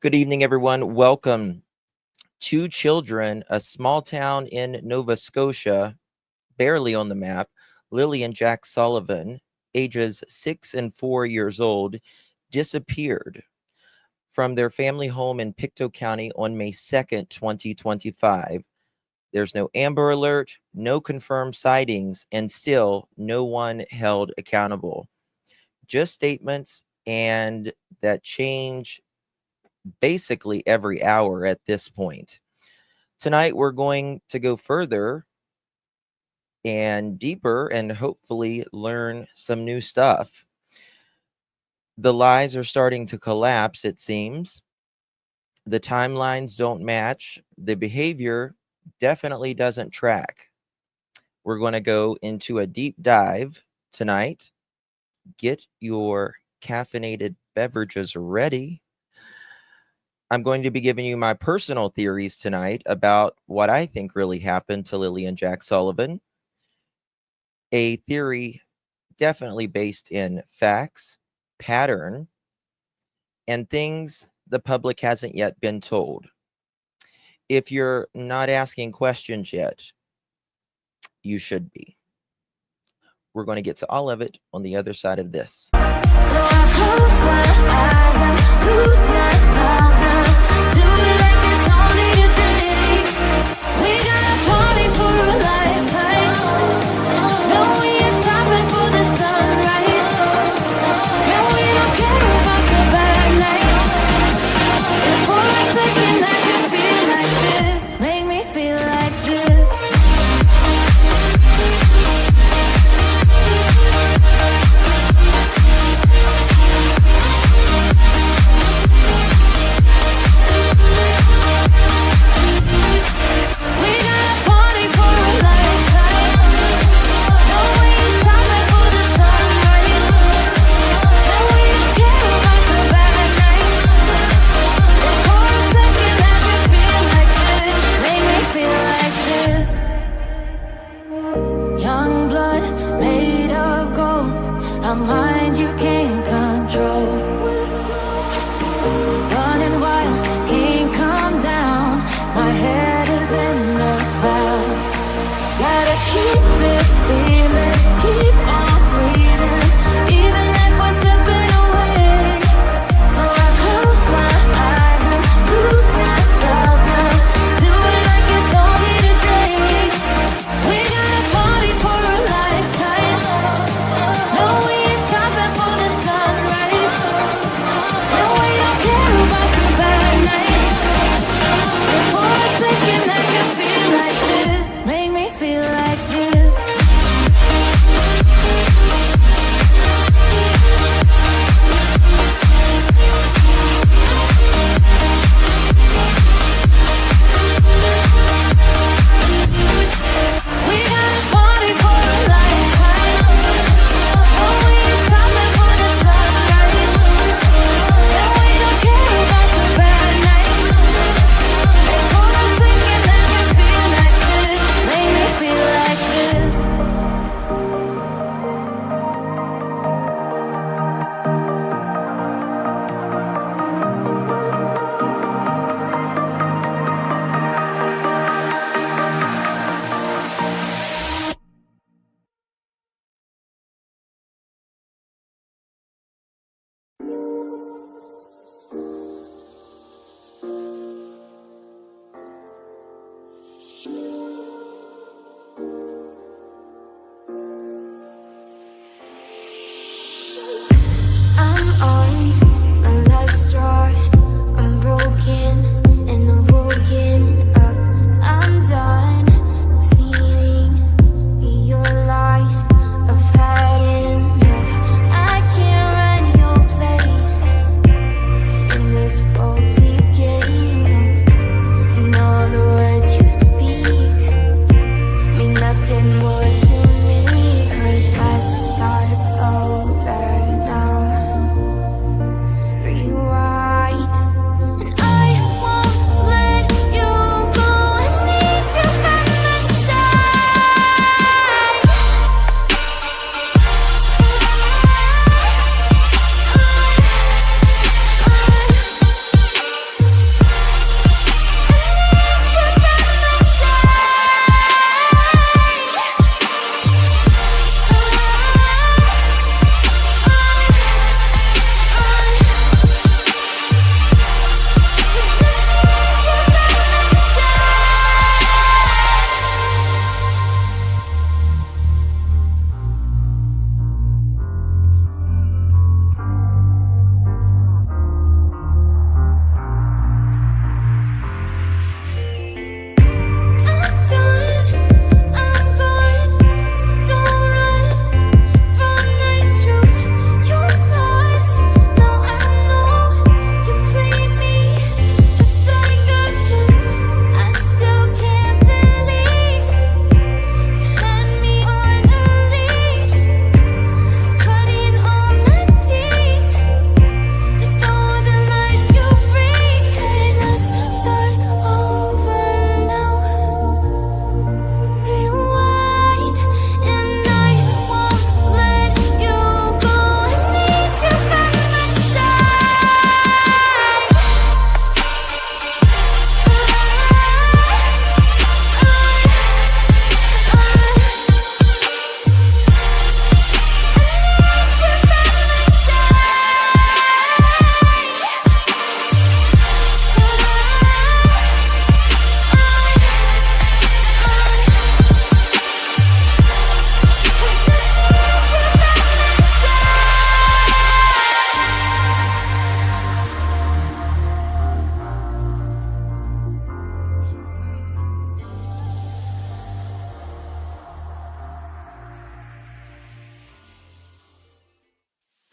Good evening, everyone. Welcome. Two children, a small town in Nova Scotia, barely on the map, Lilly and Jack Sullivan, ages 6 and 4 years old, disappeared from their family home in Pictou County on May 2nd, 2025. There's no Amber Alert, no confirmed sightings, and still no one held accountable. Just statements, and that change basically every hour at this point. Tonight, we're going to go further and deeper and hopefully learn some new stuff. The lies are starting to collapse, it seems. The timelines don't match. The behavior definitely doesn't track. We're going to go into a deep dive tonight. Get your caffeinated beverages ready. I'm going to be giving you my personal theories tonight about what I think really happened to Lilly and Jack Sullivan. A theory definitely based in facts, pattern, and things the public hasn't yet been told. If you're not asking questions yet, you should be. We're going to get to all of it on the other side of this. So I close my eyes and lose myself now. Do it like it's only a day. We got a party for a lifetime. No, we ain't stopping for the sunrise. Girl, we don't care about the bad nights. If for a second I can feel like this, make me feel like this.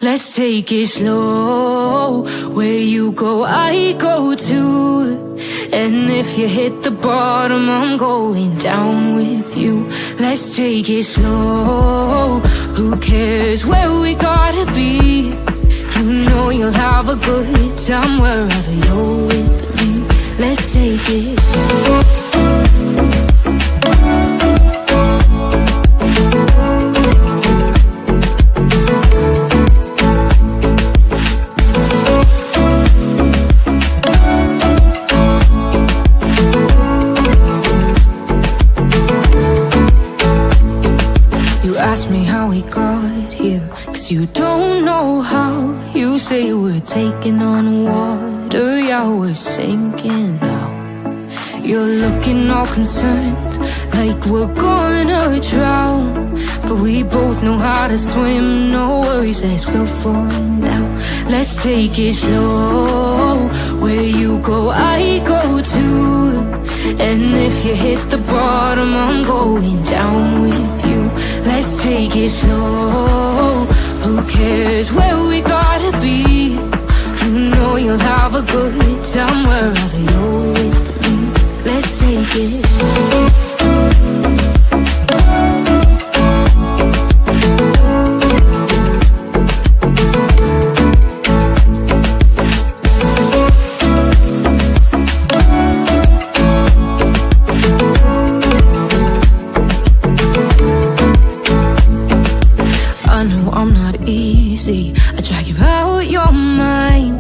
Let's take it slow. Where you go, I go too. And if you hit the bottom, I'm going down with you. Let's take it slow. Who cares where we gotta be? You know you'll have a good time wherever you're with me. Let's take it slow. Ask me how we got here, 'cause you don't know how. You say we're taking on water, yeah, we're sinking now. You're looking all concerned, like we're gonna drown. But we both know how to swim, no worries, let's go for now. Let's take it slow. Where you go, I go too. And if you hit the bottom, I'm going down with you. Let's take it slow. Who cares where we gotta be? You know you'll have a good time wherever you're with me. Let's take it slow. I drag you out your mind,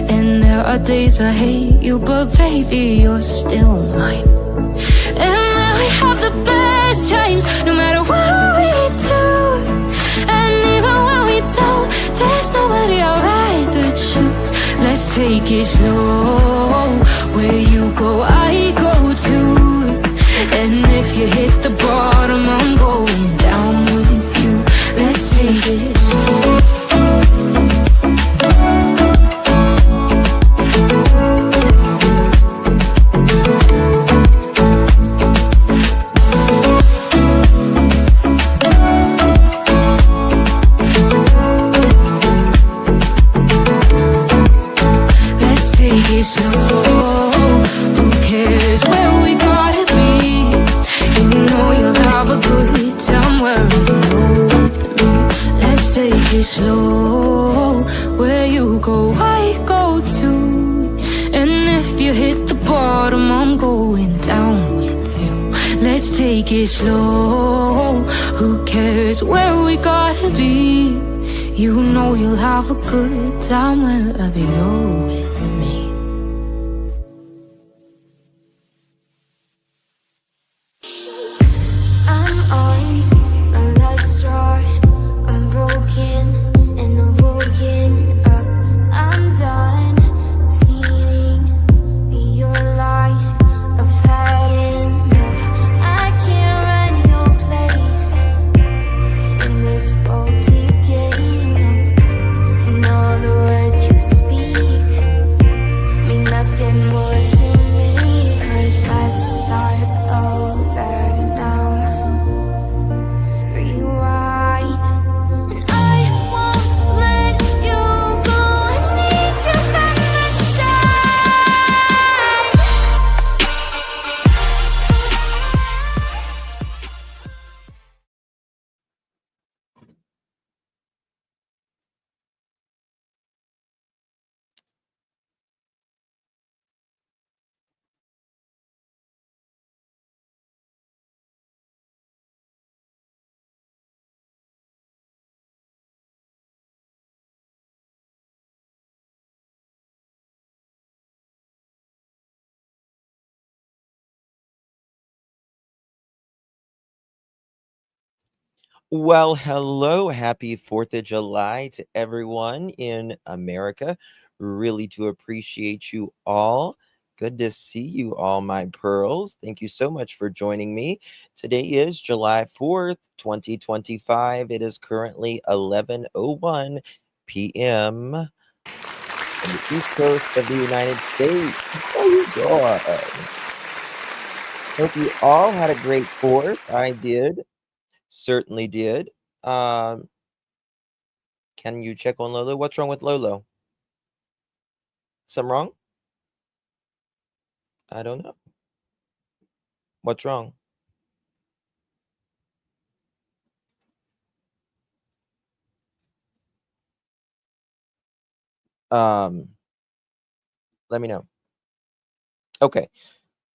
and there are days I hate you, but baby, you're still mine. And then we have the best times, no matter what we do. And even when we don't, there's nobody I'd rather choose. Let's take it slow. Where you go, I go too. And if you hit the bottom, I'm going down with you. Let's take it slow. Slow. Who cares where we gotta be? You know you'll have a good time wherever you're with me. Let's take it slow. Where you go, I go too. And if you hit the bottom, I'm going down with you. Let's take it slow. Who cares where we gotta be? You know you'll have a good time wherever you're with me. Well, hello. Happy 4th of July to everyone in America. Really do appreciate you all. Good to see you all, my pearls. Thank you so much for joining me. Today is July 4th, 2025. It is currently 11:01 p.m. on the East Coast of the United States. Oh, God. Hope you all had a great 4th. I did. Certainly did. Can you check on Lolo? What's wrong with Lolo? Something wrong? I don't know. What's wrong? Let me know. Okay.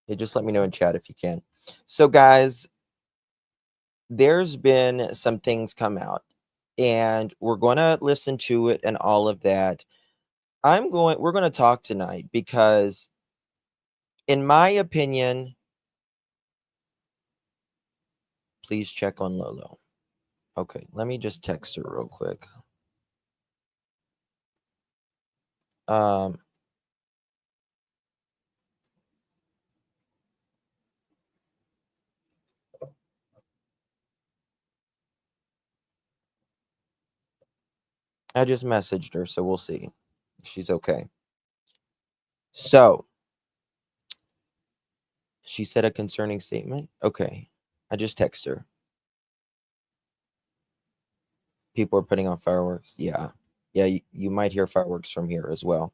Yeah, just let me know in chat if you can. So guys, there's been some things come out and we're going to listen to it and all of that. We're going to talk tonight because in my opinion, please check on Lolo. Okay, let me just text her real quick. I just messaged her, so we'll see if she's okay. So, she said a concerning statement. Okay, I just text her. People are putting on fireworks. Yeah, you might hear fireworks from here as well.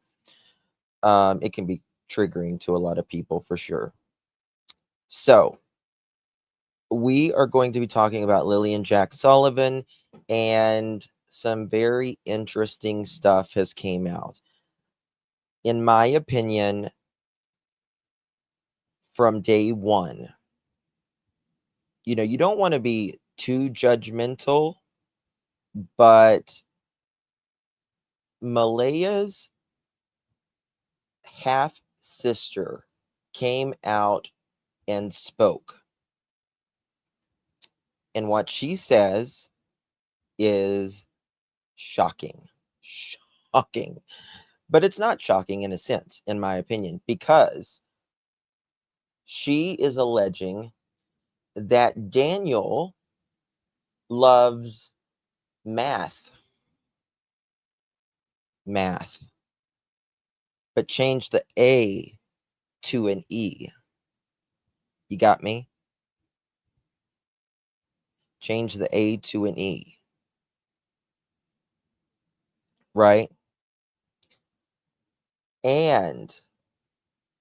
It can be triggering to a lot of people for sure. So, we are going to be talking about Lilly and Jack Sullivan, and some very interesting stuff has came out. In my opinion, from day one, you don't want to be too judgmental, but Malaya's half sister came out and spoke. And what she says is shocking. Shocking. But it's not shocking in a sense, in my opinion, because she is alleging that Daniel loves math, but change the A to an E. You got me? Change the A to an E. Right? And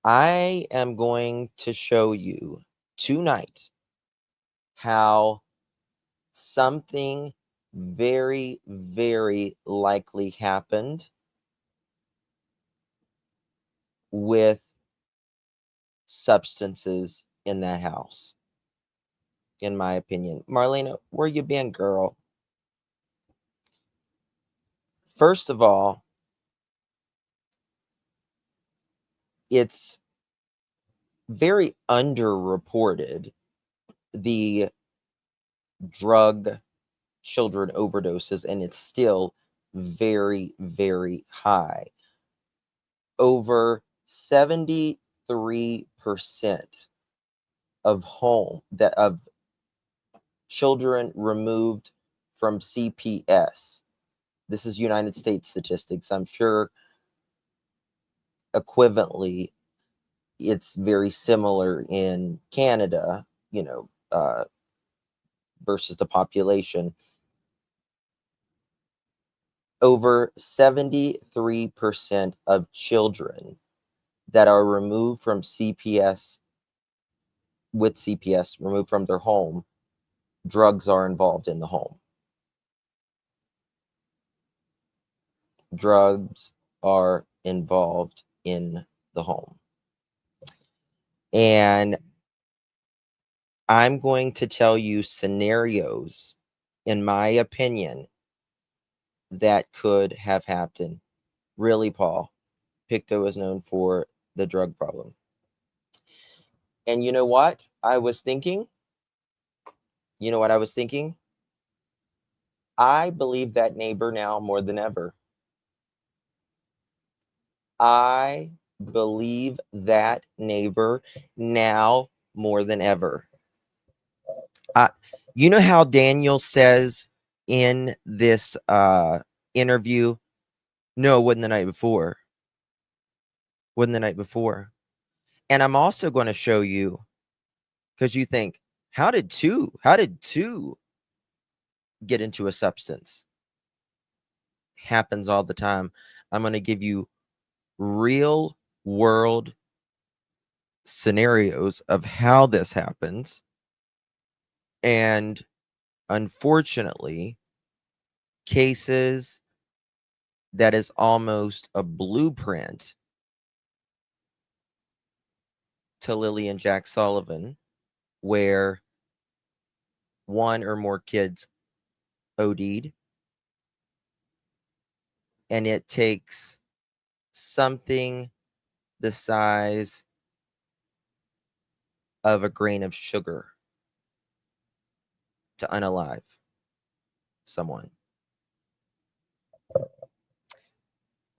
I am going to show you tonight how something very, very likely happened with substances in that house, in my opinion. Marlena, where you been, girl? First of all, it's very underreported, the drug children overdoses, and it's still very, very high. Over 73% of children removed from CPS. This is United States statistics. I'm sure equivalently it's very similar in Canada, versus the population. Over 73% of children that are removed from CPS, removed from their home, drugs are involved in the home. Drugs are involved in the home. And I'm going to tell you scenarios, in my opinion, that could have happened. Really, Paul, Pictou is known for the drug problem. And you know what I was thinking? I believe that neighbor now more than ever. I believe that neighbor now more than ever. You know how Daniel says in this interview, no, it wasn't the night before. And I'm also going to show you, because you think, how did two get into a substance? happens all the time. I'm going to give you real world scenarios of how this happens. And unfortunately, cases that is almost a blueprint to Lilly and Jack Sullivan, where one or more kids OD'd, and it takes something the size of a grain of sugar to unalive someone.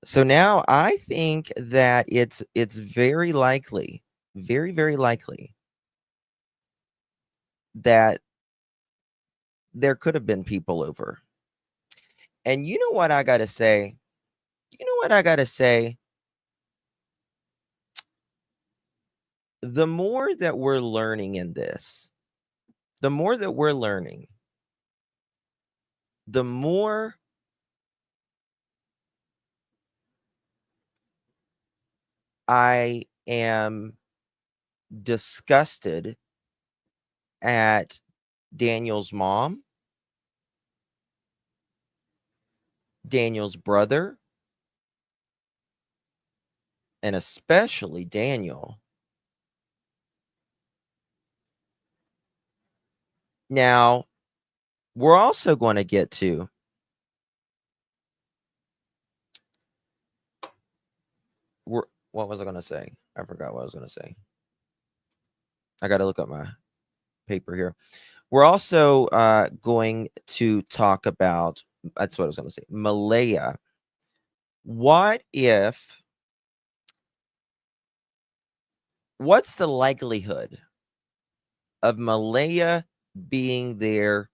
So now I think that it's very likely, very, very likely that there could have been people over. And you know what I got to say? You know what I got to say? The more that we're learning in this, the more that we're learning, the more I am disgusted at Daniel's mom, Daniel's brother, and especially Daniel. Now, we're also going to get to what was I going to say? I forgot what I was going to say. I got to look up my paper here. We're also going to talk about, that's what I was going to say, Malaya. What's the likelihood of Malaya being there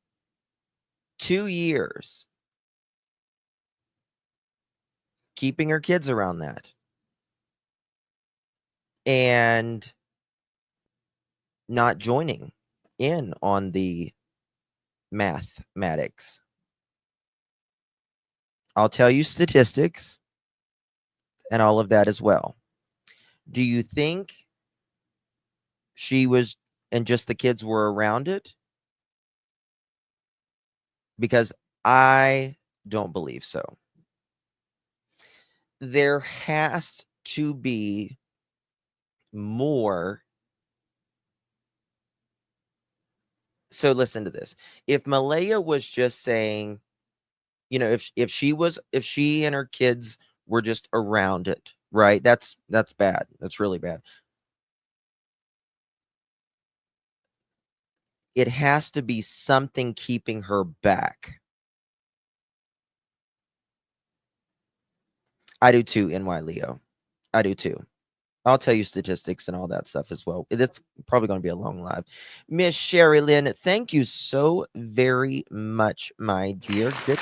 2 years, keeping her kids around that, and not joining in on the mathematics? I'll tell you statistics and all of that as well. Do you think she was and just the kids were around it? Because I don't believe so. There has to be more. So listen to this. If Malaya was just saying, you know, if she and her kids were just around it, right? That's bad. That's really bad. It has to be something keeping her back. I do too, NY Leo. I do too. I'll tell you statistics and all that stuff as well. It's probably going to be a long live. Miss Sherry Lynn, thank you so very much, my dear. Good.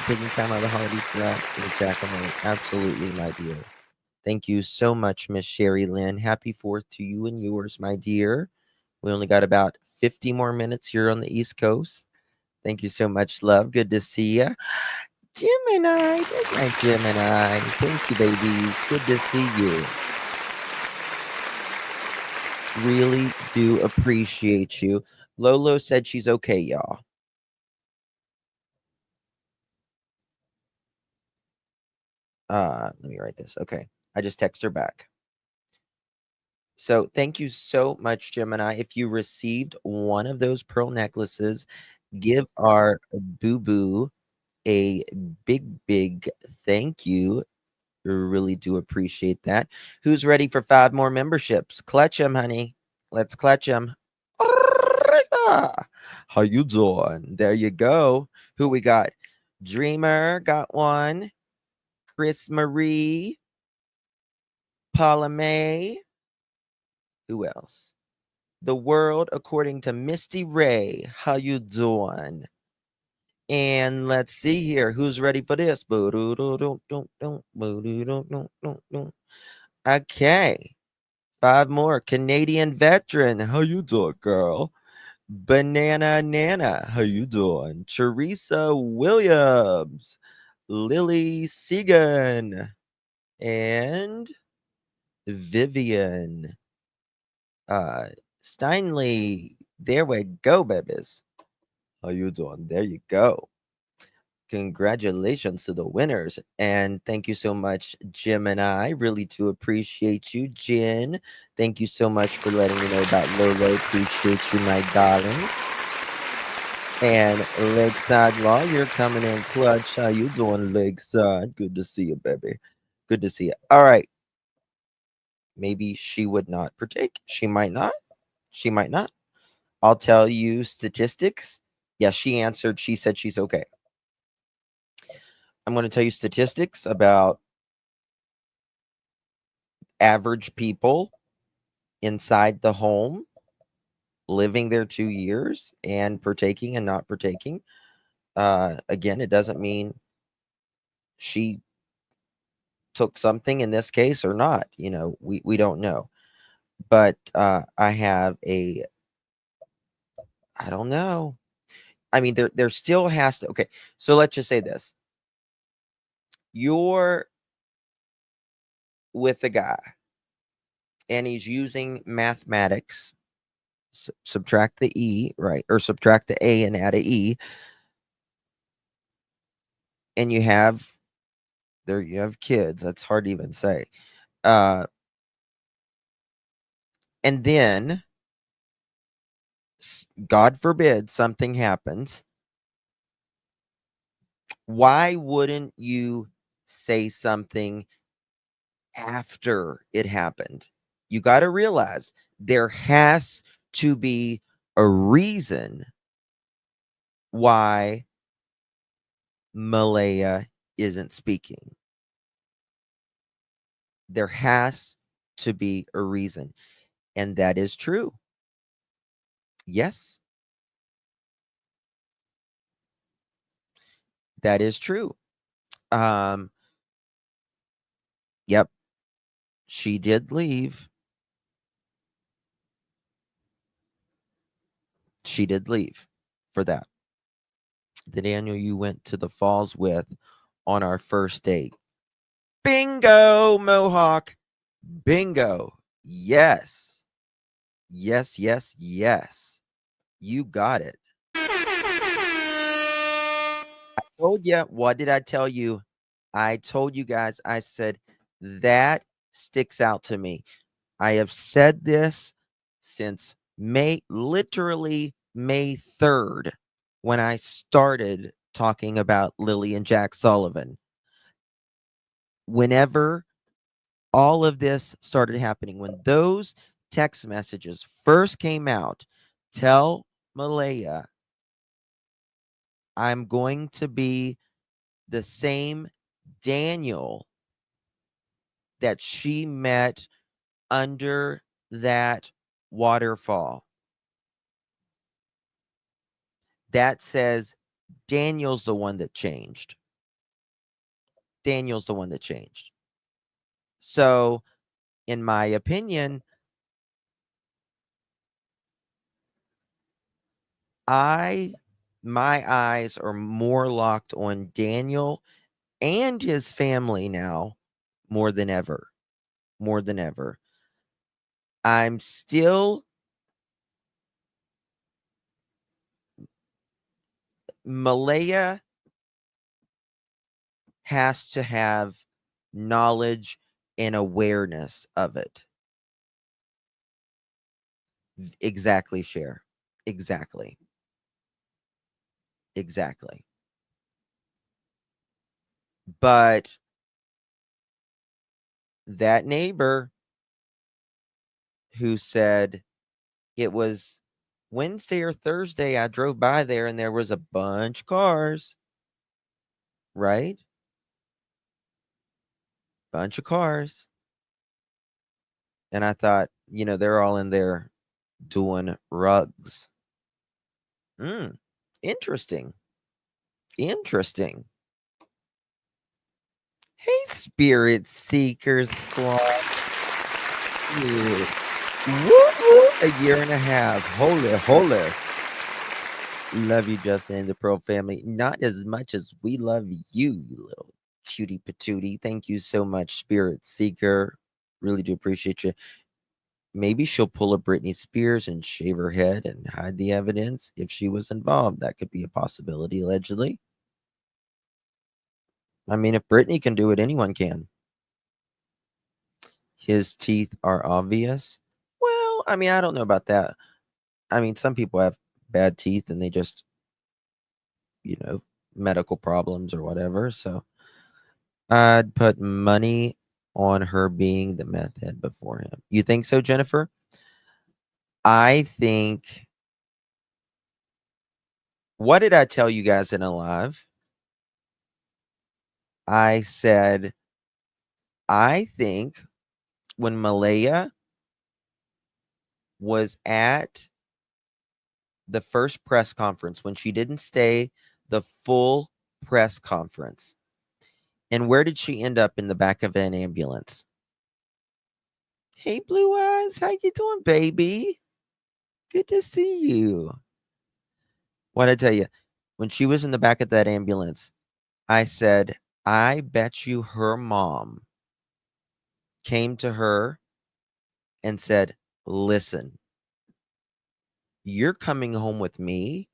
Taking time out of the holidays for us. Absolutely, my dear. Thank you so much, Miss Sherry Lynn. Happy 4th to you and yours, my dear. We only got about 50 more minutes here on the East Coast. Thank you so much, love. Good to see you. Gemini. There's my Gemini. Thank you, babies. Good to see you. Really do appreciate you. Lolo said she's okay, y'all. Let me write this. Okay. I just text her back. So thank you so much, Gemini. If you received one of those pearl necklaces, give our boo-boo a big thank you. Really do appreciate that. Who's ready for 5 more memberships? Clutch them, honey. Let's clutch them. How you doing? There you go. Who we got? Dreamer got one. Chris Marie. Paula May. Who else? The World According to Misty Ray. How you doing? And let's see here. Who's ready for this? Okay. 5 more. Canadian Veteran. How you doing, girl? Banana Nana, how you doing? Teresa Williams, Lilly Segan, and Vivian Steinley. There we go, babies. How you doing? There you go. Congratulations to the winners. And thank you so much, Jim and I. Really do appreciate you, Jen. Thank you so much for letting me know about Lolo. Appreciate you, my darling. And Lakeside Law, you're coming in clutch. How you doing, Lakeside? Good to see you, baby. Good to see you. All right. Maybe she would not partake. She might not. She might not. I'll tell you statistics. Yeah, she answered. She said she's okay. I'm going to tell you statistics about average people inside the home living there 2 years and partaking and not partaking. Again, it doesn't mean she took something in this case or not. You know, we don't know. But I have a, I don't know. I mean, there still has to, okay. So let's just say this. You're with a guy and he's using mathematics, subtract the E, right? Or subtract the A and add a E. And you have, there you have kids. That's hard to even say. And then, God forbid, something happens. Why wouldn't you say something after it happened? You got to realize there has to be a reason why Malaya isn't speaking. There has to be a reason. And that is true. Yes. That is true. Yep. She did leave. She did leave for that. The Daniel you went to the falls with on our first date. Bingo, Mohawk. Bingo. Yes. Yes, yes, yes. You got it. I told you. What did I tell you? I told you guys, I said, that sticks out to me. I have said this since literally May 3rd, when I started talking about Lilly and Jack Sullivan. Whenever all of this started happening, when those text messages first came out, tell Malaya I'm going to be the same Daniel that she met under that waterfall. That says Daniel's the one that changed. Daniel's the one that changed. So, in my opinion, my eyes are more locked on Daniel and his family now more than ever. More than ever. I'm still Malaya has to have knowledge and awareness of it. Exactly, Cher. Exactly. Exactly. But that neighbor who said it was Wednesday or Thursday, I drove by there and there was a bunch of cars, right? Bunch of cars. And I thought, you know, they're all in there doing rugs. Interesting. Interesting. Hey, Spirit Seekers Squad. Yeah. Woo, woo, a year and a half. Holy, holy. Love you, Justin and the Pearl family. Not as much as we love you, you little cutie patootie. Thank you so much, Spirit Seeker. Really do appreciate you. Maybe she'll pull a Britney Spears and shave her head and hide the evidence if she was involved. That could be a possibility, allegedly. I mean, if Britney can do it, anyone can. His teeth are obvious. Well, I mean, I don't know about that. I mean, some people have bad teeth and they just, medical problems or whatever. So I'd put money on her being the meth head before him. You think so, Jennifer? I think. What did I tell you guys in a live? I said, I think when Malaya was at the first press conference, when she didn't stay the full press conference, and where did she end up? In the back of an ambulance. Hey, Blue Eyes, how you doing, baby? Good to see you. What I tell you, when she was in the back of that ambulance, I said, I bet you her mom came to her and said, listen, you're coming home with me.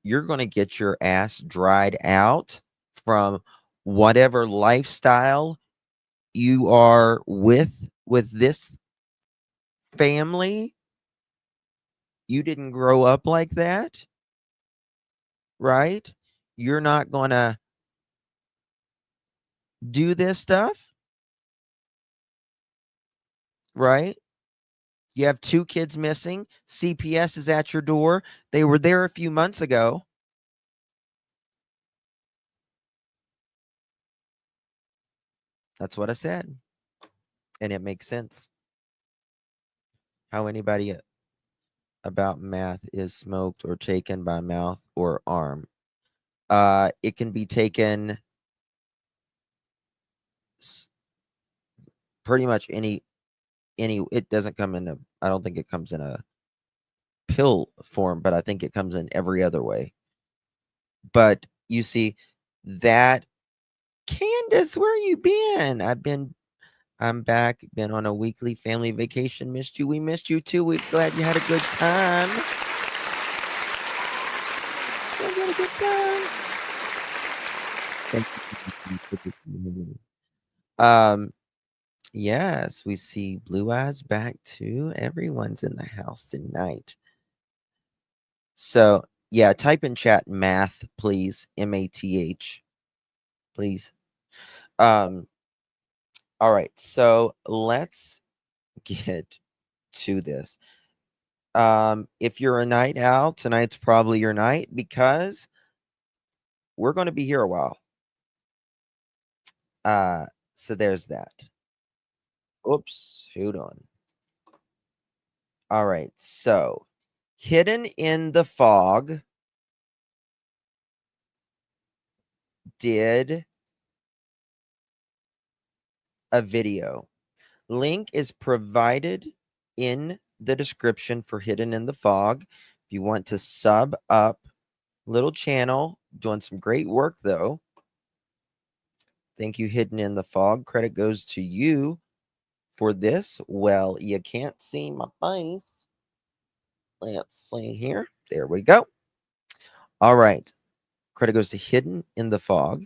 You're going to get your ass dried out from whatever lifestyle you are with this family. You didn't grow up like that, right? You're not going to do this stuff, right? You have 2 kids missing. CPS is at your door. They were there a few months ago. That's what I said. And it makes sense. How anybody about math is smoked or taken by mouth or arm. It can be taken pretty much any, it doesn't come in I don't think it comes in a pill form, but I think it comes in every other way. But you see that, Candace, where you been? I'm back, been on a weekly family vacation. Missed you. We missed you too. We're glad you had a good time. Glad you had a good time. Yes, we see Blue Eyes back too. Everyone's in the house tonight. So yeah, type in chat math, please. MATH, please. All right, so let's get to this. If you're a night owl, tonight's probably your night because we're going to be here a while. So there's that. Oops, hold on. All right, so Hidden in the Fog did a video. Link is provided in the description for Hidden in the Fog. If you want to sub up, little channel, doing some great work though. Thank you, Hidden in the Fog. Credit goes to you for this. Well, you can't see my face. Let's see here. There we go. All right. Credit goes to Hidden in the Fog.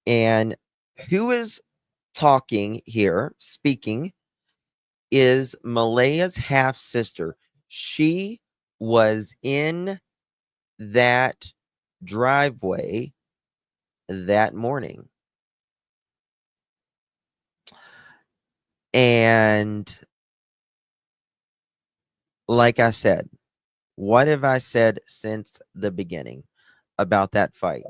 And who is talking here, speaking, is Malaya's half sister. She was in that driveway that morning. And like I said, what have I said since the beginning about that fight?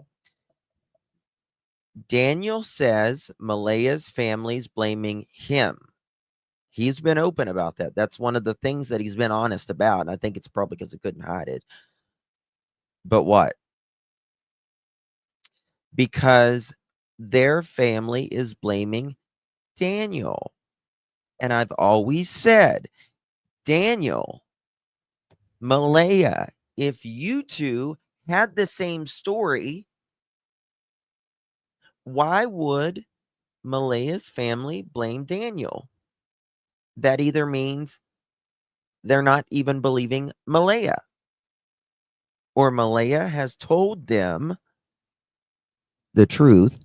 Daniel says Malaya's family's blaming him. He's been open about that. That's one of the things that he's been honest about. And I think it's probably because he couldn't hide it. But what? Because their family is blaming Daniel. And I've always said, Daniel, Malaya if you two had the same story, why would Malaya's family blame Daniel? That either means they're not even believing Malaya, or Malaya has told them the truth,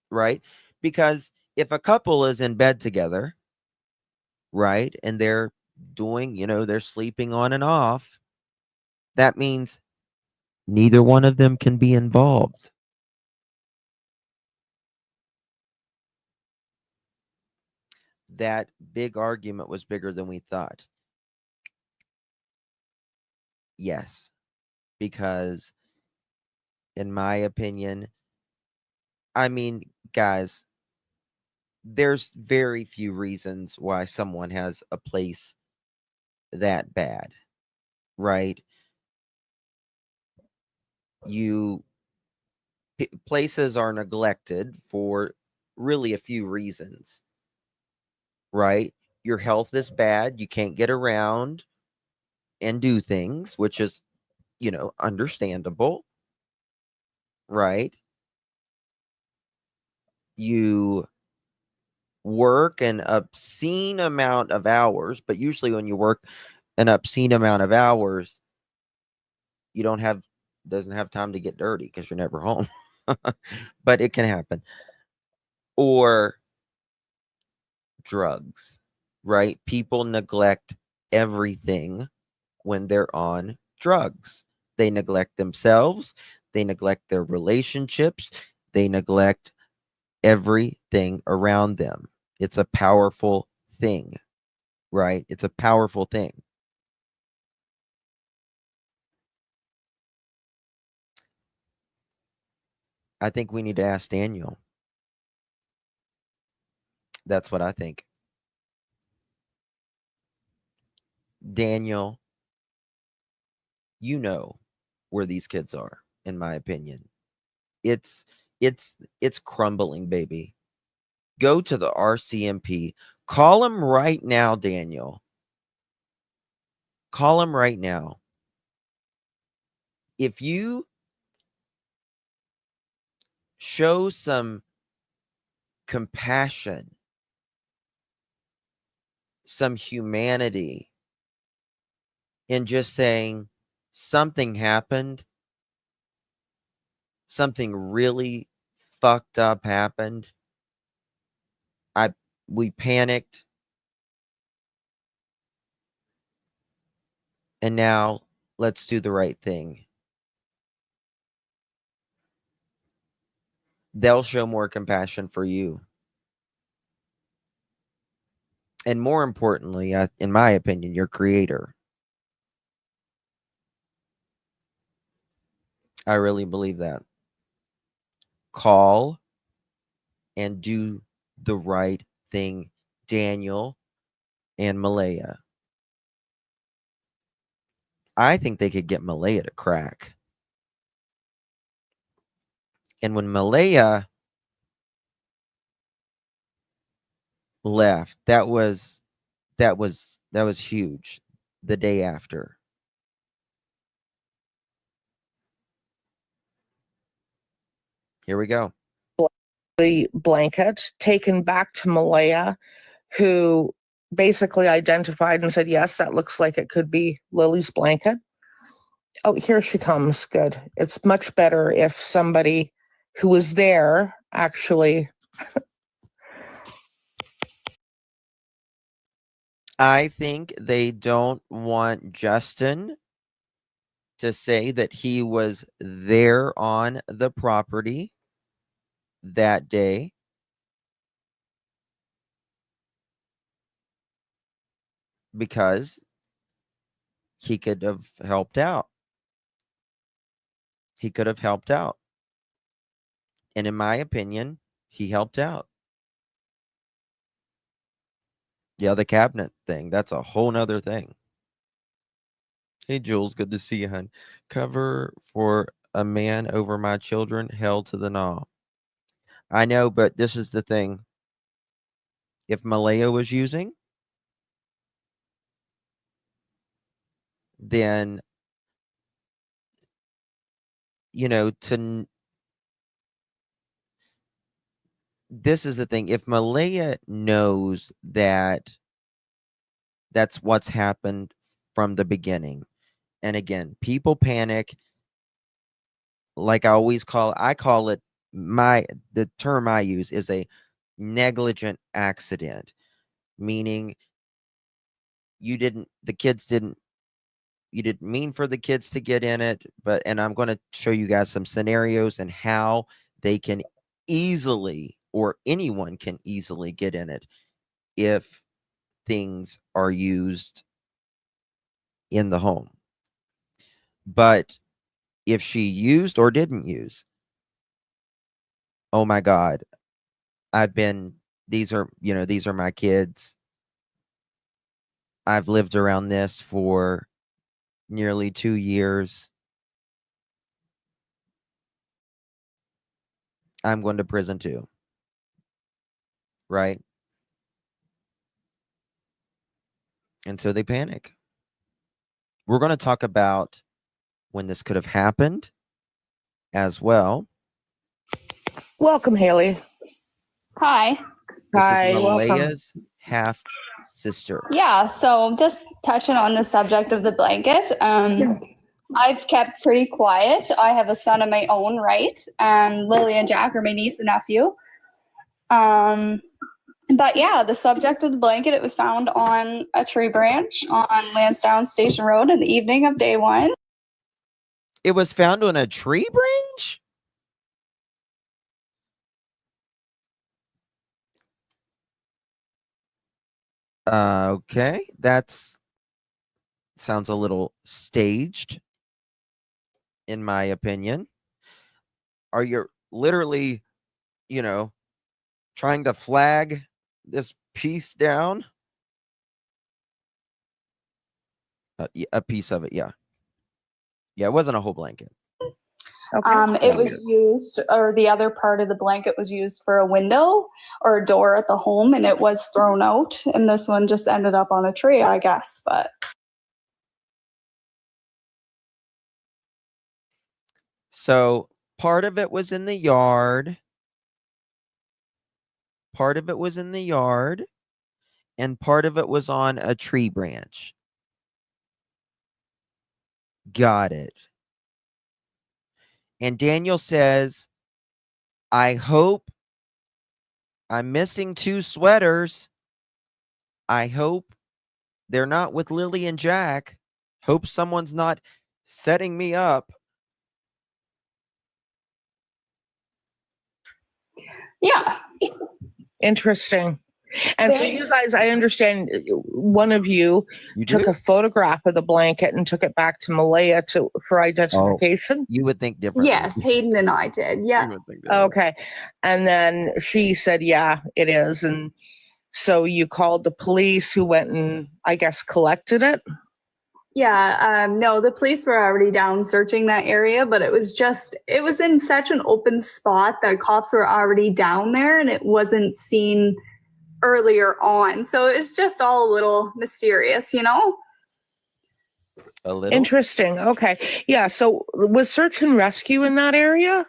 right? Because if a couple is in bed together, right, and they're doing, they're sleeping on and off, that means neither one of them can be involved. That big argument was bigger than we thought. Yes, because in my opinion, I mean, guys, there's very few reasons why someone has a place that bad, right? Places are neglected for really a few reasons, right? Your health is bad, you can't get around and do things, which is, understandable, right? You work an obscene amount of hours, but usually when you work an obscene amount of hours, you doesn't have time to get dirty because you're never home. But it can happen. Or drugs, right? People neglect everything when they're on drugs. They neglect themselves, they neglect their relationships, they neglect everything around them. It's a powerful thing, right? It's a powerful thing. I think we need to ask Daniel. That's what I think. Daniel, you know where these kids are, in my opinion. It's crumbling, baby. Go to the RCMP. Call him right now, Daniel. Call him right now. If you show some compassion, some humanity, in just saying something happened, something really fucked up happened. We panicked, and now let's do the right thing. They'll show more compassion for you. And more importantly, in my opinion, your creator. I really believe that. Call and do the right thing, Daniel and Malaya. I think they could get Malaya to crack. And when Malaya left, that was huge. The day after. Here we go. The blanket taken back to Malaya, who basically identified and said, yes, that looks like it could be Lily's blanket. Oh, here she comes. Good. It's much better if somebody who was there actually. I think they don't want Justin to say that he was there on the property that day. Because he could have helped out. He could have helped out. And in my opinion, he helped out. Yeah, the cabinet thing, that's a whole nother thing. Hey, Jules, good to see you, hun. Cover for a man over my children, hell to the gnaw. I know, but this is the thing. If Malaya was using, then, you know, this is the thing. If Malaya knows that that's what's happened from the beginning, and again, people panic. Like I call it, the term I use is a negligent accident, meaning you didn't mean for the kids to get in it, and I'm going to show you guys some scenarios and how they can easily, or anyone can easily get in it if things are used in the home. But if she used or didn't use, oh my God, these are my kids. I've lived around this for nearly 2 years. I'm going to prison too. Right? And so they panic. We're going to talk about when this could have happened as well. Welcome, Haley. Hi. This Hi, is welcome. Malaya's half sister. Yeah, so just touching on the subject of the blanket. I've kept pretty quiet. I have a son of my own, right? Lily and Jack are my niece and nephew. But yeah, the subject of the blanket, it was found on a tree branch on Lansdowne Station Road in the evening of day 1. It was found on a tree branch? Okay, sounds a little staged, in my opinion. Are you literally, trying to flag this piece down? A piece of it, yeah. Yeah, it wasn't a whole blanket. Okay. It was used, or the other part of the blanket was used for a window or a door at the home, and it was thrown out. And this one just ended up on a tree, I guess. But so part of it was in the yard. Part of it was in the yard, and part of it was on a tree branch. Got it. And Daniel says, I hope I'm missing 2 sweaters. I hope they're not with Lily and Jack. Hope someone's not setting me up. yeah. Interesting. And so you guys, I understand one of you You took do? a photograph of the blanket and took it back to Malaya for identification. You would think differently. Yes, Hayden and I did. Yeah. You would think differently. Okay. And then she said, yeah, it is. And so you called the police who went and, I guess, collected it. Yeah, no, the police were already down searching that area, but it was in such an open spot that cops were already down there and it wasn't seen earlier on. So it's just all a little mysterious, A little. Interesting. Okay. Yeah. So was search and rescue in that area?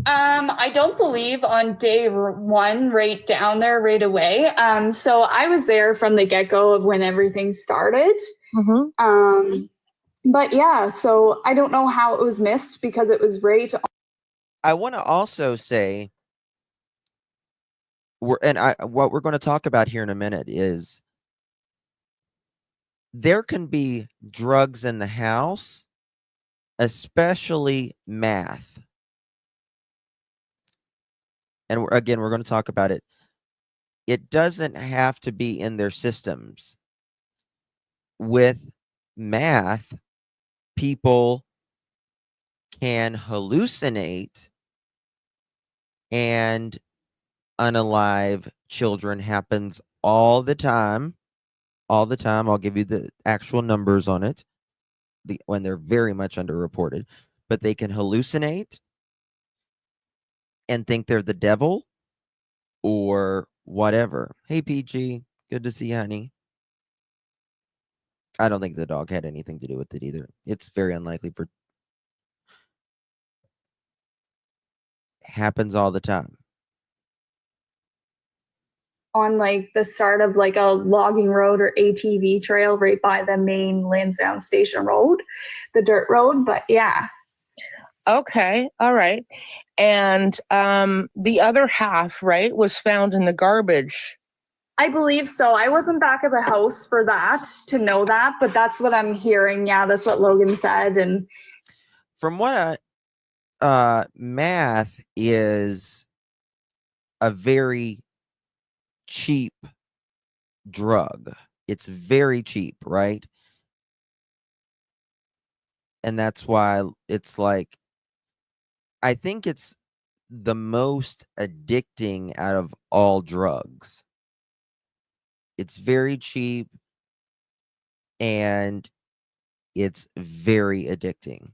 I don't believe on day 1 right down there right away. So I was there from the get-go of when everything started. Mm-hmm. But yeah, so I don't know how it was missed because it was right. I want to also say, what we're going to talk about here in a minute is there can be drugs in the house, especially meth. And again, we're going to talk about it. It doesn't have to be in their systems. With meth, people can hallucinate and unalive children. Happens all the time. All the time. I'll give you the actual numbers on it when they're very much underreported. But they can hallucinate and think they're the devil or whatever. Hey, PG. Good to see you, honey. I don't think the dog had anything to do with it either. It's very unlikely for happens all the time. On like the start of like a logging road or ATV trail right by the main Lansdowne Station Road, the dirt road. But yeah, Okay, all right. And the other half, right, was found in the garbage. I believe so. I wasn't back at the house for that to know that, but that's what I'm hearing. Yeah, that's what Logan said. And From what meth is a very cheap drug. It's very cheap, right? And that's why it's like, I think it's the most addicting out of all drugs. It's very cheap and it's very addicting.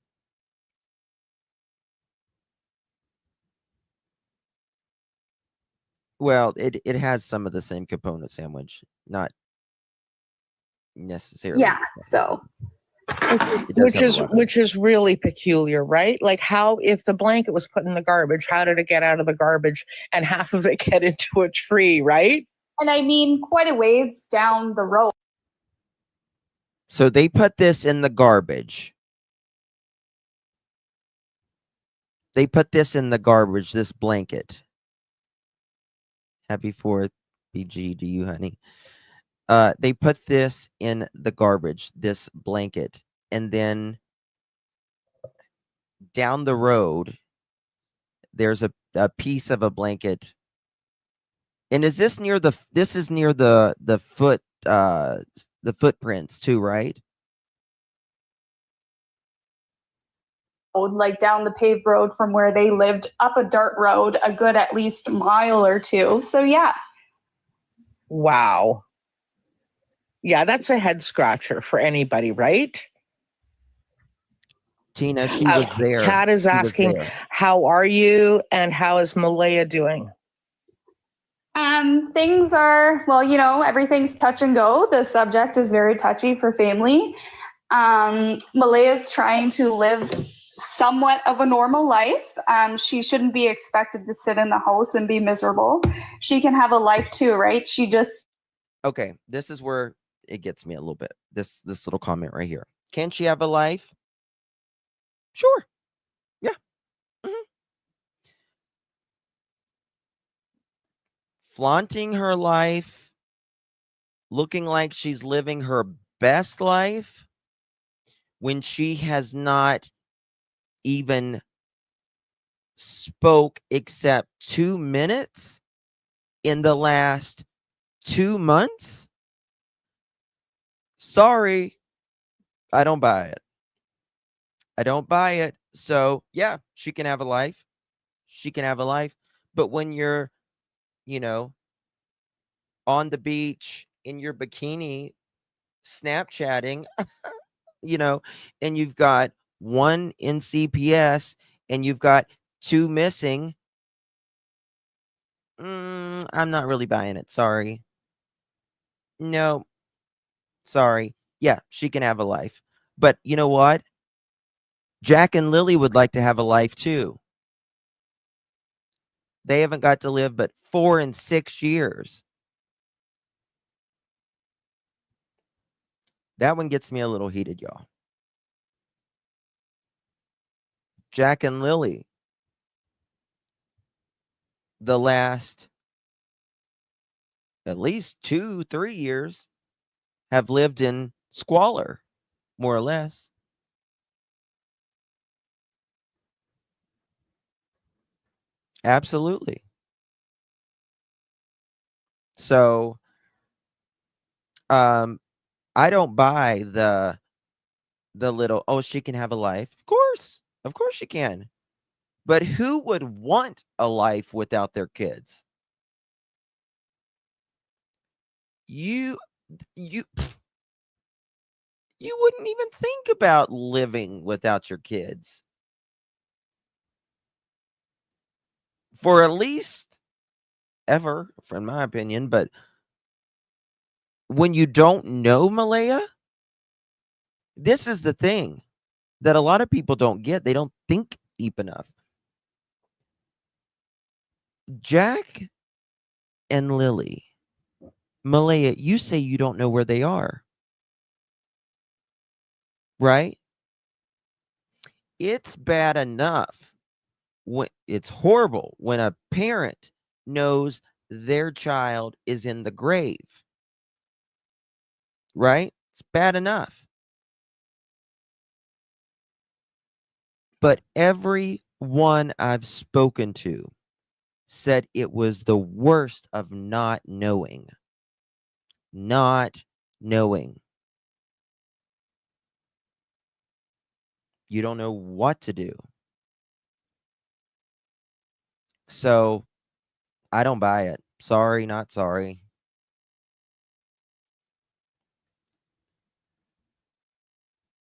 Well, it has some of the same component sandwich, not necessarily. yeah, so It does have a lot of- Which is really peculiar, right? Like, how, if the blanket was put in the garbage, how did it get out of the garbage and half of it get into a tree, right? and I mean quite a ways down the road. So they put this in the garbage. They put this in the garbage, this blanket. Happy 4th, BG to you, honey. They put this in the garbage, this blanket, and then down the road, there's a piece of a blanket. And is this near this is near the footprints too, right? Like down the paved road from where they lived up a dirt road, a good at least mile or two. So yeah. Wow. Yeah, that's a head scratcher for anybody, right? Tina, she was there. Kat is She was asking, there. how are you and how is Malaya doing? Things are, well, you know, everything's touch and go. The subject is very touchy for family. Malaya's trying to live somewhat of a normal life. She shouldn't be expected to sit in the house and be miserable. She can have a life too, right? She just Okay, this is where it gets me a little bit. This little comment right here. Can she have a life? Sure. Yeah. Mhm. Flaunting her life, looking like she's living her best life when she has not even spoke except 2 minutes in the last 2 months? Sorry, I don't buy it. I don't buy it. So, yeah, she can have a life. She can have a life. But when you're, you know, on the beach in your bikini, Snapchatting, you know, and you've got 1 in CPS and you've got 2 missing, I'm not really buying it. Sorry. No, sorry. Yeah, she can have a life. But you know what? Jack and Lily would like to have a life too. They haven't got to live but 4 and 6 years. That one gets me a little heated, y'all. Jack and Lily, the last at least 2-3 years have lived in squalor, more or less. Absolutely. So, I don't buy the little, oh, she can have a life. Of course she can. But who would want a life without their kids? You wouldn't even think about living without your kids for at least ever, in my opinion. But when you don't know Malaya, This is the thing that a lot of people don't get. They don't think deep enough. Jack and Lilly, Malaya, you say you don't know where they are, right? It's bad enough when it's horrible when a parent knows their child is in the grave, right? It's bad enough. But everyone I've spoken to said it was the worst of not knowing. Not knowing. You don't know what to do. So I don't buy it. Sorry, not sorry.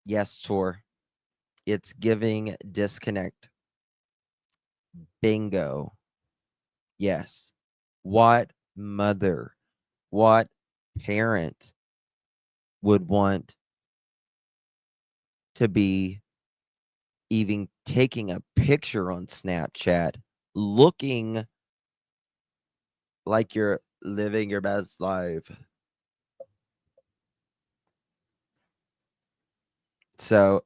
Yes, Tor. It's giving disconnect. Bingo. Yes. What mother, what parent would want to be even taking a picture on Snapchat looking like you're living your best life? So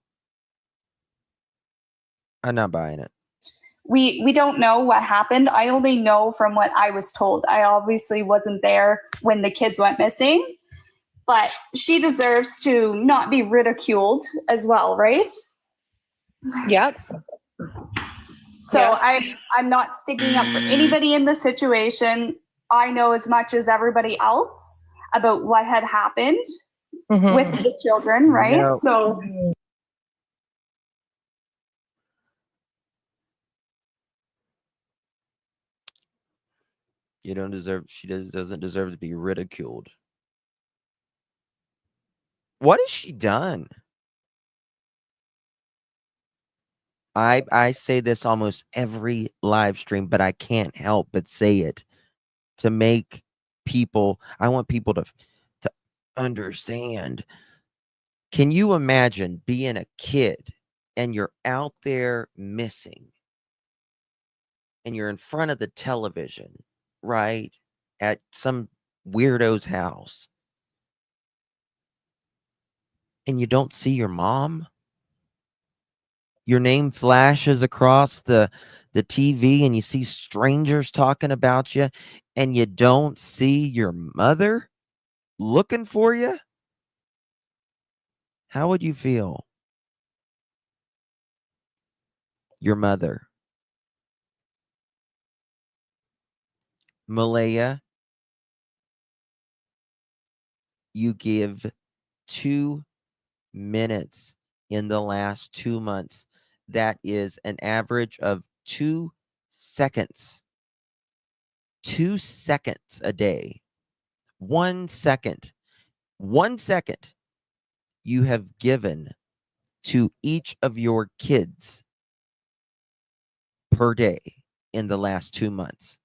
I'm not buying it. We don't know what happened. I only know from what I was told. I obviously wasn't there when the kids went missing, but she deserves to not be ridiculed as well, right? Yep. So Yeah. I'm not sticking up for anybody in the situation. I know as much as everybody else about what had happened Mhm. with the children, right? No. So You don't deserve, she doesn't deserve to be ridiculed. What has she done? I say this almost every live stream, but I can't help but say it to make people, I want people to understand. Can you imagine being a kid and you're out there missing and you're in front of the television, right? At some weirdo's house and you don't see your mom? Your name flashes across the TV and you see strangers talking about you and you don't see your mother looking for you? How would you feel? Your mother. Malaya, you give 2 minutes in the last 2 months. That is an average of 2 seconds. 2 seconds a day. 1 second. 1 second you have given to each of your kids per day in the last 2 months.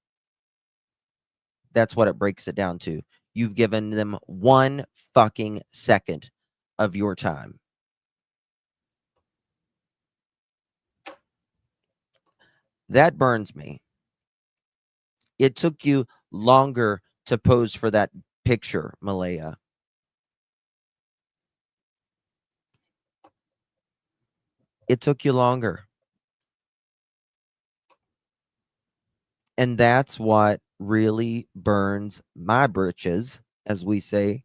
That's what it breaks it down to. You've given them 1 fucking second of your time. That burns me. It took you longer to pose for that picture, Malaya. It took you longer. And that's what really burns my britches, as we say.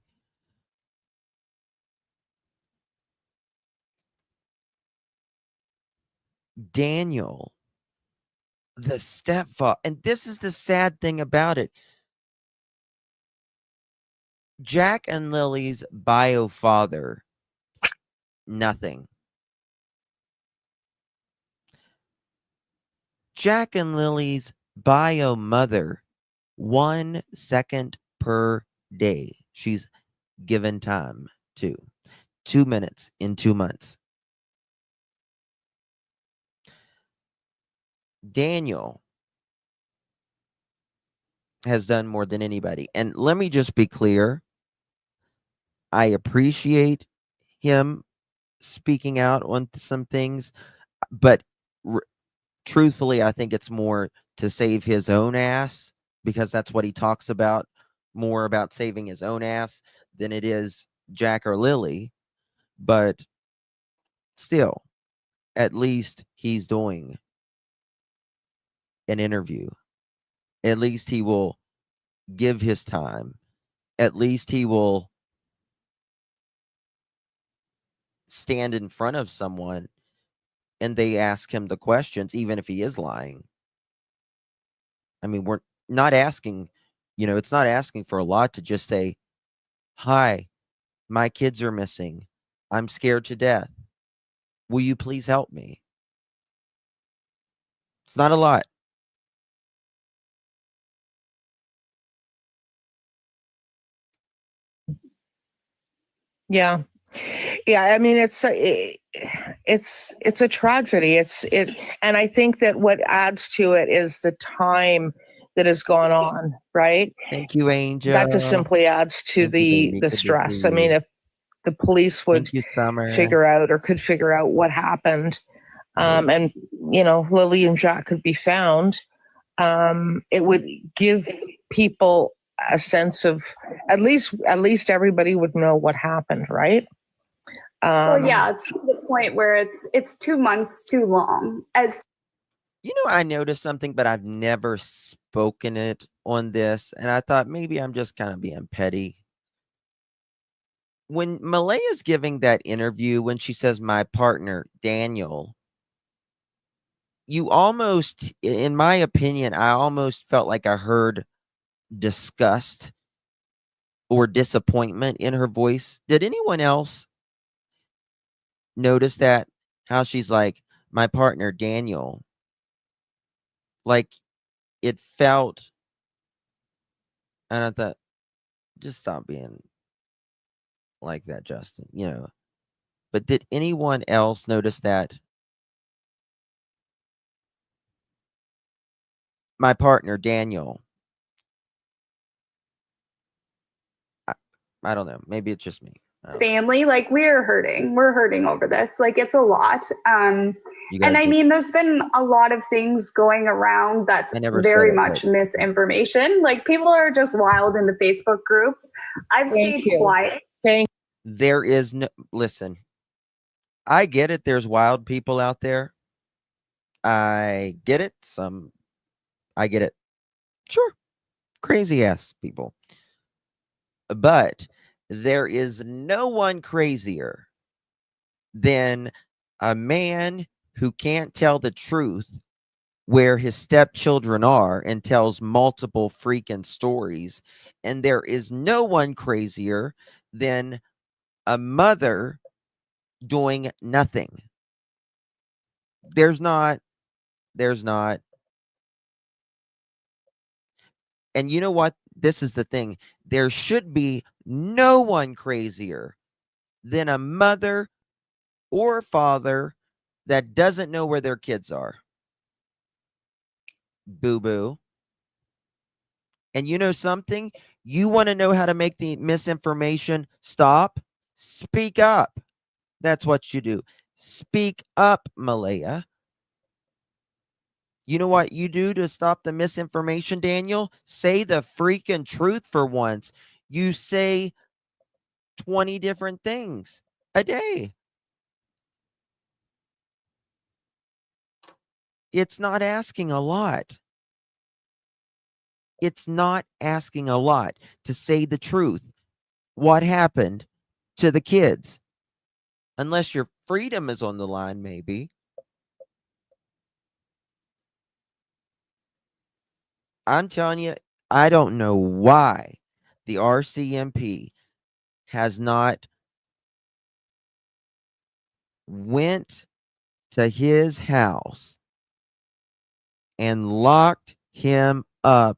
Daniel, the stepfather, and this is the sad thing about it. Jack and Lily's bio father, nothing. Jack and Lily's bio mother, 1 second per day. She's given time to 2 minutes in 2 months. Daniel has done more than anybody. And let me just be clear. I appreciate him speaking out on some things, but truthfully, I think it's more to save his own ass, because that's what he talks about, more about saving his own ass than it is Jack or Lilly. But still, at least he's doing an interview. At least he will give his time. At least he will stand in front of someone and they ask him the questions, even if he is lying. I mean, we're not asking, it's not asking for a lot to just say, "Hi, my kids are missing. I'm scared to death. Will you please help me?" It's not a lot. Yeah. Yeah, I mean it's a tragedy. And I think that what adds to it is the time that has gone on, right? Thank you, Angel. That just simply adds to Thank you, baby. the Good to stress. see I mean, you. if the police would Thank you, Summer. figure out or could figure out what happened, and Lily and Jack could be found, it would give people a sense of at least everybody would know what happened, right? Well, yeah, it's to the point where it's 2 months too long. As I noticed something, but I've never spoken it on this, and I thought maybe I'm just kind of being petty. When Malaya's giving that interview, when she says my partner, Daniel, you almost, in my opinion, I almost felt like I heard disgust or disappointment in her voice. Did anyone else notice that? How she's like, my partner, Daniel. Like, it felt, and I thought, just stop being like that, Justin, But did anyone else notice that? My partner, Daniel. I don't know. Maybe it's just me. family, like we're hurting over this. Like it's a lot. And I mean, there's been a lot of things going around that's very much misinformation. Like people are just wild in the Facebook groups. I've stayed quiet. There is no, listen, I get it. There's wild people out there. I get it. I get it. Sure. Crazy ass people. But there is no one crazier than a man who can't tell the truth where his stepchildren are and tells multiple freaking stories. And there is no one crazier than a mother doing nothing. There's not. And you know what? This is the thing. There should be no one crazier than a mother or father that doesn't know where their kids are. Boo-boo. And you know something? You want to know how to make the misinformation stop? Speak up. That's what you do. Speak up, Malaya. You know what you do to stop the misinformation, Daniel? Say the freaking truth for once. You say 20 different things a day. It's not asking a lot. It's not asking a lot to say the truth. What happened to the kids? Unless your freedom is on the line, maybe. I'm telling you, I don't know why the RCMP has not went to his house and locked him up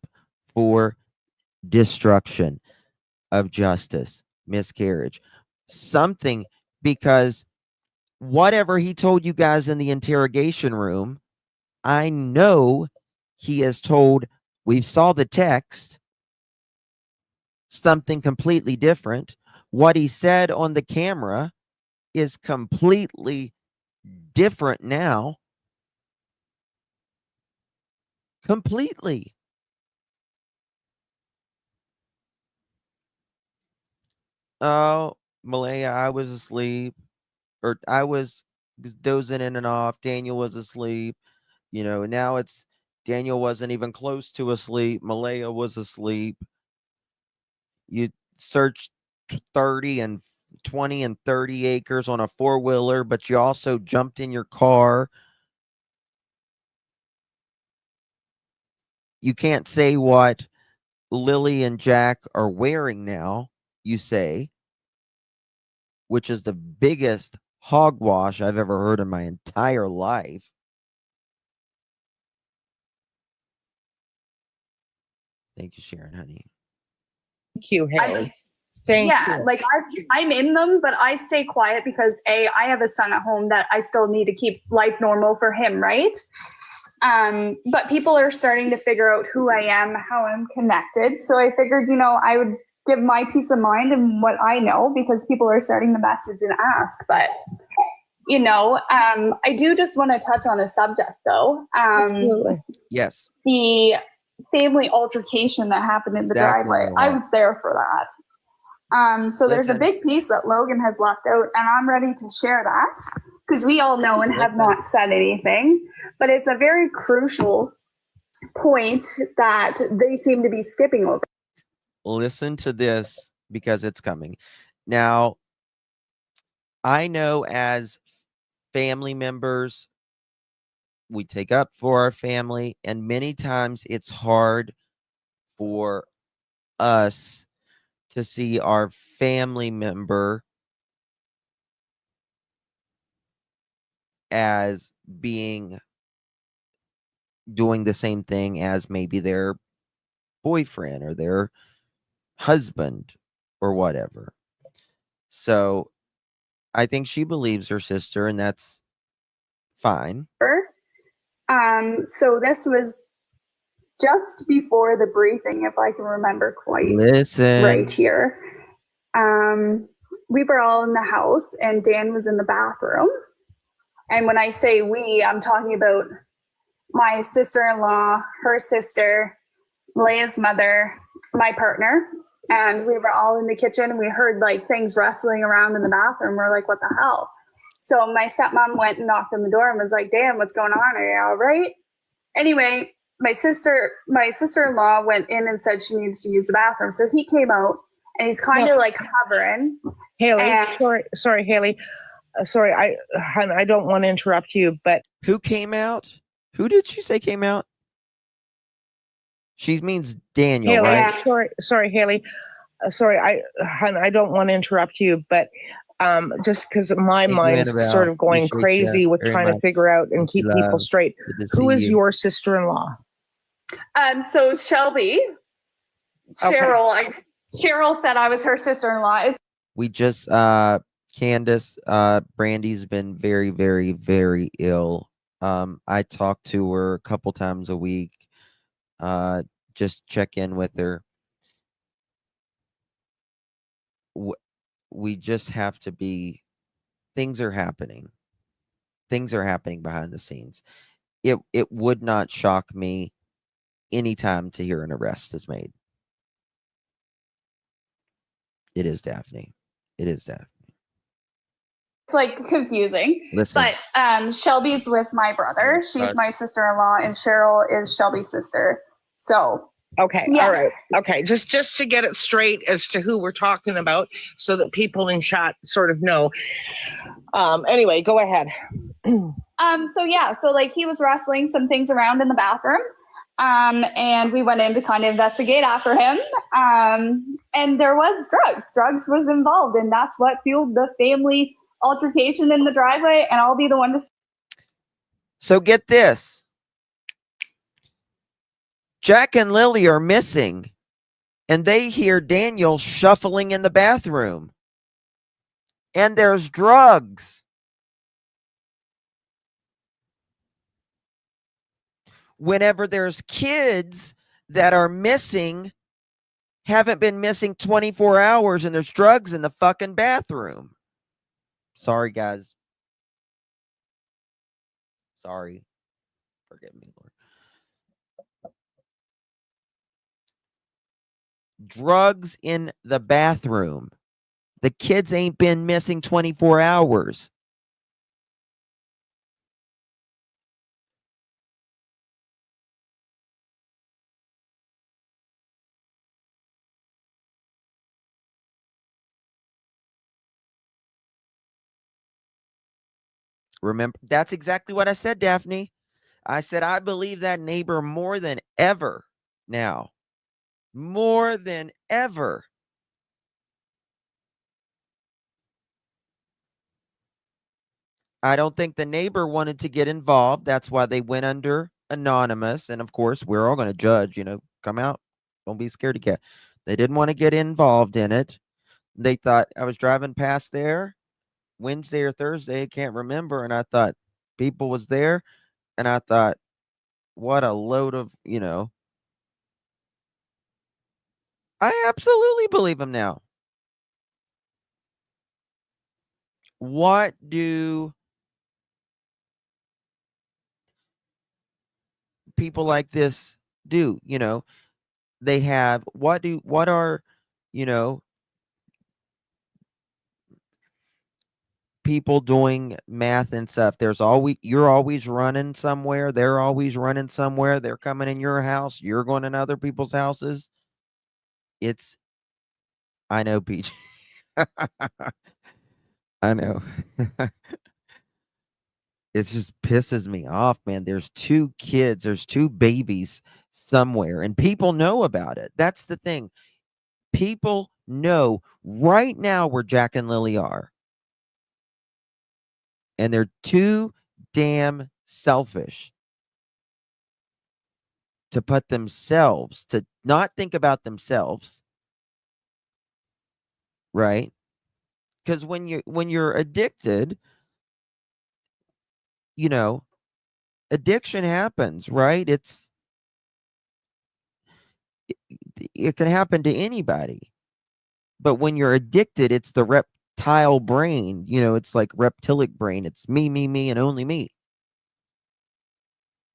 for destruction of justice, miscarriage, something, because whatever he told you guys in the interrogation room, I know he has told, we saw the text, something completely different. What he said on the camera is completely different now. Completely. Oh, Malaya, I was asleep, or I was dozing in and off. Daniel was asleep. You know, now it's Daniel wasn't even close to asleep. Malaya was asleep. You searched 30 and 20 and 30 acres on a four-wheeler, but you also jumped in your car. You can't say what Lily and Jack are wearing now, you say, which is the biggest hogwash I've ever heard in my entire life. Thank you, Sharon, honey. Thank you, Haley. Thank Yeah, you. like I'm in them, but I stay quiet because I have a son at home that I still need to keep life normal for him, right? But people are starting to figure out who I am, how I'm connected. So I figured, you know, I would give my peace of mind and what I know because people are starting to message and ask. But, you know, I do just want to touch on a subject, though. Absolutely. Yes. The family altercation that happened in the Exactly driveway. what I I was there for that. So there's a Listen. big piece that Logan has left out, and I'm ready to share that because we all know and have not said anything, but it's a very crucial point that they seem to be skipping over. Listen to this because it's coming. Now, I know as family members, we take up for our family, and many times it's hard for us to see our family member as being doing the same thing as maybe their boyfriend or their husband or whatever. So I think she believes her sister, and that's fine. So this was just before the briefing, if I can remember quite Listen. right here. We were all in the house and Dan was in the bathroom. And when I say we, I'm talking about my sister-in-law, her sister, Malaya's mother, my partner, and we were all in the kitchen and we heard like things rustling around in the bathroom. We're like, what the hell? So my stepmom went and knocked on the door and was like, Dan, what's going on? Are you all right? Anyway, my sister-in-law went in and said she needed to use the bathroom. So he came out and he's kind of like hovering. Haley, And- sorry, Haley. Sorry, hon, I don't want to interrupt you, but Who came out? Who did she say came out? She means Daniel, Haley, right? sorry, Haley. Sorry, hon, I don't want to interrupt you, but just because my Thank you, mind's Annabelle. sort of going Appreciate crazy you with very trying to much. figure out and Thank you, keep people love. straight. Good to Who see is you. your sister-in-law? So Shelby, Okay. Cheryl said I was her sister-in-law. We just Candace, Brandy's been very, very, very ill. I talk to her a couple times a week. Just check in with her. We just have to be, things are happening. Things are happening behind the scenes. It would not shock me anytime to hear an arrest is made. It is Daphne. It is Daphne. It's like confusing. Listen. But Shelby's with my brother. She's my sister-in-law, and Cheryl is Shelby's sister. So Okay. Yeah. All right. Okay. Just to get it straight as to who we're talking about so that people in chat sort of know. Anyway, go ahead. So like he was wrestling some things around in the bathroom. And we went in to kind of investigate after him. And there was drugs. Drugs was involved, and that's what fueled the family altercation in the driveway. And I'll be the one to. So get this. Jack and Lily are missing, and they hear Daniel shuffling in the bathroom. And there's drugs. Whenever there's kids that are missing, haven't been missing 24 hours, and there's drugs in the fucking bathroom. Sorry, guys. Sorry. Forgive me, Lord. Drugs in the bathroom. The kids ain't been missing 24 hours. Remember, that's exactly what I said, Daphne. I said, I believe that neighbor more than ever now. More than ever. I don't think the neighbor wanted to get involved. That's why they went under anonymous. And of course, we're all going to judge, come out. Don't be scared to get. They didn't want to get involved in it. They thought I was driving past there Wednesday or Thursday. I can't remember. And I thought people was there. And I thought, what a load of, I absolutely believe him now. What do people like this do? They have what are, people doing math and stuff. You're always running somewhere. They're always running somewhere. They're coming in your house. You're going in other people's houses. I know, Peach. I know. It just pisses me off, man. There's two kids, there's two babies somewhere, and people know about it. That's the thing. People know right now where Jack and Lily are. And they're too damn selfish to to not think about themselves, right? Because when you're addicted, addiction happens, right? It can happen to anybody. But when you're addicted, it's the reptile brain, it's like reptilic brain. It's me, and only me.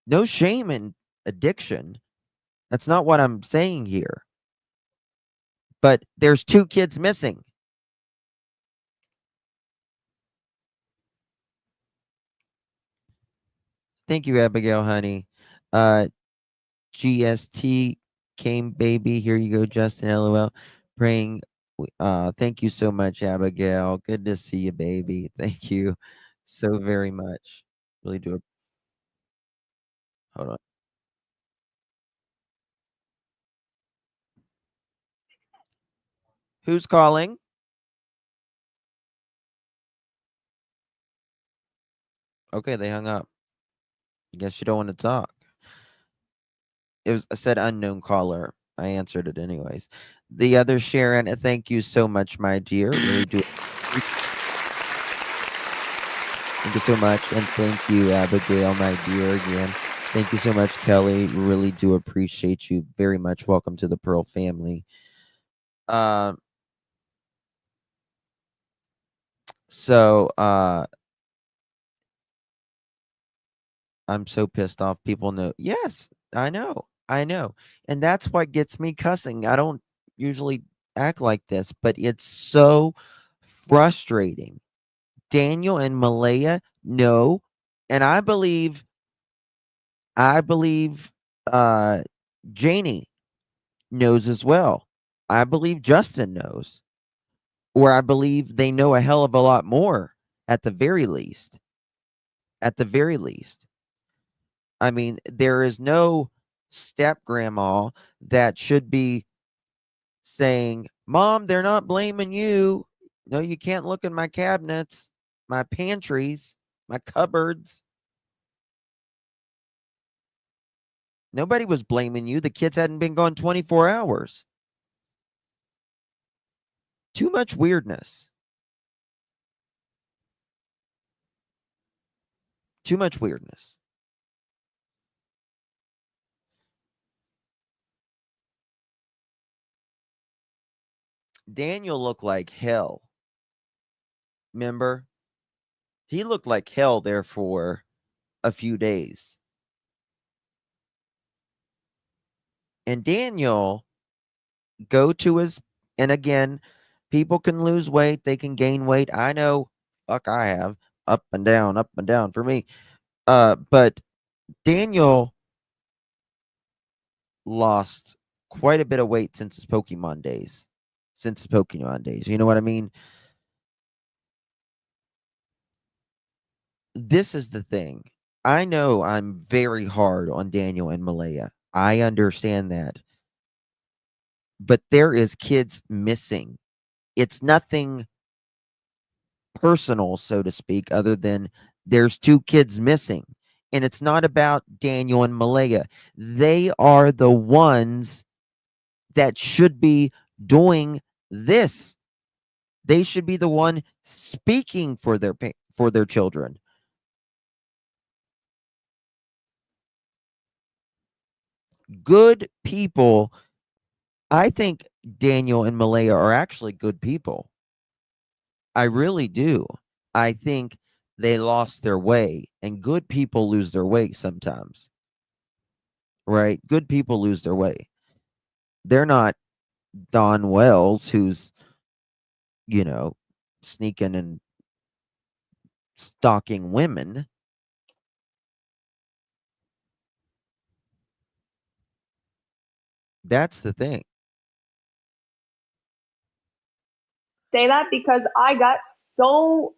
No shame in addiction. That's not what I'm saying here. But there's two kids missing. Thank you, Abigail, honey. GST came, baby. Here you go, Justin. LOL. Praying. Thank you so much, Abigail. Good to see you, baby. Thank you so very much. Really do. Hold on. Who's calling? Okay, they hung up. I guess you don't want to talk. I said unknown caller. I answered it anyways. The other Sharon, thank you so much, my dear. Really do. Thank you so much. And thank you, Abigail, my dear, again. Thank you so much, Kelly. Really do appreciate you very much. Welcome to the Pearl family. I'm so pissed off. People know. Yes, I know. I know. And that's what gets me cussing. I don't usually act like this, but it's so frustrating. Daniel and Malaya know, and I believe Janie knows as well. I believe Justin knows. Or I believe they know a hell of a lot more at the very least. At the very least. I mean, there is no step grandma that should be saying, Mom, they're not blaming you. No, you can't look in my cabinets, my pantries, my cupboards. Nobody was blaming you. The kids hadn't been gone 24 hours. Too much weirdness. Too much weirdness. Daniel looked like hell. Remember? He looked like hell there for a few days. And Daniel and again, people can lose weight, they can gain weight. I know, fuck, I have up and down for me. But Daniel lost quite a bit of weight since his Pokemon days. You know what I mean? This is the thing. I know I'm very hard on Daniel and Malaya. I understand that. But there is kids missing. It's nothing personal, so to speak, other than there's 2 kids missing. And it's not about Daniel and Malaya. They are the ones that should be doing this. They should be the one speaking for their children. Good people. I think Daniel and Malaya are actually good people. I really do. I think they lost their way, and good people lose their way sometimes. Right? Good people lose their way. They're not Don Wells, who's, sneaking and stalking women. That's the thing. Say that because I got so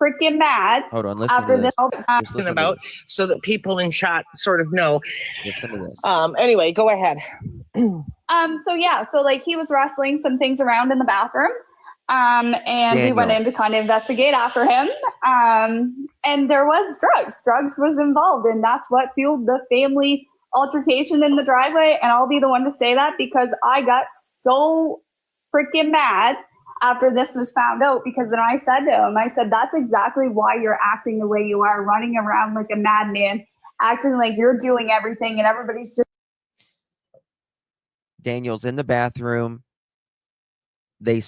freaking mad. Hold on, listen after to this. this. Just listen About to this. so that people in chat sort of know. Listen to this. Anyway, go ahead. So like he was wrestling some things around in the bathroom. And we went Daniel. in to kind of investigate after him. And there was drugs. Drugs was involved, and that's what fueled the family altercation in the driveway. And I'll be the one to say that because I got so freaking mad after this was found out, because then I said to him, I said, that's exactly why you're acting the way you are, running around like a madman, acting like you're doing everything and everybody's just. Daniel's in the bathroom. They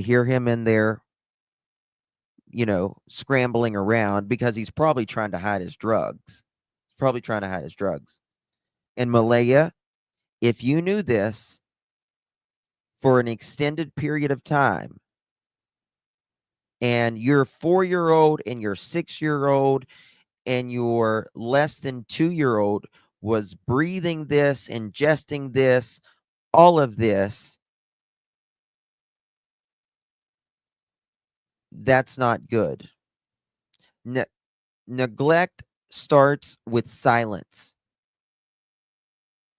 hear him in there, scrambling around because he's probably trying to hide his drugs. And Malaya, if you knew this for an extended period of time, and your 4-year-old and your 6-year-old and your less than 2-year-old was breathing this, ingesting this, all of this, that's not good. Neglect starts with silence.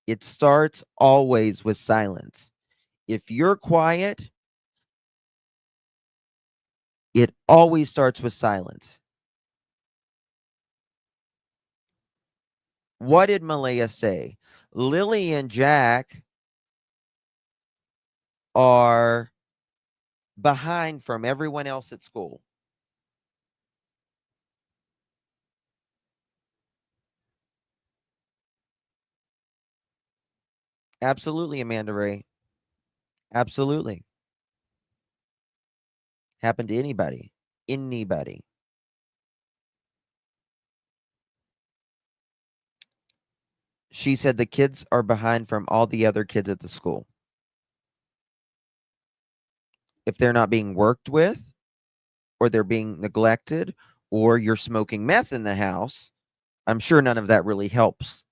It starts always with silence. If you're quiet, it always starts with silence. What did Malaya say? Lilly and Jack are behind from everyone else at school. Absolutely, Amanda Ray. Absolutely. Happened to anybody. Anybody. She said the kids are behind from all the other kids at the school. If they're not being worked with, or they're being neglected, or you're smoking meth in the house, I'm sure none of that really helps.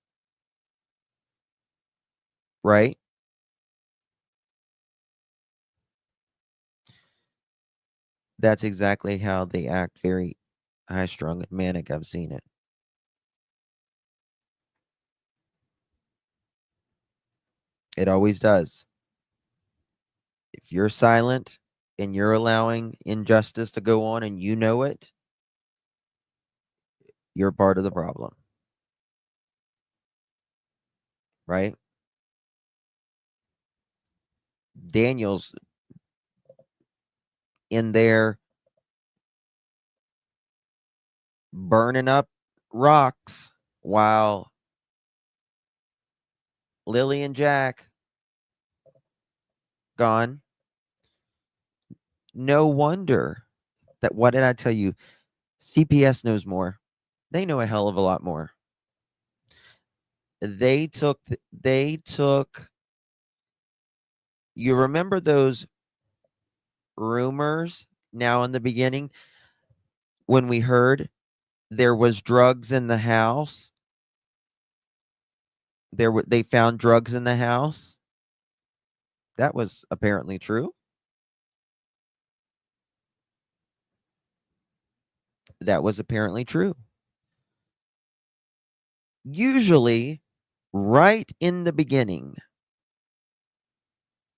Right? That's exactly how they act. Very high-strung and manic. I've seen it. It always does. If you're silent and you're allowing injustice to go on and you know it, you're part of the problem. Right? Daniel's in there burning up rocks while Lilly and Jack gone. No wonder that, what did I tell you? CPS knows more. They know a hell of a lot more. They took, you remember those rumors now in the beginning when we heard there was drugs in the house? They found drugs in the house. That was apparently true. That was apparently true. Usually, right in the beginning,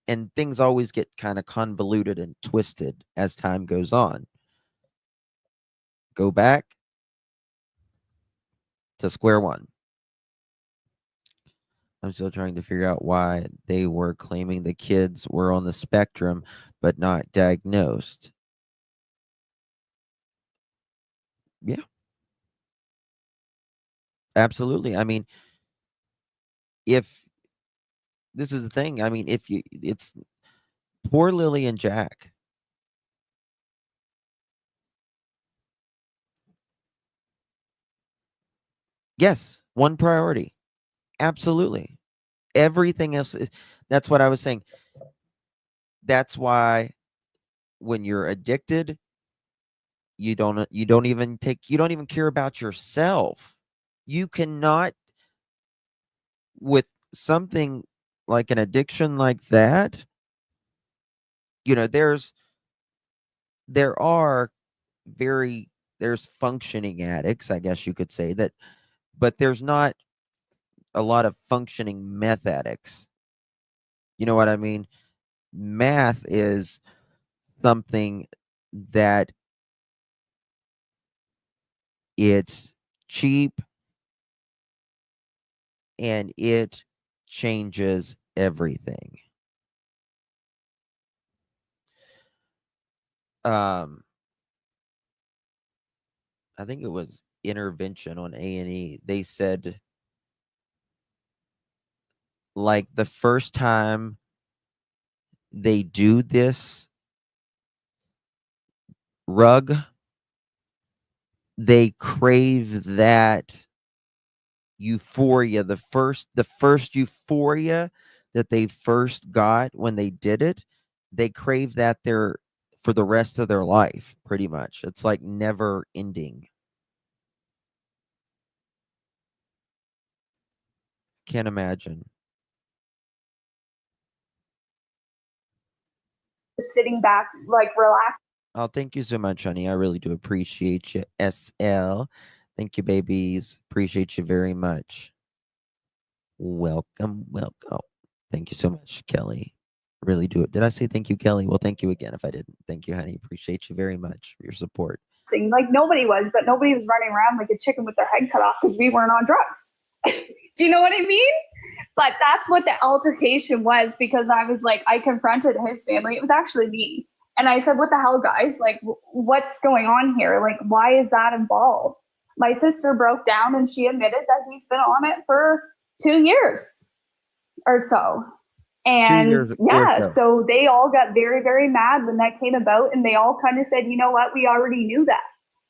and things always get kind of convoluted and twisted as time goes on. Go back to square one. I'm still trying to figure out why they were claiming the kids were on the spectrum but not diagnosed. Yeah. Absolutely. I mean, if this is the thing, I mean, it's poor Lily and Jack. Yes, one priority. Absolutely. Everything else that's what I was saying. That's why when you're addicted, you don't even care about yourself. You cannot, with something like an addiction like that, there's functioning addicts, I guess you could say that, but there's not a lot of functioning meth addicts. You know what I mean? Math is something that it's cheap and it changes everything. I think it was Intervention on A&E. They said, like, the first time they do this rug, they crave that euphoria, the first euphoria that they first got when they did it. They crave that there for the rest of their life, pretty much. It's like never ending. Can't imagine. Sitting back, like relaxed. Oh, thank you so much, honey. I really do appreciate you. SL. Thank you, babies. Appreciate you very much. Welcome. Thank you so much, Kelly. Really do it. Did I say thank you, Kelly? Well, thank you again if I didn't. Thank you, honey. Appreciate you very much for your support. Like nobody was running around like a chicken with their head cut off because we weren't on drugs. Do you know what I mean? But that's what the altercation was, because I was like, I confronted his family. It was actually me. And I said, what the hell, guys? Like, what's going on here? Like, why is that involved? My sister broke down and she admitted that he's been on it for 2 years or so. And yeah, so they all got very, very mad when that came about. And they all kind of said, you know what? We already knew that.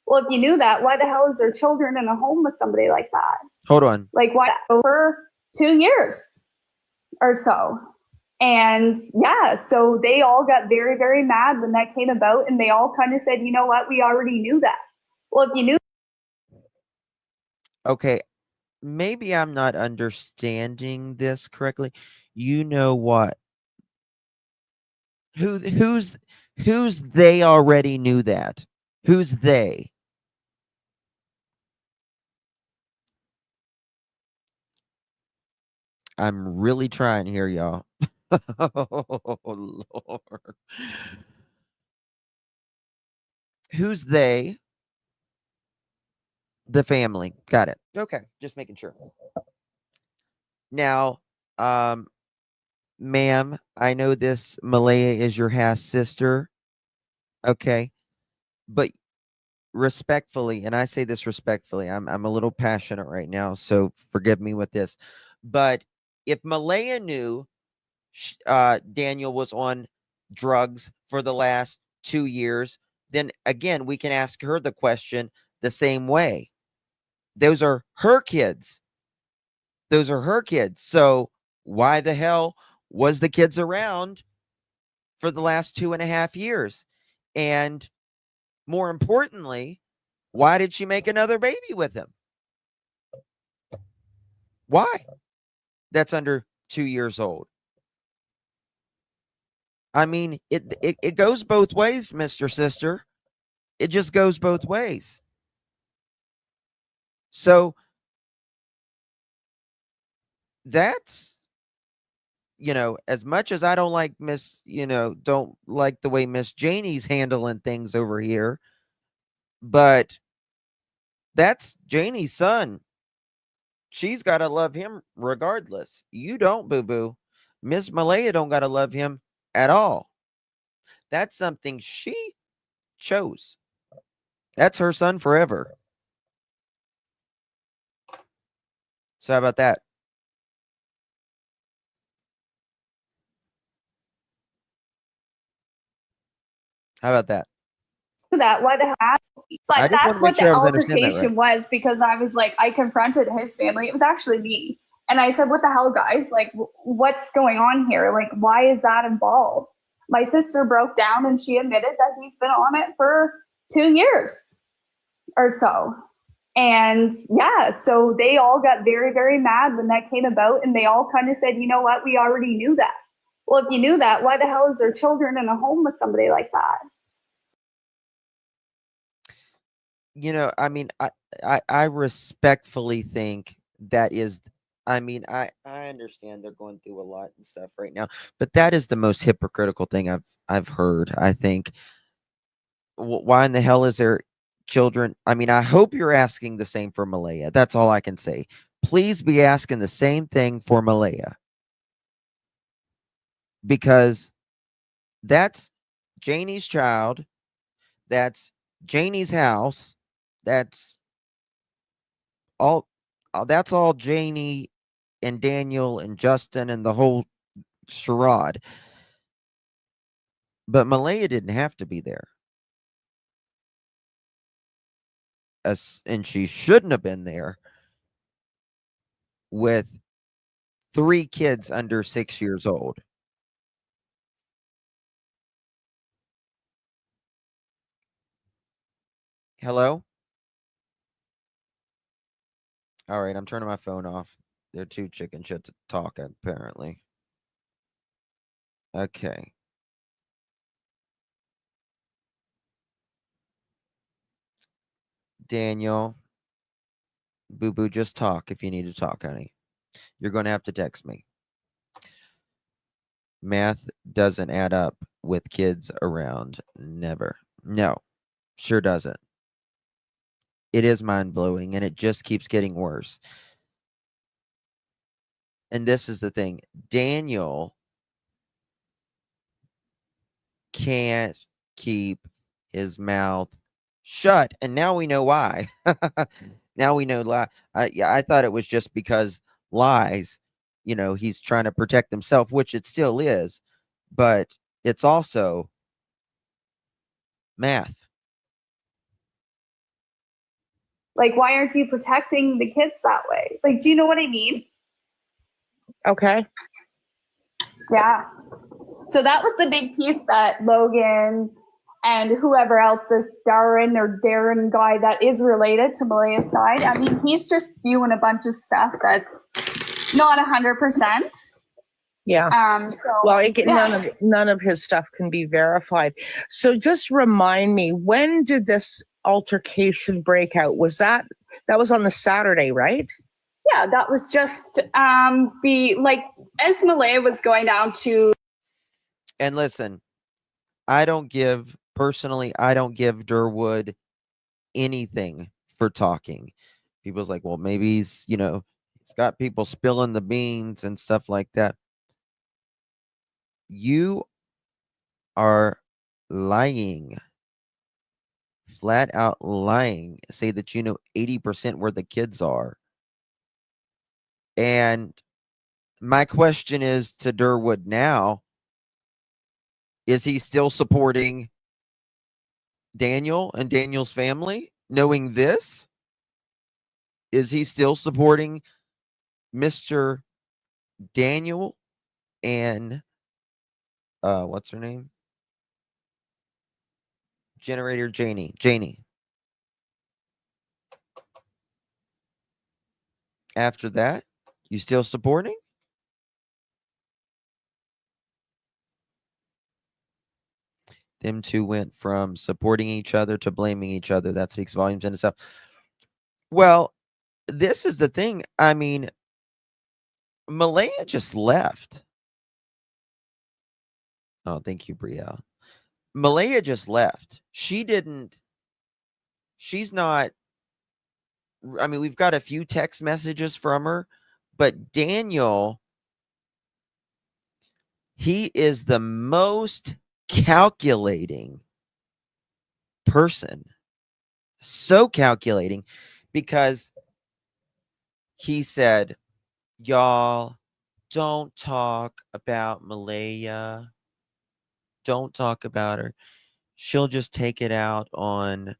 Well, if you knew that, why the hell is there children in a home with somebody like that? Hold on. Like, why? For 2 years or so. And yeah, so they all got very, very mad when that came about. And they all kind of said, you know what? We already knew that. Well, if you knew. Okay. Maybe I'm not understanding this correctly. You know what? Who's they already knew that? Who's they? I'm really trying here, y'all. Oh, Lord. Who's they? The family. Got it. Okay. Just making sure. Now, ma'am, I know this Malaya is your half sister. Okay. But respectfully, and I say this respectfully, I'm a little passionate right now, so forgive me with this. But if Malaya knew Daniel was on drugs for the last 2 years, then again, we can ask her the question, the same way. Those are her kids. Those are her kids. So why the hell was the kids around for the last 2.5 years? And more importantly, why did she make another baby with him? Why? That's under 2 years old. I mean, it goes both ways, Mr. Sister. It just goes both ways. So that's, as much as I don't like don't like the way Miss Janie's handling things over here, but that's Janie's son. She's got to love him regardless. You don't, boo-boo. Miss Malaya don't got to love him at all. That's something she chose. That's her son forever. So how about that? How about that? That what happened? I But just wanna that's make what the sure I was understanding that right. altercation was, because I was like, I confronted his family. It was actually me. And I said, what the hell, guys? Like, what's going on here? Like, why is that involved? My sister broke down and she admitted that he's been on it for 2 years or so. And yeah, so they all got very, very mad when that came about. And they all kind of said, you know what? We already knew that. Well, if you knew that, why the hell is there children in a home with somebody like that? I mean, I respectfully think that is, I mean, I understand they're going through a lot and stuff right now, but that is the most hypocritical thing I've heard. I think, why in the hell is there children? I mean, I hope you're asking the same for Malaya. That's all I can say. Please be asking the same thing for Malaya, because that's Janie's child. That's Janie's house. That's all. That's all Janie and Daniel and Justin and the whole charade. But Malaya didn't have to be there. And she shouldn't have been there with 3 kids under 6 years old. Hello? All right, I'm turning my phone off. They're too chicken shit to talk, apparently. Okay. Daniel, boo-boo, just talk if you need to talk, honey. You're going to have to text me. Math doesn't add up with kids around. Never. No, sure doesn't. It is mind-blowing, and it just keeps getting worse. And this is the thing. Daniel can't keep his mouth shut, and now we know why. Now we know yeah, I thought it was just because lies. He's trying to protect himself, which it still is, but it's also math. Like, why aren't you protecting the kids that way? Like, do you know what I mean? Okay. Yeah. So that was the big piece that Logan and whoever else, this Darren guy that is related to Malaya's side, I mean, he's just spewing a bunch of stuff that's not 100%. Yeah. So, Well, yeah. none of his stuff can be verified. So just remind me, when did this altercation break out? That was on the Saturday, right? Yeah, that was just as Malaya was going down to. And listen, I don't give Durwood anything for talking. People's like, well, maybe he's got people spilling the beans and stuff like that. You are lying. Flat out lying. Say that 80% where the kids are. And my question is to Durwood now, is he still supporting Daniel and Daniel's family? knowing this? Is he still supporting Mr. Daniel and what's her name? Generator Janie. After that, you still supporting? Them two went from supporting each other to blaming each other. That speaks volumes in itself. Well, this is the thing. I mean, Malaya just left. Oh, thank you, Brielle. Malaya just left. She's not, I mean, we've got a few text messages from her, but Daniel, he is the most calculating person. So calculating, because he said, y'all, don't talk about Malaya. Don't talk about her. She'll just take it out on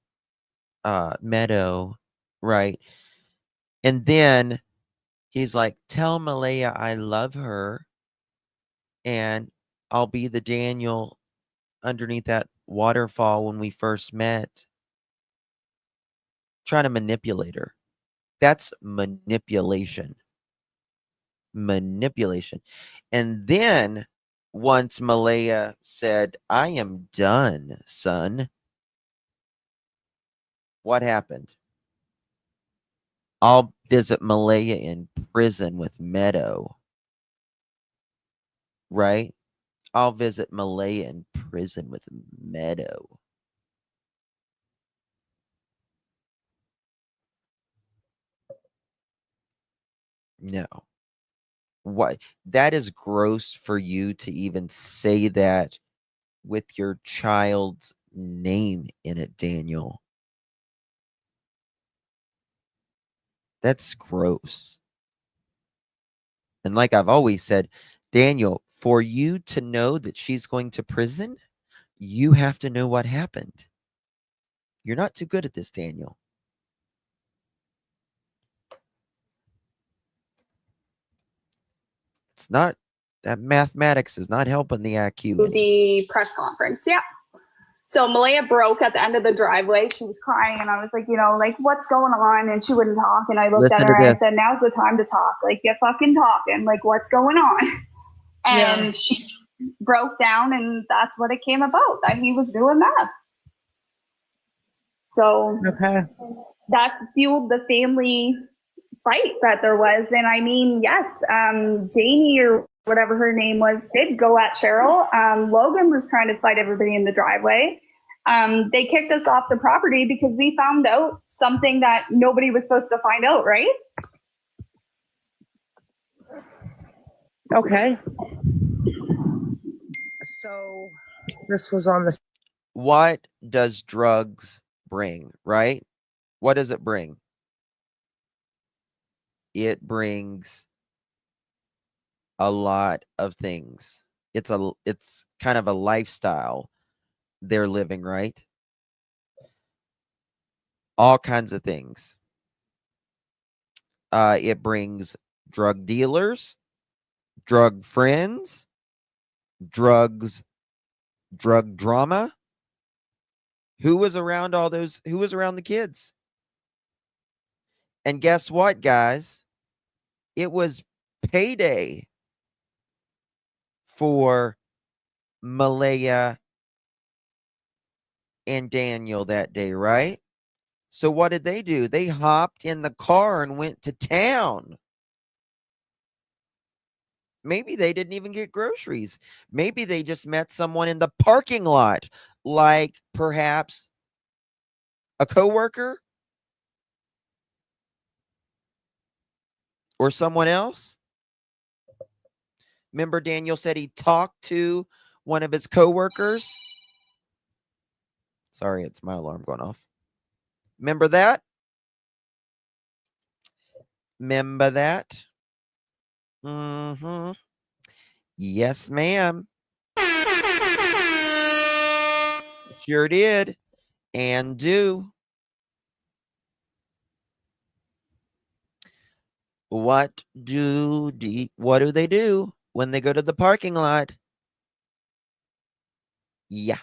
Meadow, right? And then he's like, tell Malaya I love her, and I'll be the Daniel underneath that waterfall when we first met. Trying to manipulate her. That's manipulation. And then once Malaya said, I am done, son, what happened? I'll visit Malaya in prison with Meadow. Right? I'll visit Malaya in prison with Meadow. No. What? That is gross for you to even say that with your child's name in it, Daniel. That's gross. And like I've always said, Daniel, for you to know that she's going to prison, you have to know what happened. You're not too good at this, Daniel. It's not, that mathematics is not helping the IQ. The press conference, yeah. So Malaya broke at the end of the driveway. She was crying, and I was like, like, what's going on? And she wouldn't talk. And I looked at her and I said, now's the time to talk. Like, get fucking talking. Like, what's going on? And she broke down, and that's what it came about, that he was doing meth. So that fueled the family fight that there was. And I mean, yes, Janie or whatever her name was did go at Cheryl. Logan was trying to fight everybody in the driveway. They kicked us off the property because we found out something that nobody was supposed to find out, right? Okay. So this was on the... What does drugs bring, right? What does it bring? It brings a lot of things. It's kind of a lifestyle they're living, right? All kinds of things. It brings drug dealers, drug friends, drugs, drug drama. Who was around all those? Who was around the kids? And guess what, guys? It was payday for Malaya and Daniel that day, right? So what did they do? They hopped in the car and went to town. Maybe they didn't even get groceries. Maybe they just met someone in the parking lot, like perhaps a coworker or someone else. Remember, Daniel said he talked to one of his coworkers. Sorry, it's my alarm going off. Remember that? Remember that? Mm-hmm. Yes, ma'am. Sure did. And do. What do they do when they go to the parking lot? Yeah.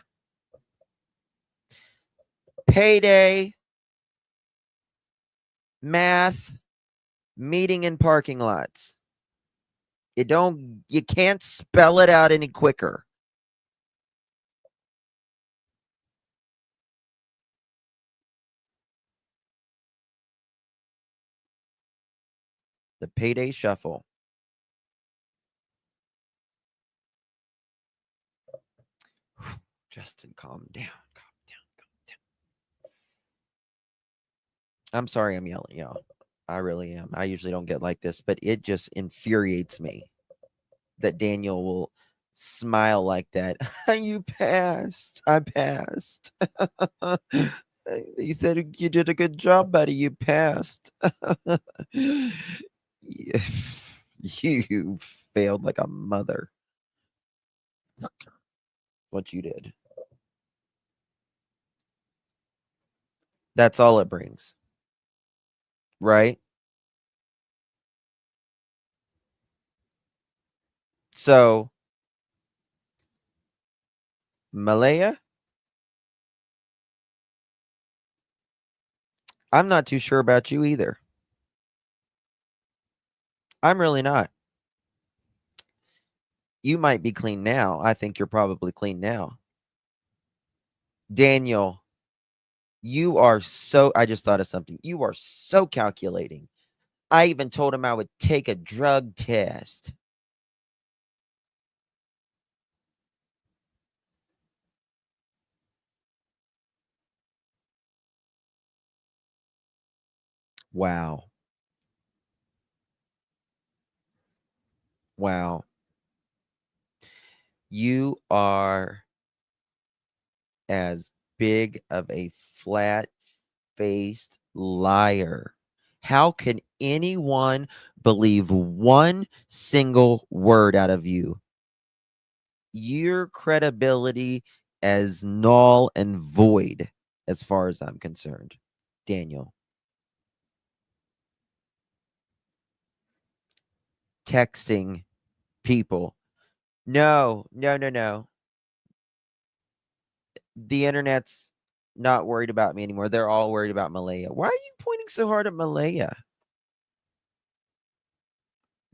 Payday, math, meeting in parking lots. You can't spell it out any quicker. The payday shuffle. Justin, calm down. Calm down. Calm down. I'm sorry I'm yelling, y'all. I really am. I usually don't get like this, but it just infuriates me that Daniel will smile like that. You passed. I passed. You said you did a good job, buddy. You passed. You failed like a mother. What you did. That's all it brings. Right? So, Malaya, I'm not too sure about you either. I'm really not. You might be clean now. I think you're probably clean now. Daniel, I just thought of something. You are so calculating. I even told him I would take a drug test. Wow. Wow. You are as big of a flat-faced liar. How can anyone believe one single word out of you? Your credibility as null and void as far as I'm concerned. Daniel. Texting people. No. The internet's not worried about me anymore. They're all worried about Malaya. Why are you pointing so hard at Malaya?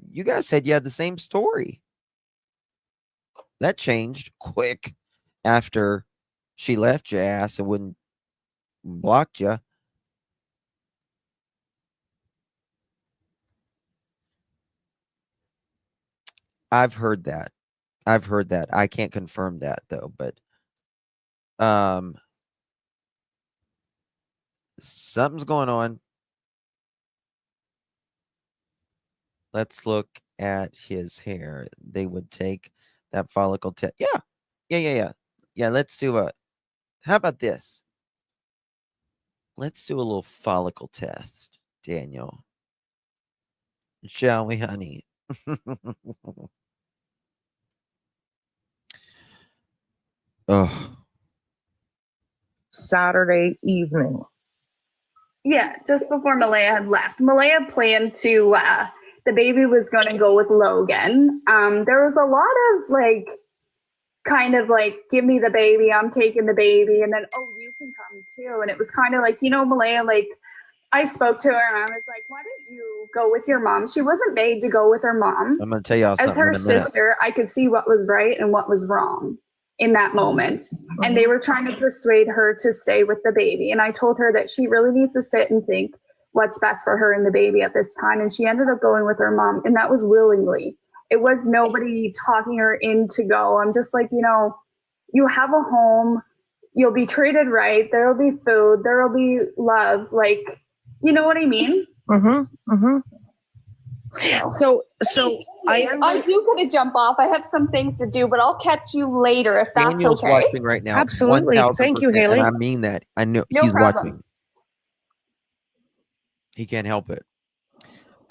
You guys said you had the same story. That changed quick after she left your ass and wouldn't blocked you. I've heard that. I can't confirm that though, but something's going on. Let's look at his hair. They would take that follicle test. Yeah, let's do how about this? Let's do a little follicle test, Daniel. Shall we, honey? Oh. Saturday evening. Yeah, just before Malaya had left. Malaya planned to, the baby was going to go with Logan. There was a lot of kind of give me the baby, I'm taking the baby, and then, oh, you can come too. And it was kind of Malaya, I spoke to her and I was like, why don't you go with your mom? She wasn't made to go with her mom. I'm going to tell y'all something. As her sister, I could see what was right and what was wrong in that moment. And they were trying to persuade her to stay with the baby. And I told her that she really needs to sit and think what's best for her and the baby at this time. And she ended up going with her mom. And that was willingly. It was nobody talking her in to go. I'm just you have a home. You'll be treated right. There will be food. There will be love. You know what I mean? So I do gotta jump off. I have some things to do, but I'll catch you later if that's Daniel's okay. watching right now. Absolutely. Thank you, 1000%, Haley. And I mean that. I know No he's problem. watching. He can't help it.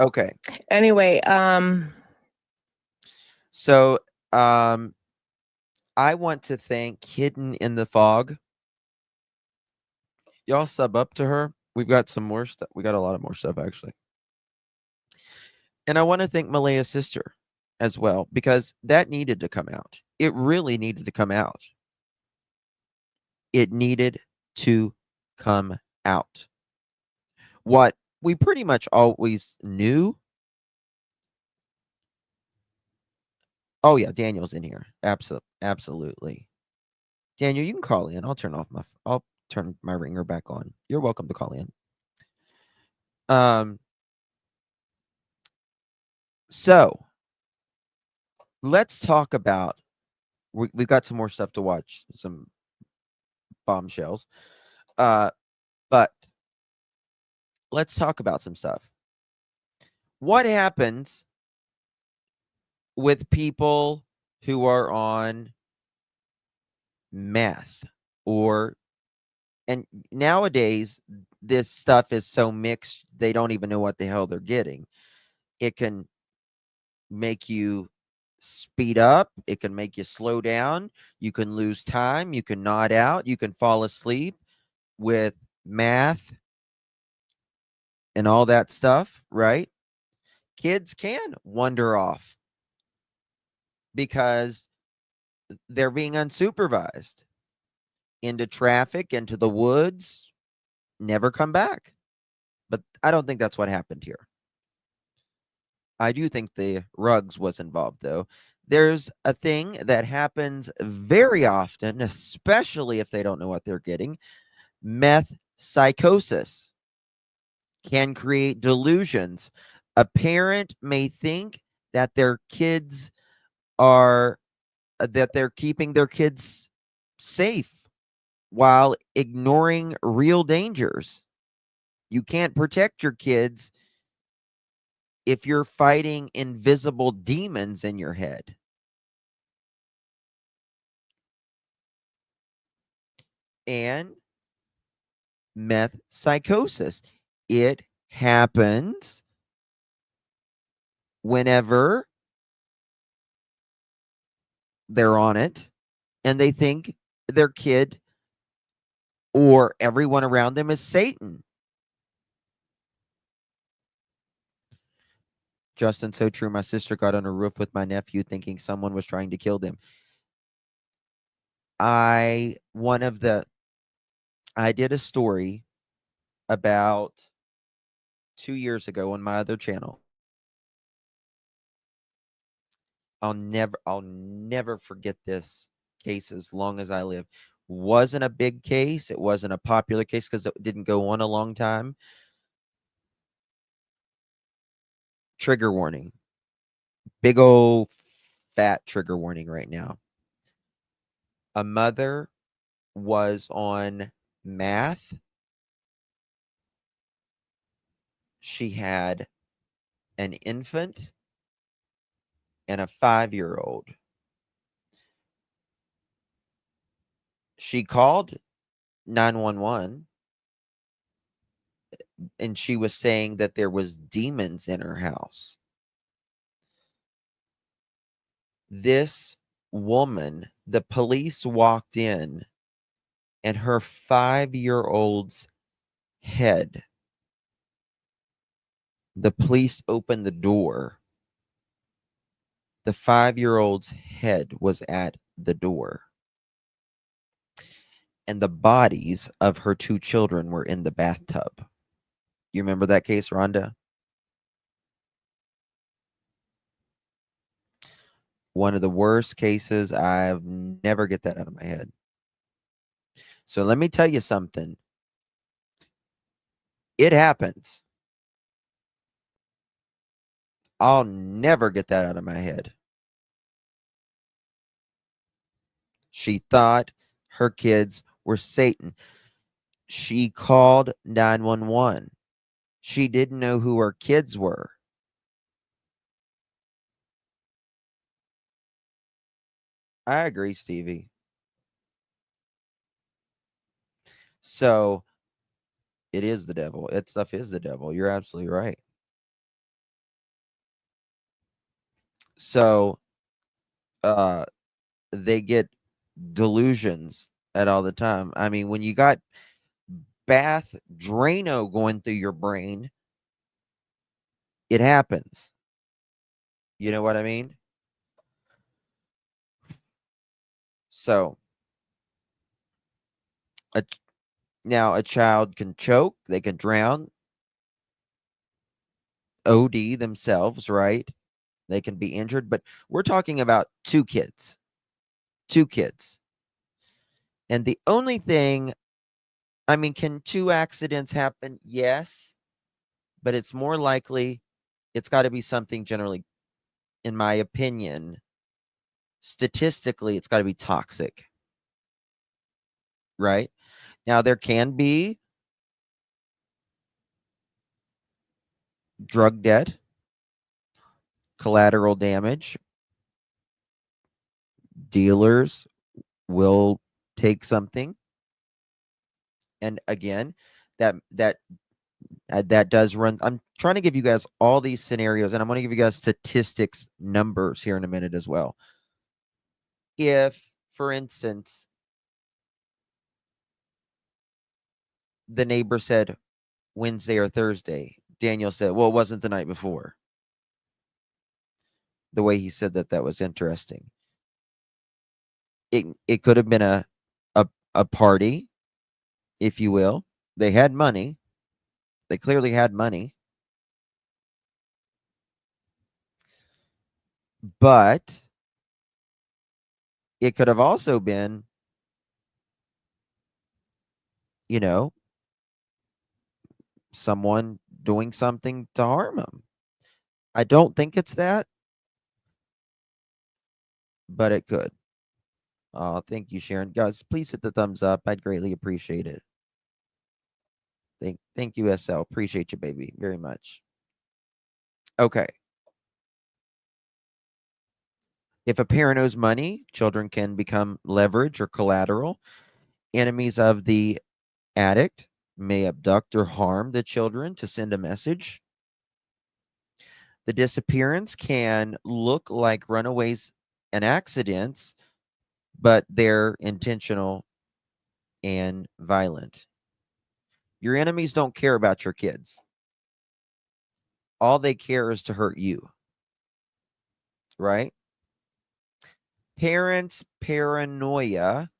Okay. Anyway, So, I want to thank Hidden in the Fog. Y'all sub up to her. We've got some more stuff. We got a lot of more stuff, actually. And I want to thank Malaya's sister as well, because that needed to come out. It really needed to come out. It needed to come out. What we pretty much always knew. Oh yeah, Daniel's in here. Absolutely. Daniel, you can call in. I'll turn my ringer back on. You're welcome to call in. So let's talk about, we've got some more stuff to watch, some bombshells. But let's talk about some stuff. What happens with people who are on meth, and nowadays this stuff is so mixed, they don't even know what the hell they're getting. It can make you speed up, it can make you slow down, you can lose time, you can nod out, you can fall asleep with math and all that stuff, right? Kids can wander off because they're being unsupervised into traffic, into the woods, never come back. But I don't think that's what happened here. I do think the Ruggs was involved, though. There's a thing that happens very often, especially if they don't know what they're getting. Meth psychosis can create delusions. A parent may think that their kids are, that they're keeping their kids safe while ignoring real dangers. You can't protect your kids if you're fighting invisible demons in your head. And meth psychosis, it happens whenever they're on it and they think their kid or everyone around them is Satan. Justin, so true. My sister got on a roof with my nephew thinking someone was trying to kill them. I did a story about 2 years ago on my other channel. I'll never forget this case as long as I live. Wasn't a big case. It wasn't a popular case because it didn't go on a long time. Trigger warning. Big old fat trigger warning right now. A mother was on meth. She had an infant and a 5-year-old. She called 911 and she was saying that there was demons in her house. This woman, the police walked in and her 5-year-old's head, the police opened the door. The 5-year-old's head was at the door. And the bodies of her 2 children were in the bathtub. You remember that case, Rhonda? One of the worst cases. I've never get that out of my head. So let me tell you something. It happens. I'll never get that out of my head. She thought her kids were Satan. She called 911. She didn't know who her kids were. I agree, Stevie. So it is the devil. That stuff is the devil. You're absolutely right. So they get delusions at all the time. I mean, when you got bath Drano going through your brain, it happens. You know what I mean? So, now a child can choke, they can drown, OD themselves, right? They can be injured, but we're talking about 2 kids. 2 kids. And the only thing, I mean, can 2 accidents happen? Yes, but it's more likely it's got to be something generally, in my opinion, statistically, it's got to be toxic, right? Now, there can be drug debt, collateral damage. Dealers will take something. And again, that does run. I'm trying to give you guys all these scenarios, and I'm going to give you guys statistics numbers here in a minute as well. If, for instance, the neighbor said Wednesday or Thursday, Daniel said, well, it wasn't the night before. The way he said that was interesting. It could have been a party, if you will. They had money. They clearly had money. But it could have also been, you know, someone doing something to harm him. I don't think it's that, but it could. Thank you, Sharon. Guys, please hit the thumbs up. I'd greatly appreciate it. Thank you, SL. Appreciate you, baby, very much. Okay. If a parent owes money, children can become leverage or collateral. Enemies of the addict may abduct or harm the children to send a message. The disappearance can look like runaways and accidents, but they're intentional and violent. Your enemies don't care about your kids. All they care is to hurt you, right? Parents' paranoia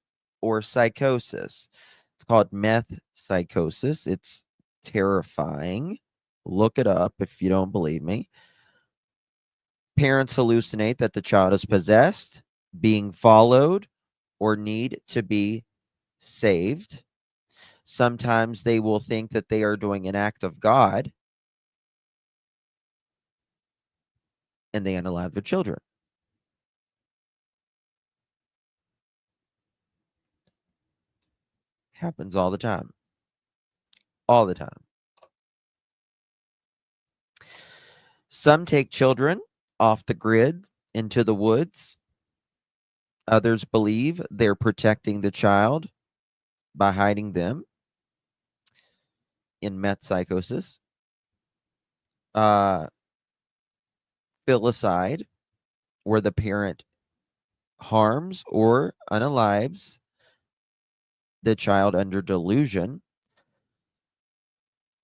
or psychosis. It's called meth psychosis. It's terrifying. Look it up if you don't believe me. Parents hallucinate that the child is possessed, being followed, or need to be saved. Sometimes they will think that they are doing an act of God, and they unalive their children. Happens all the time. All the time. Some take children off the grid into the woods. Others believe they're protecting the child by hiding them in meth psychosis. Filicide, where the parent harms or unalives the child under delusion.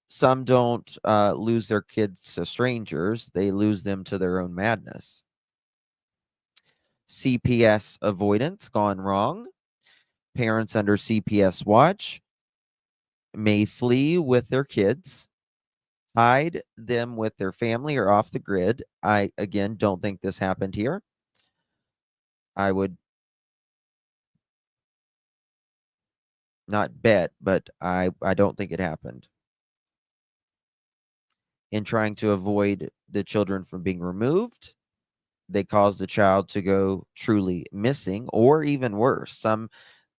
Some don't lose their kids to strangers. They lose them to their own madness. CPS avoidance gone wrong. Parents under CPS watch may flee with their kids, hide them with their family or off the grid. I, again, don't think this happened here. I would not bet, but I don't think it happened. In trying to avoid the children from being removed, they cause the child to go truly missing, or even worse.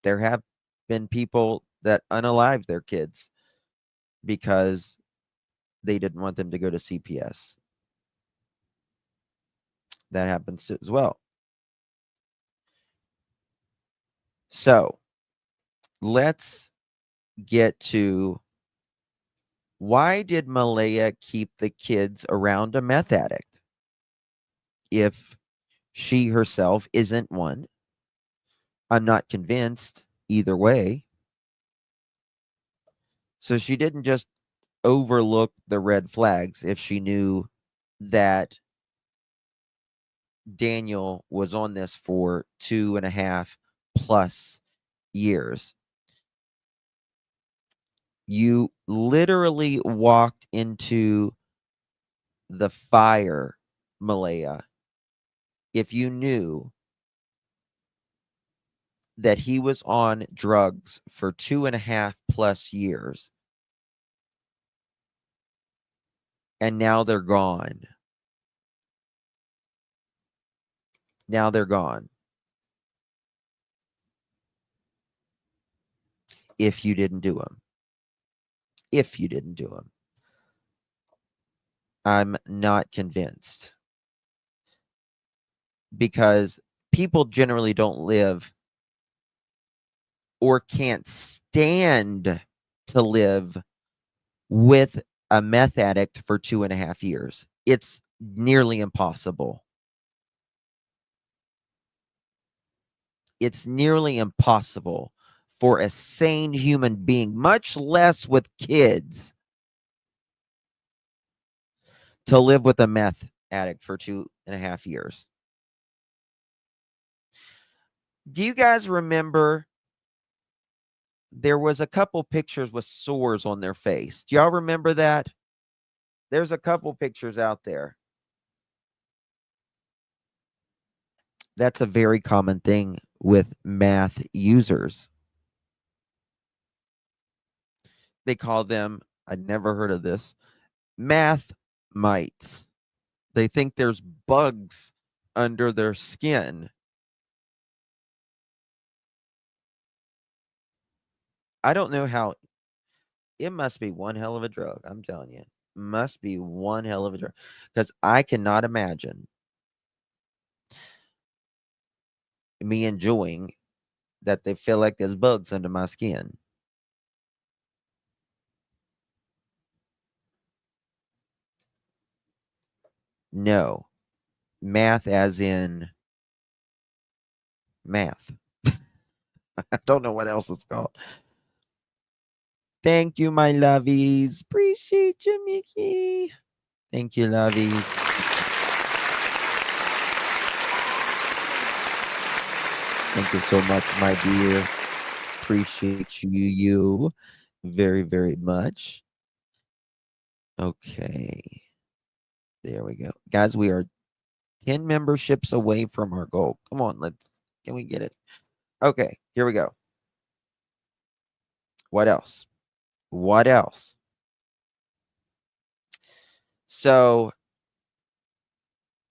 There have been people that unalive their kids because they didn't want them to go to CPS. That happens as well. So let's get to, why did Malaya keep the kids around a meth addict if she herself isn't one? I'm not convinced either way. So she didn't just overlook the red flags if she knew that Daniel was on this for 2.5+ years. You literally walked into the fire, Malaya, if you knew that he was on drugs for 2.5+ years and now they're gone. Now they're gone. If you didn't do them. If you didn't do them. I'm not convinced. Because people generally don't live or can't stand to live with a meth addict for 2.5 years. It's nearly impossible. It's nearly impossible for a sane human being, much less with kids, to live with a meth addict for 2.5 years. Do you guys remember there was a couple pictures with sores on their face? Do y'all remember that? There's a couple pictures out there. That's a very common thing with math users. They call them, I'd never heard of this, math mites. They think there's bugs under their skin. I don't know how. It must be one hell of a drug. I'm telling you. Must be one hell of a drug. Because I cannot imagine me enjoying that they feel like there's bugs under my skin. No. Math as in math. I don't know what else it's called. Thank you, my lovies. Appreciate you, Mickey. Thank you, lovies. Thank you so much, my dear. Appreciate you very, very much. Okay. There we go. Guys, we are 10 memberships away from our goal. Come on, can we get it? Okay, here we go. What else? What else? So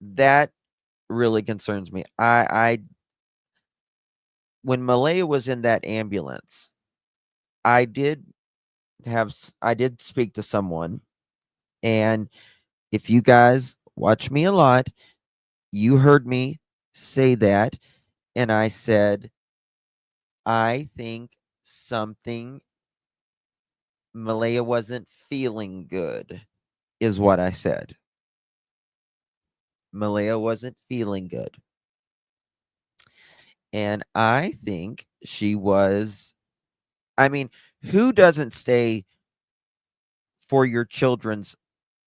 that really concerns me. When Malaya was in that ambulance, I did speak to someone, and if you guys watch me a lot, you heard me say that, and I said, I think Malaya wasn't feeling good, is what I said. Malaya wasn't feeling good. And I think she was, I mean, who doesn't stay for your children's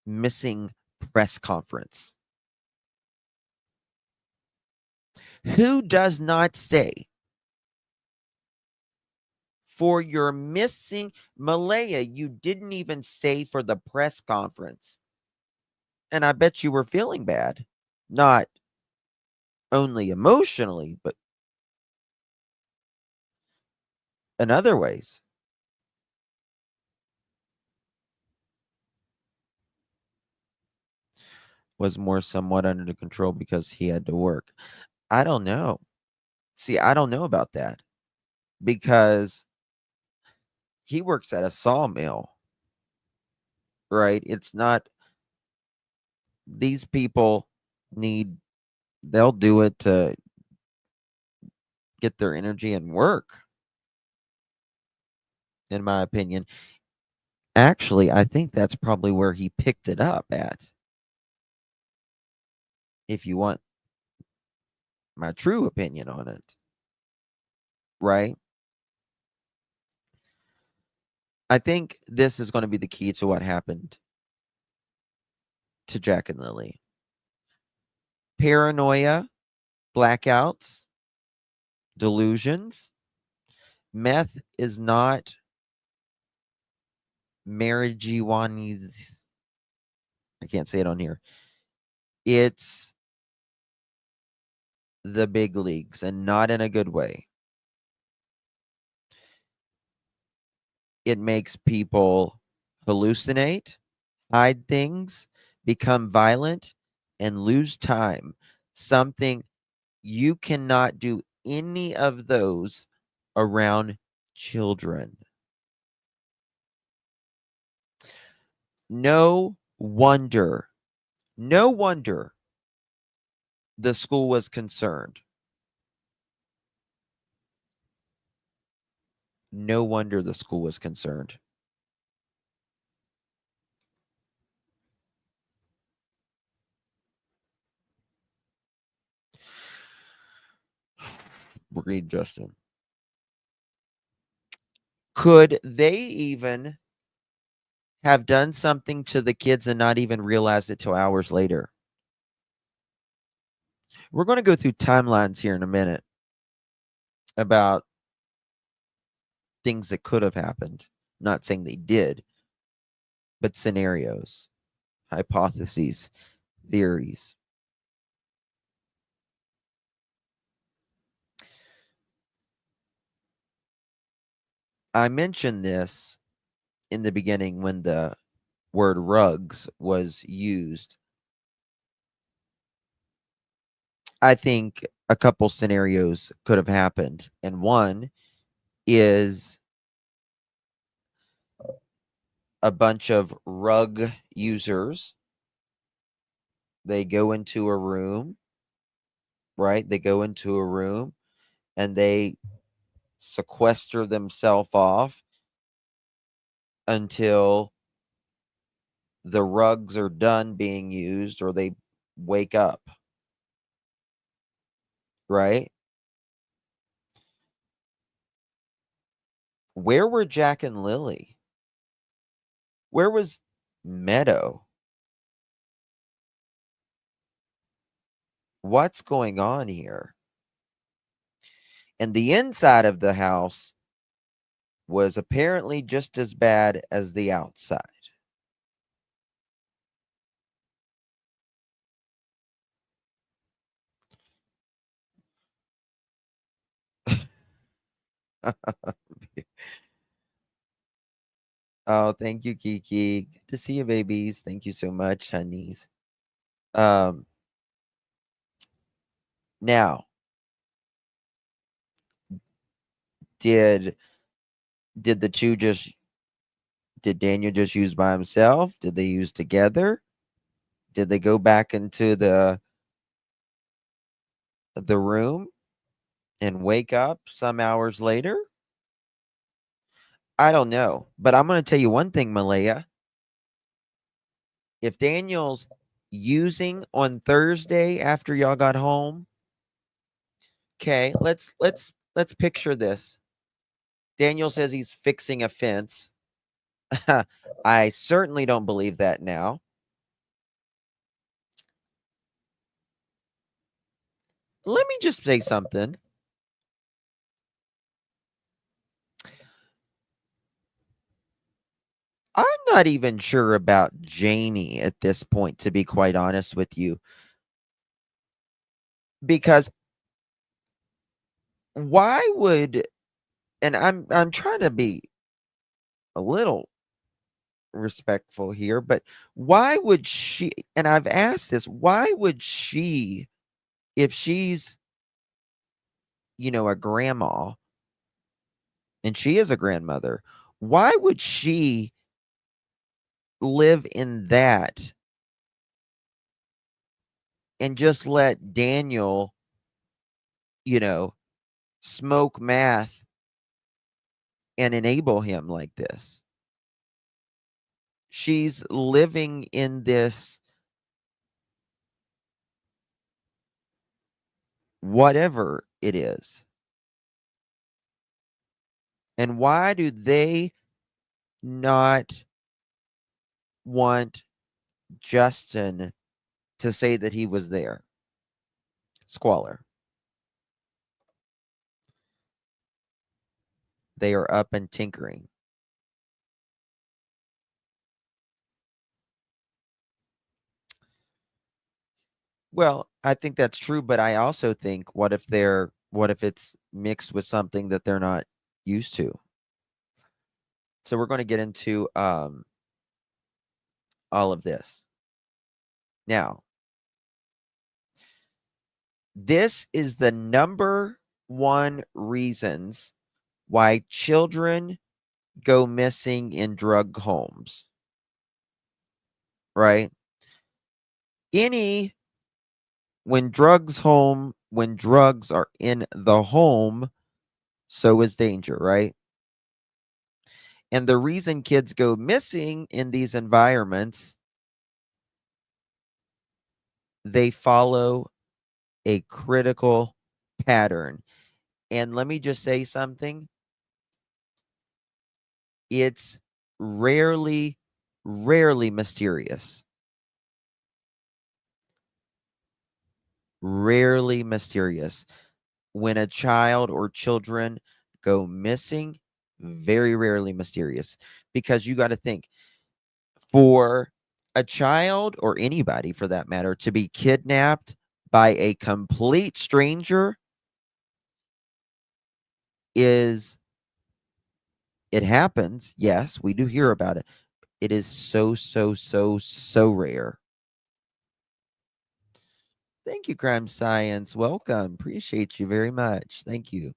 missing press conference? Who does not stay for your missing Malaya? You didn't even stay for the press conference. And I bet you were feeling bad. Not only emotionally, but in other ways. Was more somewhat under control because he had to work. I don't know. See, I don't know about that because he works at a sawmill, right? It's not, these people they'll do it to get their energy and work, in my opinion. Actually, I think that's probably where he picked it up at. If you want my true opinion on it, right? I think this is going to be the key to what happened to Jack and Lily. paranoia, blackouts, delusions. Meth is not marijuana. I can't say it on here. It's the big leagues, and not in a good way. It makes people hallucinate, hide things, become violent, and lose time. Something you cannot do any of those around children. No wonder the school was concerned. No wonder the school was concerned. Read, Justin. Could they even have done something to the kids and not even realize it till hours later? We're going to go through timelines here in a minute about things that could have happened. Not saying they did, but scenarios, hypotheses, theories. I mentioned this in the beginning when the word rugs was used. I think a couple scenarios could have happened. And one is a bunch of rug users. They go into a room, right? They go into a room and they sequester themselves off until the rugs are done being used or they wake up, right? Where were Jack and Lily? Where was Meadow? What's going on here? And the inside of the house was apparently just as bad as the outside. Oh, thank you, Kiki. Good to see you, babies. Thank you so much, honeys. Now, did the two just did Daniel just use by himself? Did they use together? Did they go back into the room and wake up some hours later? I don't know. But I'm going to tell you one thing, Malaya. If Daniel's using on Thursday after y'all got home, okay, let's picture this. Daniel says he's fixing a fence. I certainly don't believe that now. Let me just say something. I'm not even sure about Janie at this point, to be quite honest with you. Because why would, and I'm trying to be a little respectful here, but why would she, and I've asked this, why would she, if she's, a grandma, and she is a grandmother, why would she live in that and just let Daniel, smoke math and enable him like this? She's living in this whatever it is. And why do they not want Justin to say that he was there? squalor. They are up and tinkering. Well, I think that's true, but I also think what if it's mixed with something that they're not used to? So we're going to get into all of this. Now, this is the number one reasons why children go missing in drug homes. Right? When drugs are in the home, so is danger, right? And the reason kids go missing in these environments, they follow a critical pattern. And let me just say something. It's rarely mysterious. Rarely mysterious. When a child or children go missing, very rarely mysterious. Because you got to think, for a child or anybody for that matter to be kidnapped by a complete stranger it happens. Yes, we do hear about it. It is so rare. Thank you, Crime Science. Welcome. Appreciate you very much. Thank you.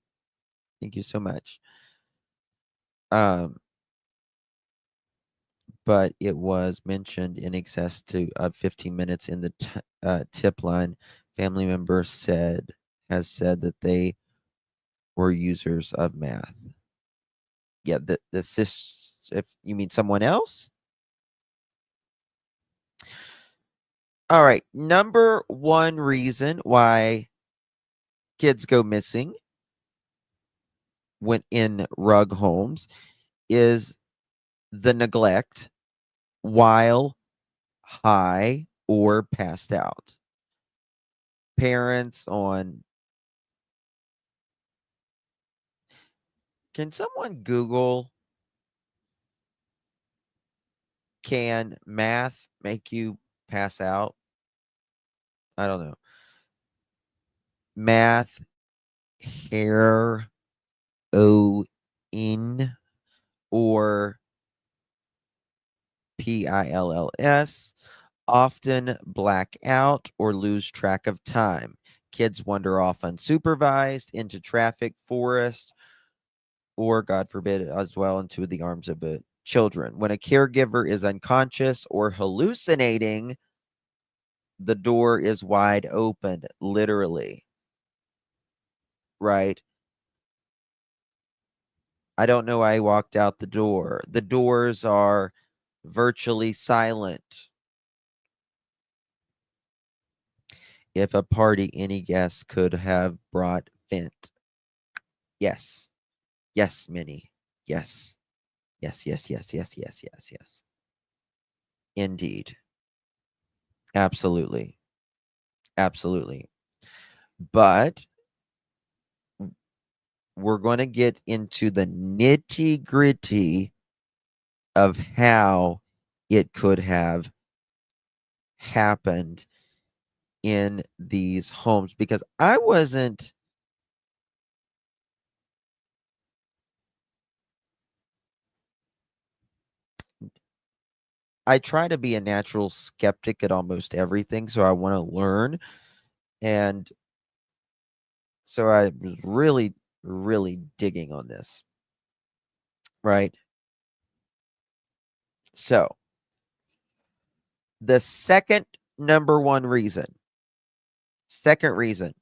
Thank you so much. But it was mentioned in excess to 15 minutes in the tip line. Family member has said that they were users of math. Yeah, if you mean someone else? All right. Number one reason why kids go missing when in rug homes is the neglect while high or passed out. Parents on. Can someone Google, can math make you pass out? I don't know. Math, heroin, or pills, often black out or lose track of time. Kids wander off unsupervised into traffic, forest, or, God forbid, as well into the arms of children. When a caregiver is unconscious or hallucinating, the door is wide open, literally. Right? I don't know. I walked out the door. The doors are virtually silent. If a party, any guest could have brought Fent. Yes. Yes, Minnie. Yes. Yes. Indeed. Absolutely. Absolutely. But we're going to get into the nitty-gritty of how it could have happened in these homes, because I try to be a natural skeptic at almost everything, so I want to learn. And so I was really digging on this. Right? So, the second reason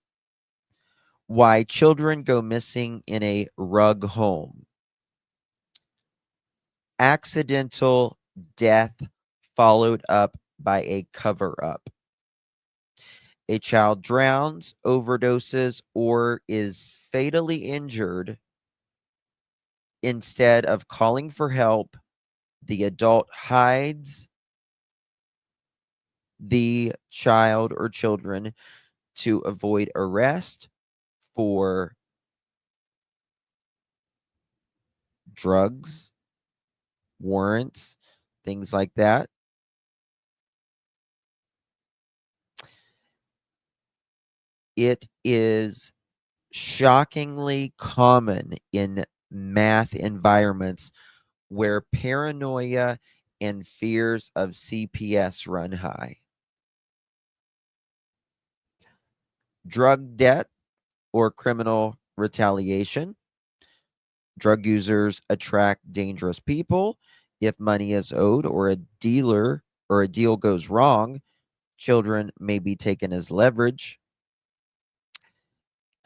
why children go missing in a rug home: accidental death followed up by a cover-up. A child drowns, overdoses, or is fatally injured. Instead of calling for help, the adult hides the child or children to avoid arrest for drugs, warrants, things like that. It is shockingly common in math environments where paranoia and fears of CPS run high. Drug debt or criminal retaliation. Drug users attract dangerous people. If money is owed or a deal goes wrong, children may be taken as leverage.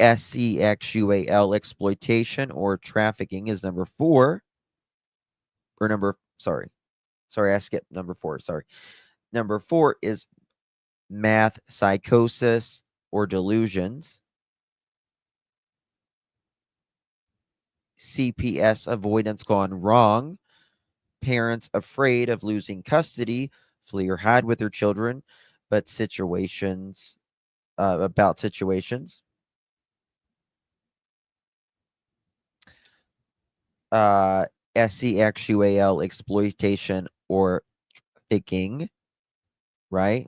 SEXUAL exploitation or trafficking is number 4. I skipped number 4. Sorry. Number 4 is math psychosis or delusions. CPS avoidance gone wrong. Parents afraid of losing custody, flee or hide with their children, about situations. SEXUAL exploitation or trafficking, right?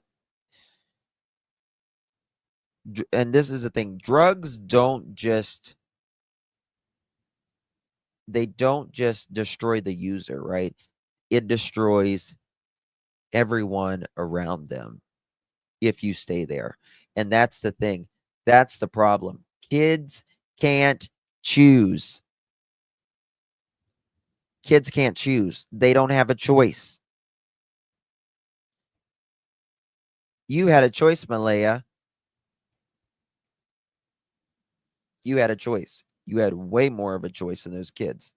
And this is the thing, drugs don't just destroy the user, right? It destroys everyone around them if you stay there. And that's the thing. That's the problem. Kids can't choose. Kids can't choose. They don't have a choice. You had a choice, Malaya. You had a choice. You had way more of a choice than those kids.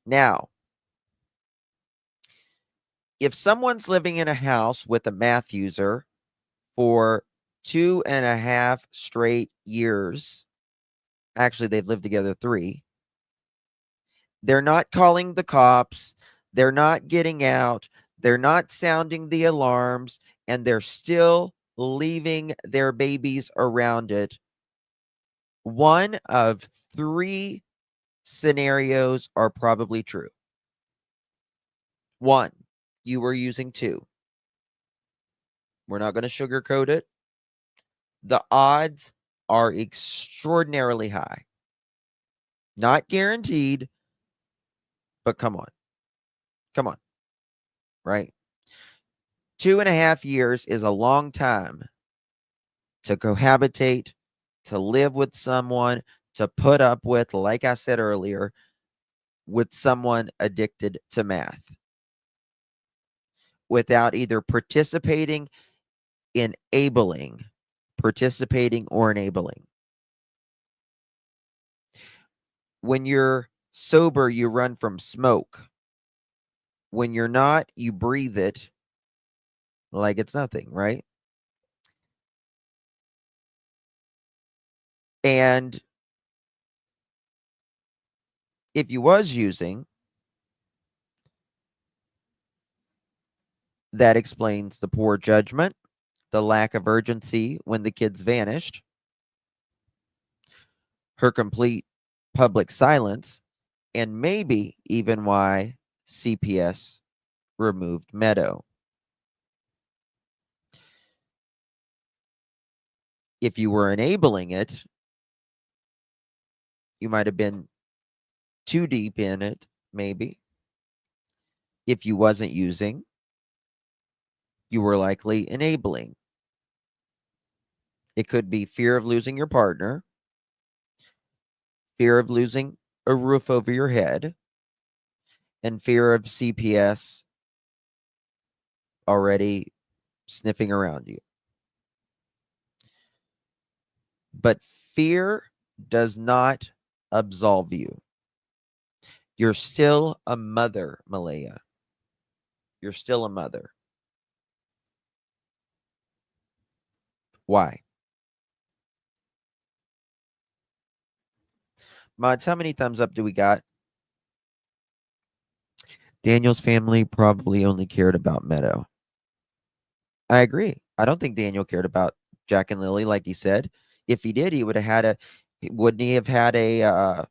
Now, if someone's living in a house with a math user for 2.5 straight years, actually, they've lived together 3. They're not calling the cops. They're not getting out. They're not sounding the alarms, and they're still leaving their babies around it. One of 3 scenarios are probably true. 1, you were using 2. We're not going to sugarcoat it. The odds are extraordinarily high. Not guaranteed, but come on. Come on. Right? 2.5 years is a long time to cohabitate, to live with someone, to put up with, like I said earlier, with someone addicted to math without either participating or enabling. When you're sober, you run from smoke. When you're not, you breathe it like it's nothing, right? And if you was using, that explains the poor judgment, the lack of urgency when the kids vanished, her complete public silence, and maybe even why CPS removed Meadow. If you were enabling it, you might have been too deep in it, maybe. If you wasn't using, you were likely enabling. It could be fear of losing your partner, fear of losing a roof over your head, and fear of CPS already sniffing around you. But fear does not absolve you. You're still a mother, Malaya. You're still a mother. Why? Mods, how many thumbs up do we got? Daniel's family probably only cared about Meadow. I agree. I don't think Daniel cared about Jack and Lily, like he said. If he did, he would have had wouldn't he have had a,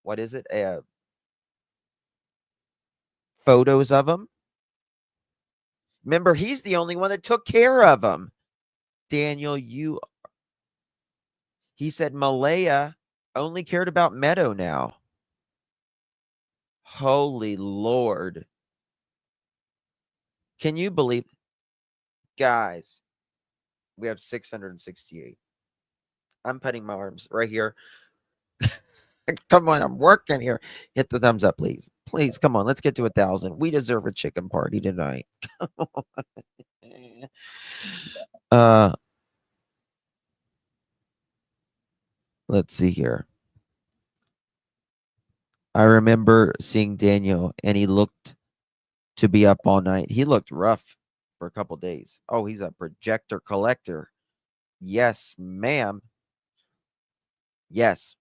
what is it? Photos of him? Remember, he's the only one that took care of him. Daniel, he said Malaya only cared about Meadow now. Holy Lord. Can you believe, guys, we have 668. I'm putting my arms right here. Come on, I'm working here. Hit the thumbs up, please. Please, come on. Let's get to 1,000. We deserve a chicken party tonight. Let's see here. I remember seeing Daniel, and he looked to be up all night. He looked rough for a couple days. Oh, he's a projector collector. Yes, ma'am. Yes.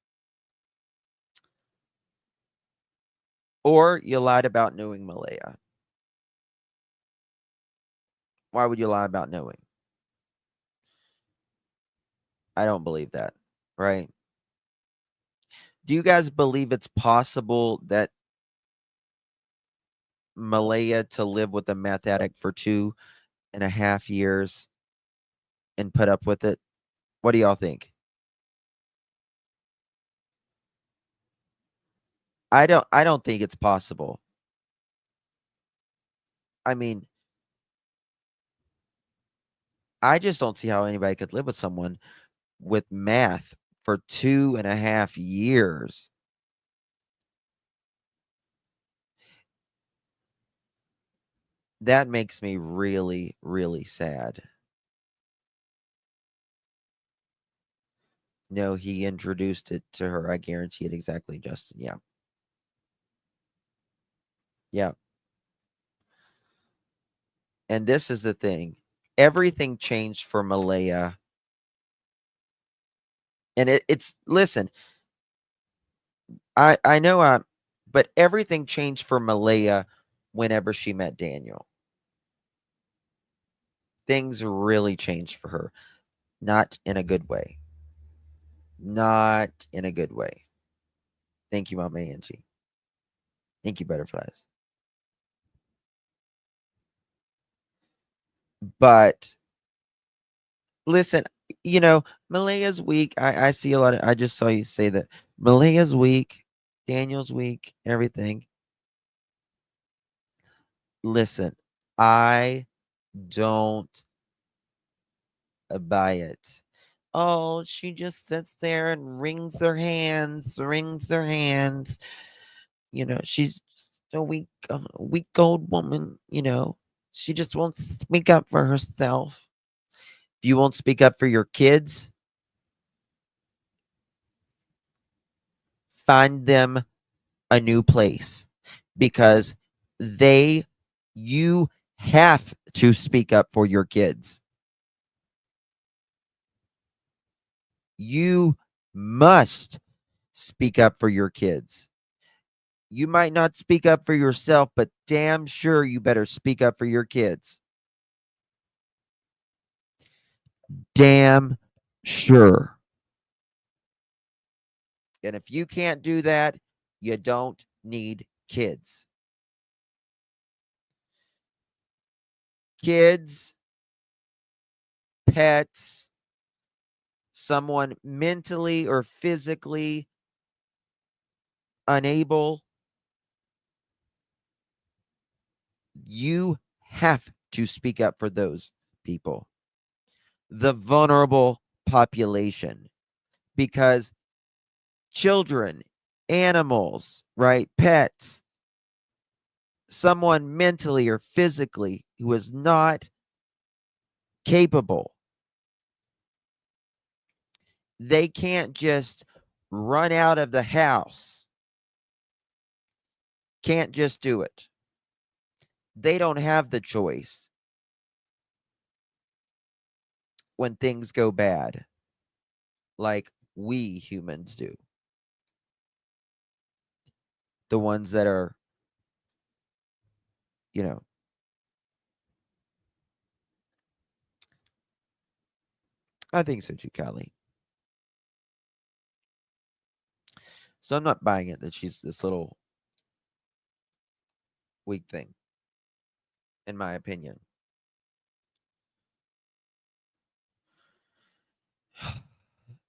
Or you lied about knowing Malaya. Why would you lie about knowing? I don't believe that, right? Do you guys believe it's possible that Malaya to live with a meth addict for 2.5 years and put up with it? What do y'all think? I don't think it's possible. I mean, I just don't see how anybody could live with someone with meth for 2.5 years. That makes me really, really sad. No, he introduced it to her. I guarantee it. Exactly, Justin. Yeah. Yeah. And this is the thing. Everything changed for Malaya. And it's listen, I know but everything changed for Malaya whenever she met Daniel. Things really changed for her. Not in a good way. Not in a good way. Thank you, Mama Angie. Thank you, Butterflies. But listen, Malaya's weak. I see a lot of, I just saw you say that. Malaya's weak. Daniel's weak. Everything. Listen, I don't buy it. Oh, she just sits there and wrings her hands. She's just a weak old woman, She just won't speak up for herself. If you won't speak up for your kids, find them a new place because you have to speak up for your kids. You must speak up for your kids. You might not speak up for yourself, but damn sure you better speak up for your kids. Damn sure. And if you can't do that, you don't need kids. Kids, pets, someone mentally or physically unable, you have to speak up for those people, the vulnerable population, because children, animals, right, pets, someone mentally or physically who is not capable, they can't just run out of the house, can't just do it. They don't have the choice when things go bad like we humans do. The ones that are, I think so too, Callie. So I'm not buying it that she's this little weak thing, in my opinion.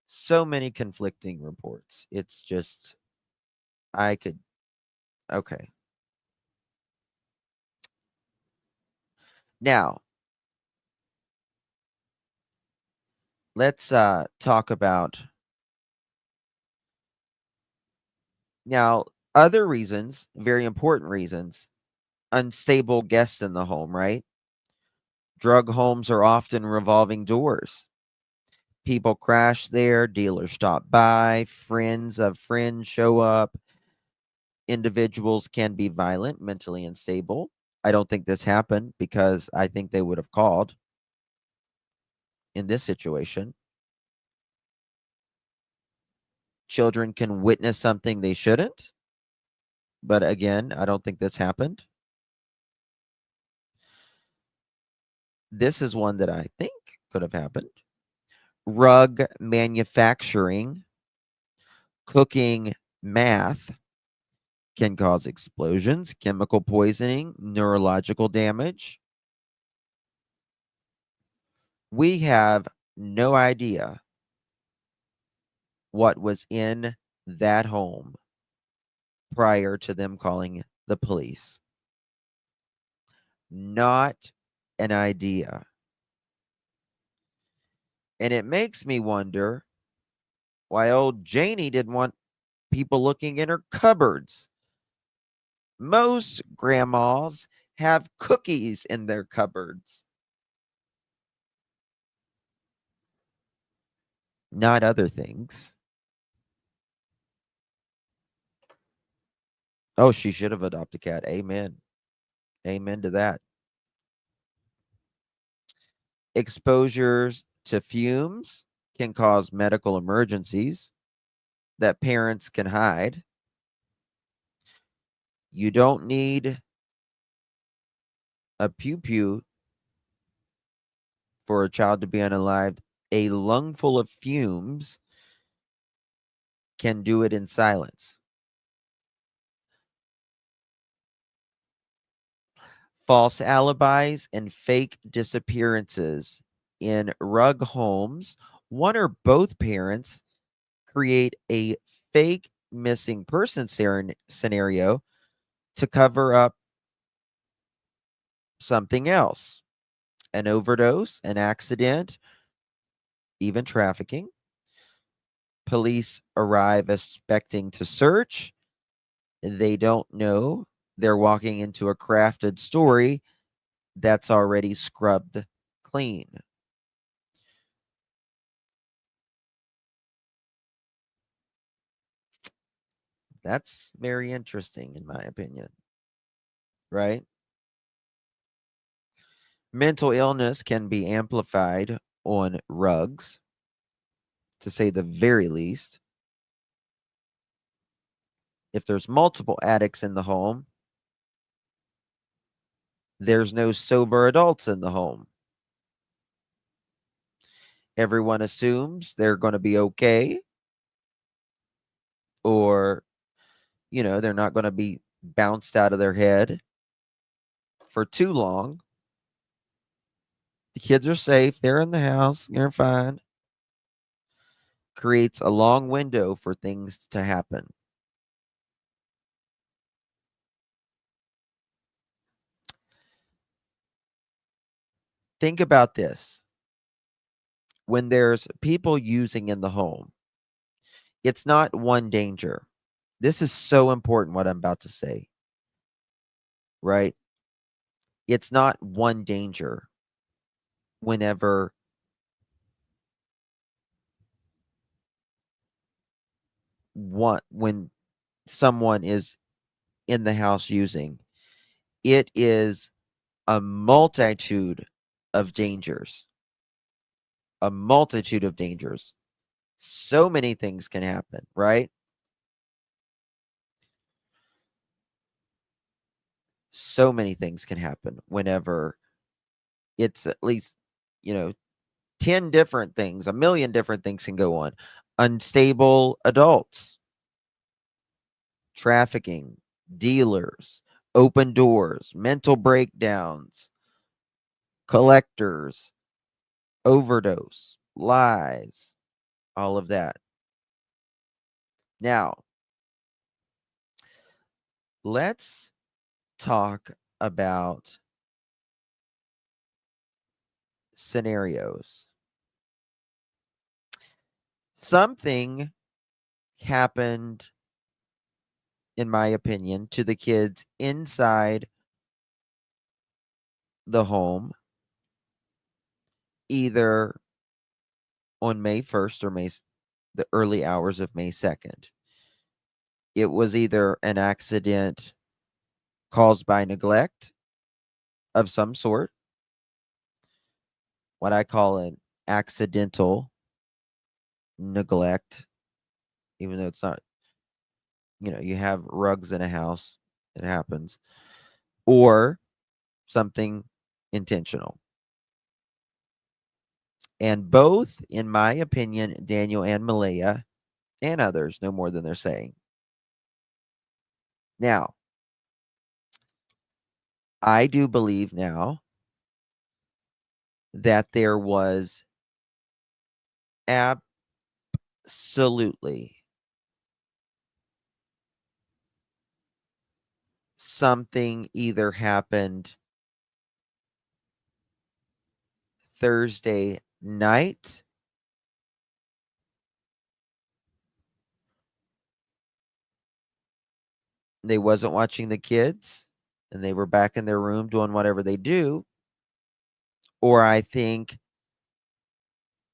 So many conflicting reports. It's just, I could, okay. Now, let's talk about now other reasons, very important reasons. Unstable guests in the home, right? Drug homes are often revolving doors. People crash there, dealers stop by, friends of friends show up. Individuals can be violent, mentally unstable. I don't think this happened because I think they would have called in this situation. Children can witness something they shouldn't. But again, I don't think this happened. This is one that I think could have happened. Rug manufacturing, cooking meth can cause explosions, chemical poisoning, neurological damage. We have no idea what was in that home prior to them calling the police. Not an idea. And it makes me wonder why old Janie didn't want people looking in her cupboards. Most grandmas have cookies in their cupboards, not other things. Oh, she should have adopted a cat. Amen. Amen to that. Exposures to fumes can cause medical emergencies that parents can hide. You don't need a pew pew for a child to be unalived. A lungful of fumes can do it in silence. False alibis and fake disappearances in rug homes. One or both parents create a fake missing person scenario to cover up something else, an overdose, an accident, even trafficking. Police arrive expecting to search. They don't know they're walking into a crafted story that's already scrubbed clean. That's very interesting, in my opinion. Right? Mental illness can be amplified on rugs, to say the very least. If there's multiple addicts in the home, there's no sober adults in the home. Everyone assumes they're going to be okay, or, they're not going to be bounced out of their head for too long. The kids are safe. They're in the house. They're fine. Creates a long window for things to happen. Think about this. When there's people using in the home, it's not one danger. This is so important, what I'm about to say, right? It's not one danger whenever when someone is in the house using. It is a multitude of dangers. A multitude of dangers. So many things can happen, right? So many things can happen whenever it's at least, 10 different things, a million different things can go on. Unstable adults, trafficking, dealers, open doors, mental breakdowns, collectors, overdose, lies, all of that. Now, let's talk about scenarios. Something happened, in my opinion, to the kids inside the home, either on May 1st or the early hours of May 2nd. It was either an accident caused by neglect of some sort, what I call an accidental neglect, even though it's not, you have rugs in a house, it happens, or something intentional. And both, in my opinion, Daniel and Malaya and others know more than they're saying. Now, I do believe now that there was absolutely something either happened Thursday night they wasn't watching the kids and they were back in their room doing whatever they do, or I think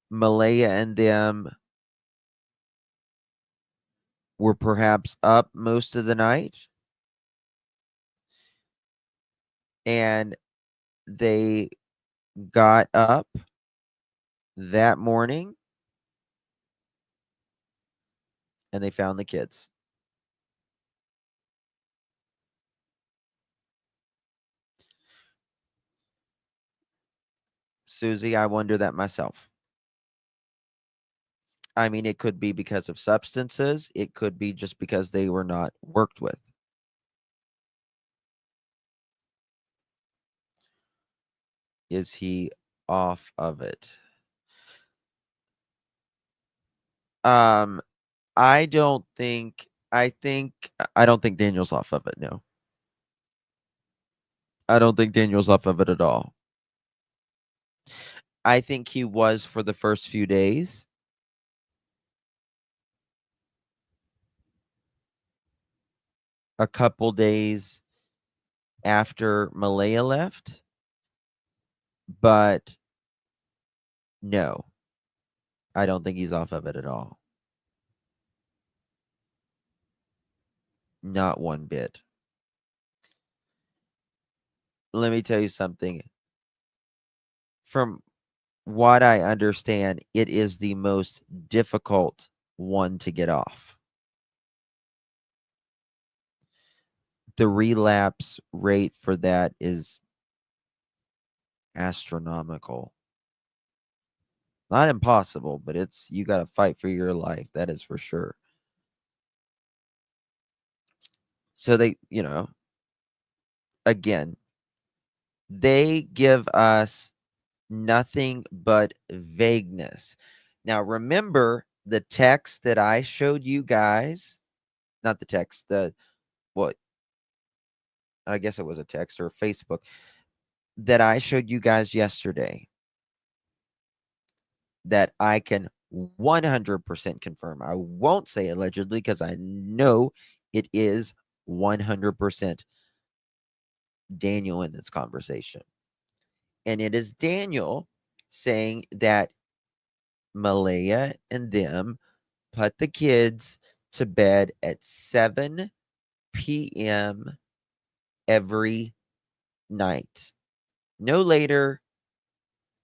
Malaya and them were perhaps up most of the night and they got up that morning and they found the kids. Susie, I wonder that myself. I mean, it could be because of substances. It could be just because they were not worked with. Is he off of it? I don't think Daniel's off of it, no. I don't think Daniel's off of it at all. I think he was for the first few days. A couple days after Malaya left. But no, I don't think he's off of it at all. Not one bit. Let me tell you something. From what I understand, it is the most difficult one to get off. The relapse rate for that is astronomical. Not impossible, but you got to fight for your life. That is for sure. So they, again, they give us nothing but vagueness. Now, remember the text that I showed you guys, not the text, I guess it was a text or Facebook that I showed you guys yesterday that I can 100% confirm. I won't say allegedly because I know it is 100% Daniel in this conversation. And it is Daniel saying that Malaya and them put the kids to bed at 7 p.m. every night. No later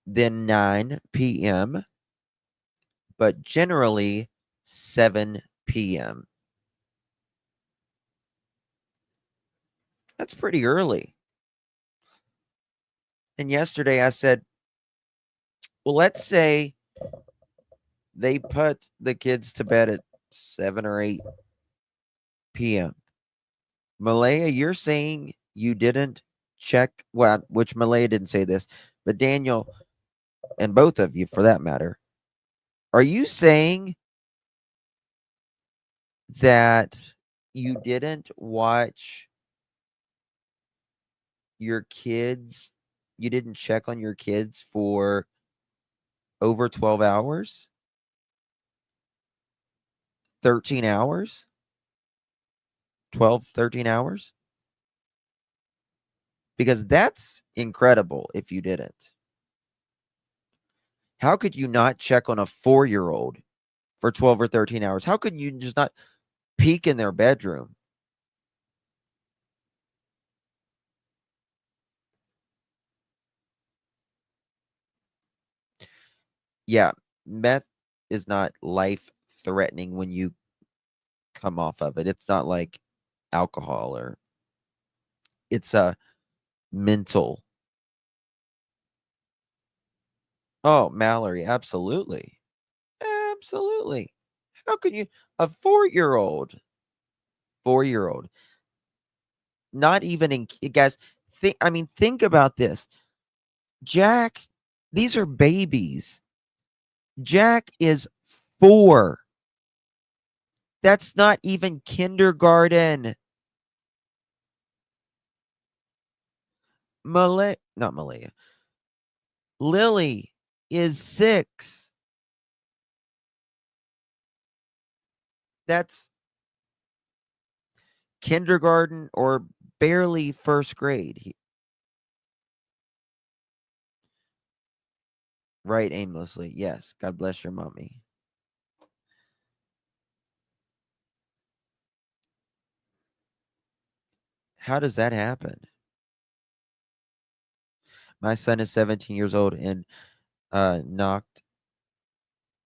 than 9 p.m., but generally 7 p.m. That's pretty early. And yesterday I said, Well, let's say they put the kids to bed at 7 or 8 p.m. Malaya, you're saying you didn't check, well, which Malaya didn't say this, but Daniel, and both of you for that matter, are you saying that you didn't watch your kids, you didn't check on your kids for over 12 hours? 13 hours? 12, 13 hours? Because that's incredible if you didn't. How could you not check on a 4-year-old for 12 or 13 hours? How could you just not peek in their bedroom? Yeah, meth is not life threatening when you come off of it. It's not like alcohol, or it's a mental. Oh, Mallory, absolutely. Absolutely. How could you, a 4-year-old, 4-year-old, not even in, guys, think about this. Jack, these are babies. Jack is 4. That's not even kindergarten. Not Malaya. Lilly is 6. That's kindergarten or barely first grade. Right aimlessly. Yes. God bless your mommy. How does that happen? My son is 17 years old and knocked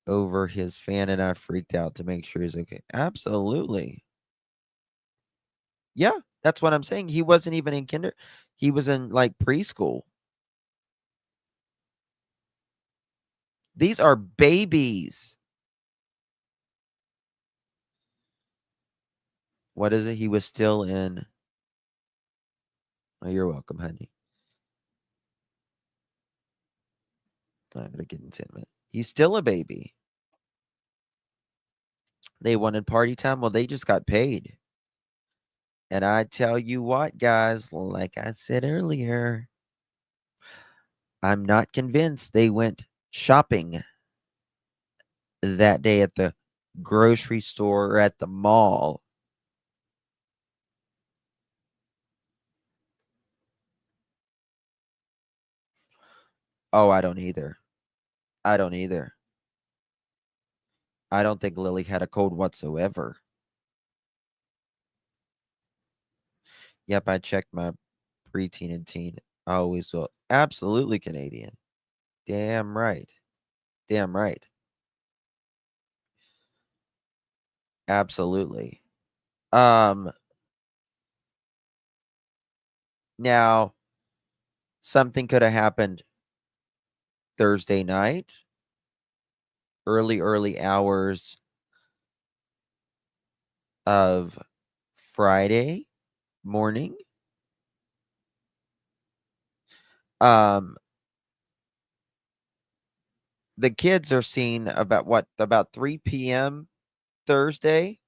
over his fan, and I freaked out to make sure he's okay. Absolutely. Yeah, that's what I'm saying. He wasn't even in kinder. He was in like preschool. These are babies. What is it? He was still in. Oh, you're welcome, honey. I'm gonna get into it. He's still a baby. They wanted party time. Well, they just got paid. And I tell you what, guys, like I said earlier, I'm not convinced they went shopping that day at the grocery store or at the mall. Oh, I don't either. I don't either. I don't think Lily had a cold whatsoever. Yep, I checked my preteen and teen. I always will. Absolutely Canadian. Damn right. Damn right. Absolutely. Now something could have happened Thursday night, early hours of Friday morning. The kids are seen about 3 p.m. Thursday.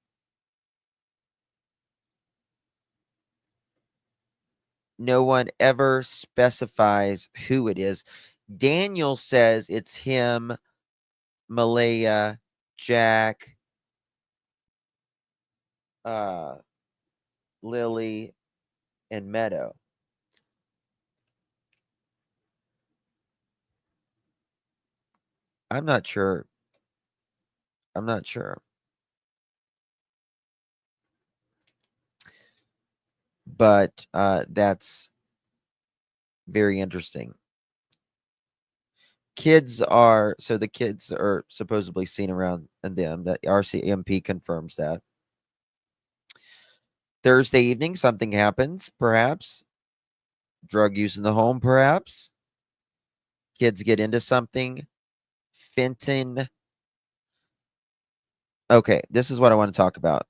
No one ever specifies who it is. Daniel says it's him, Malaya, Jack, Lily, and Meadow. I'm not sure. I'm not sure. But that's very interesting. The kids are supposedly seen around and them. That RCMP confirms that. Thursday evening, something happens, perhaps. Drug use in the home, perhaps. Kids get into something. Fenton. Okay, this is what I want to talk about.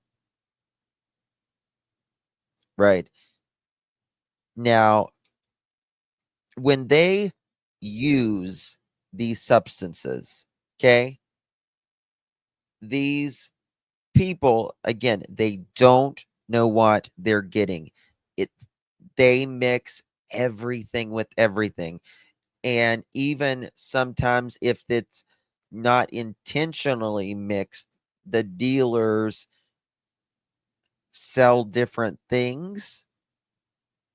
Right. Now, when they use these substances, okay, these people, again, they don't know what they're getting. It They mix everything with everything. And even sometimes if it's not intentionally mixed, the dealers sell different things,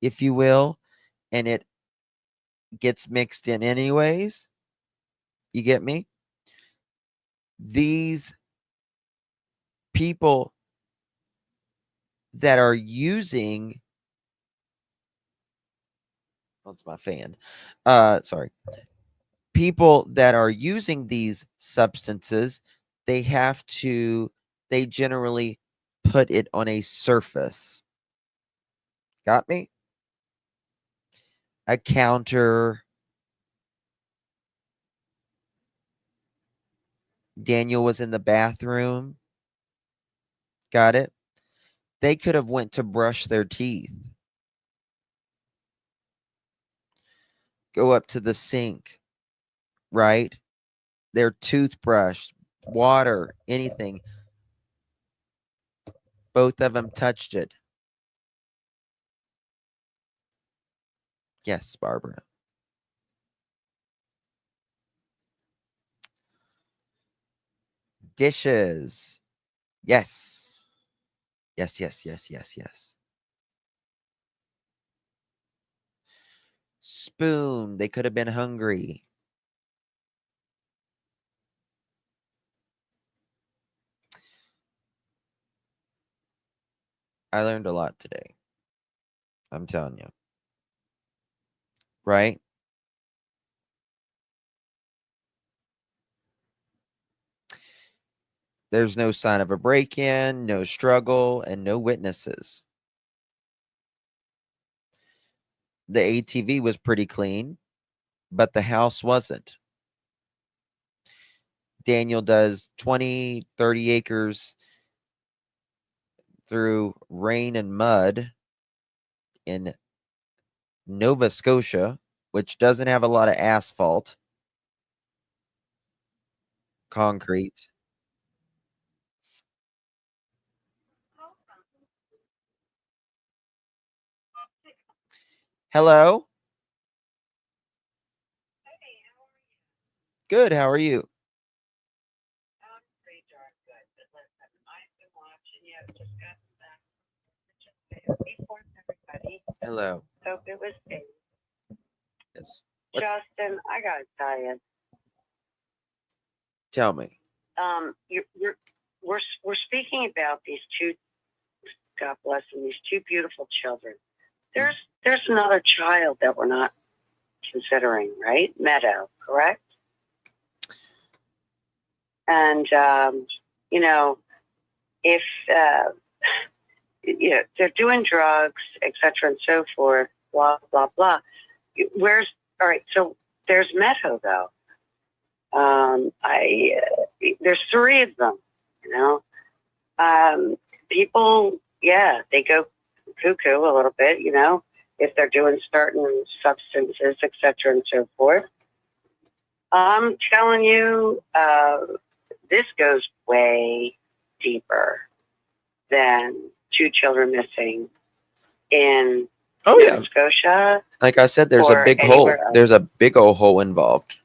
if you will, and it gets mixed in anyways. You get me? These people that are using, that's my fan. Sorry. People that are using these substances, they generally put it on a surface. Got me? A counter. Daniel was in the bathroom. Got it? They could have went to brush their teeth. Go up to the sink, right? Their toothbrush, water, anything. Both of them touched it. Yes, Barbara. Dishes. Yes. Yes, yes, yes, yes, yes. Spoon. They could have been hungry. I learned a lot today. I'm telling you. Right? There's no sign of a break-in, no struggle, and no witnesses. The ATV was pretty clean, but the house wasn't. Daniel does 20, 30 acres through rain and mud in Nova Scotia, which doesn't have a lot of asphalt, concrete. Hello? Good, how are you? Hello. So it was Yes. Justin. I gotta tell you, Tell me. we're speaking about these two. God bless them. These two beautiful children. There's another child that we're not considering, right? Meadow, correct? And you know, if you know they're doing drugs, etc., and so forth, blah blah blah. Where's all right? So there's Meadow though. There's three of them. You know, people, yeah, they go cuckoo a little bit. You know, if they're doing certain substances, etc., and so forth. I'm telling you, this goes way deeper than two children missing in Nova Scotia. Like I said, there's a or big hole. anywhere else. There's a big old hole involved.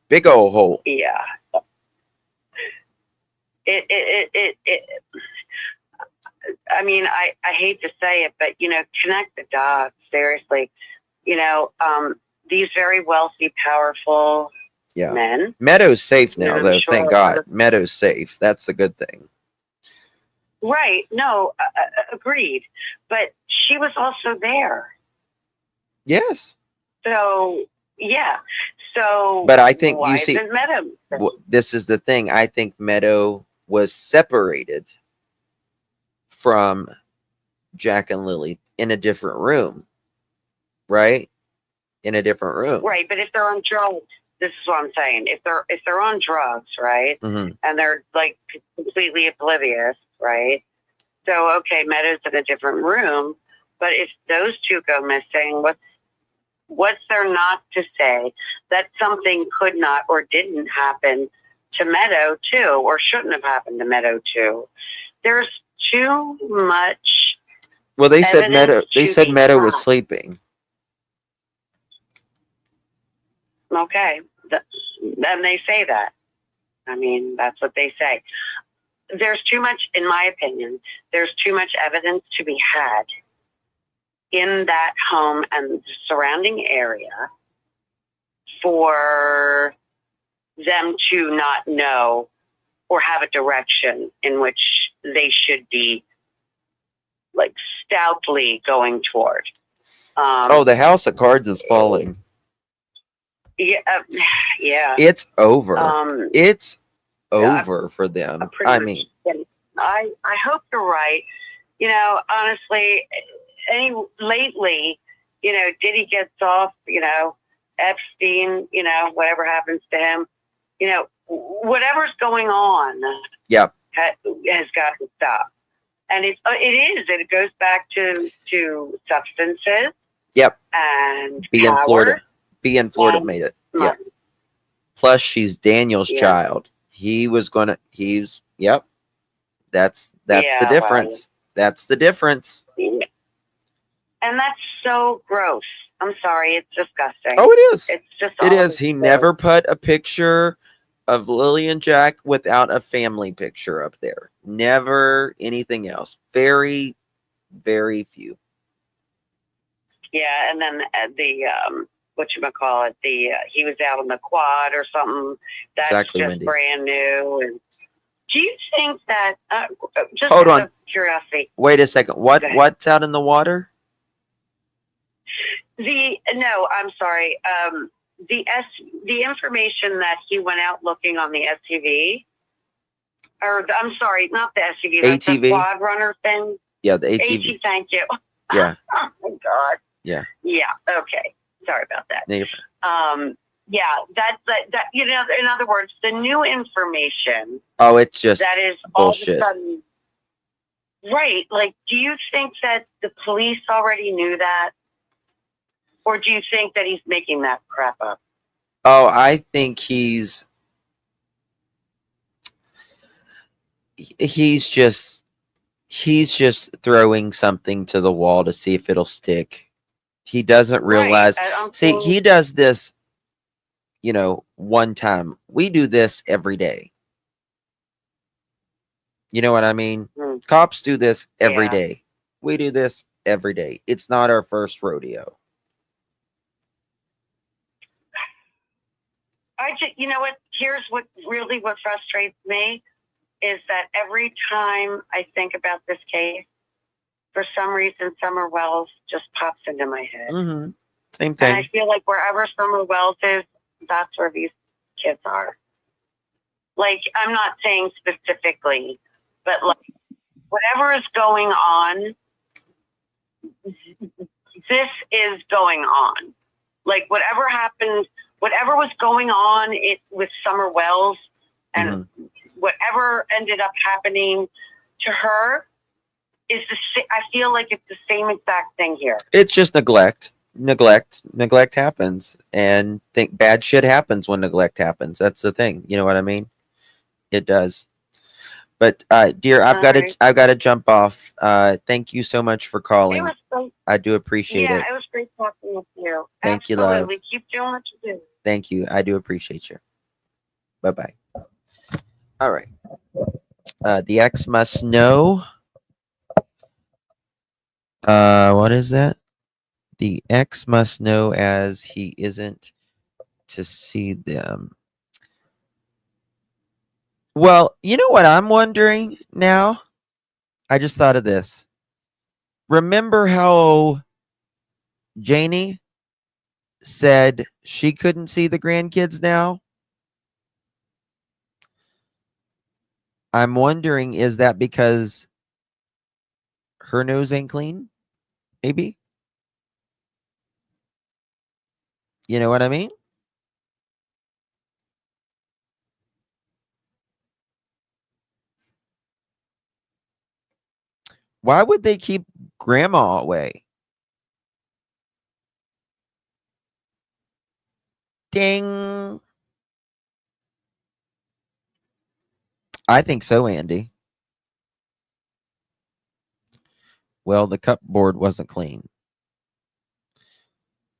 Big old hole. Yeah. I mean, I hate to say it, but, you know, connect the dots, seriously. You know, these very wealthy, powerful men. Meadow's safe now, I'm though. sure Thank God. Meadow's safe. That's the good thing. Right. No, agreed. But she was also there. Yes. So, yeah. So, But I think why you see, isn't Meadow? this is the thing. I think Meadow was separated from Jack and Lily in a different room, right? In a different room. Right. But if they're on drugs, this is what I'm saying. If they're on drugs, right, Mhm. and they're like completely oblivious, right? So okay, Meadow's in a different room, but if those two go missing, what's there not to say that something could not or didn't happen to Meadow too, or shouldn't have happened to Meadow too? There's too much. Well, they said evidence Meadow. They to said be Meadow was found. sleeping. Okay, then they say that. I mean, that's what they say. There's too much, in my opinion, there's too much evidence to be had in that home and the surrounding area for them to not know or have a direction in which they should be like stoutly going toward. Oh, the house of cards is falling. Yeah, yeah. It's over. It's Yeah, over for them. pretty I much. mean, I hope you're right. You know, honestly, lately, you know, Diddy gets off, you know, Epstein, you know, whatever happens to him, you know, whatever's going on, Yep. has got to stop. And it goes back to substances. Yep. And Be in power. Florida. Be in Florida and made it. money. Yeah. Plus, she's Daniel's Yeah. child. Yep. That's the Yeah, difference. That's the difference. And that's so gross. I'm sorry, it's disgusting. Oh, it is. It's just It all is. He never put a picture of Lily and Jack without a family picture up there. Never anything else. Very, very few. Yeah, and then the whatchamacallit, he was out on the quad or something. That's Exactly, just Wendy. brand new. And do you think that just Hold out on. of curiosity, Wait a second. Go ahead. What's out in the water? no, I'm sorry. The information that he went out looking on the SUV, or I'm sorry, not the SUV, that's the ATV? quad runner thing. Yeah, the ATV. Thank you. Yeah. Oh my God. Yeah. Yeah. Okay. Sorry about that. No, you're fine. Yeah. That. You know. In other words, the new information Oh, it's just that is bullshit. all of a sudden right. Like, do you think that the police already knew that, or do you think that he's making that crap up? Oh, I think he's just throwing something to the wall to see if it'll stick. He doesn't realize. Right. See, he does this, you know, one time. We do this every day. You know what I mean? Mm. Cops do this every Yeah. day. We do this every day. It's not our first rodeo. You know what? Here's what frustrates me is that every time I think about this case, for some reason, Summer Wells just pops into my head. Mm-hmm. Same And I thing. feel like wherever Summer Wells is, that's where these kids are. Like, I'm not saying specifically, but like, whatever is going on, this is going on. Like, whatever happened, whatever was going on with Summer Wells and whatever ended up happening to her is I feel like it's the same exact thing here. It's just neglect. Neglect happens, and think bad shit happens when neglect happens. That's the thing. You know what I mean? It does. But dear, I've got to jump off. Thank you so much for calling. It was great. I do appreciate it. Yeah, it was great talking with you. Thank you, Absolutely. love. Keep doing what you do. Thank you. I do appreciate you. Bye-bye. All right. The ex must know. What is that? The ex must know as he isn't to see them. Well, you know what I'm wondering now? I just thought of this. Remember how Janie said she couldn't see the grandkids now? I'm wondering, is that because her nose ain't clean? Maybe? You know what I mean? Why would they keep grandma away? Ding. I think so, Andy. Well, the cupboard wasn't clean.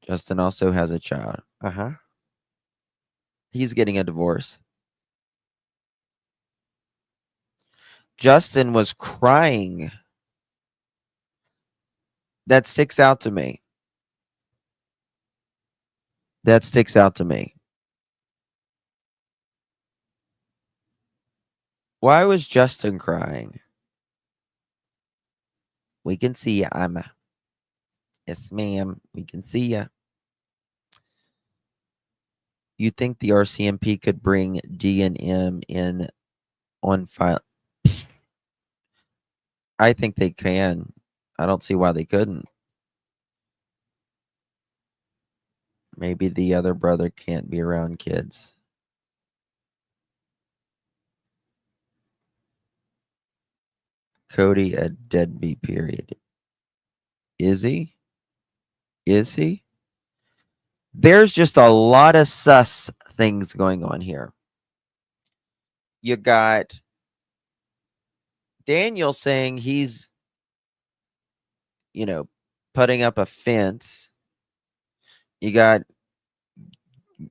Justin also has a child. He's getting a divorce. Justin was crying. That sticks out to me. That sticks out to me. Why was Justin crying? We can see ya, Emma. Yes, ma'am. We can see ya. You think the RCMP could bring D and M in on file? I think they can. I don't see why they couldn't. Maybe the other brother can't be around kids. Cody a deadbeat, period. Is he? Is he? There's just a lot of sus things going on here. You got Daniel saying he's, putting up a fence. You got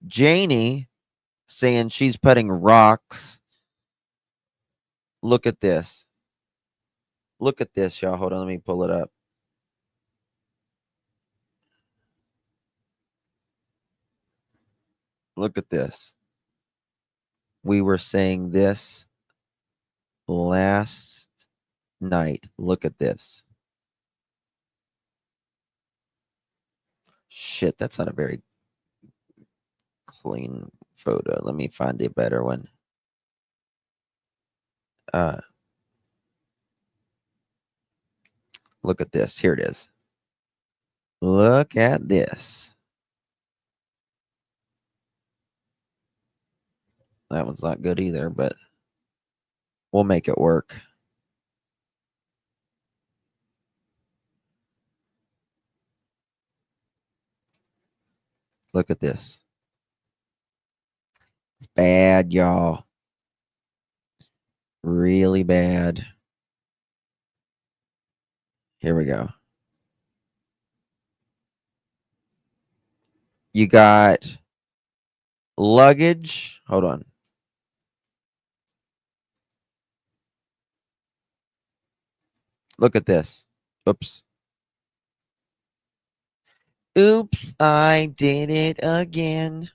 Janie saying she's putting rocks. Look at this. Look at this, y'all. Hold on, let me pull it up. Look at this. We were saying this last night. Look at this. Shit, that's not a very clean photo. Let me find a better one. Look at this. Here it is. Look at this. That one's not good either, but we'll make it work. Look at this. It's bad, y'all. Really bad. Here we go. You got luggage. Hold on. Look at this. Oops. Oops, I did it again.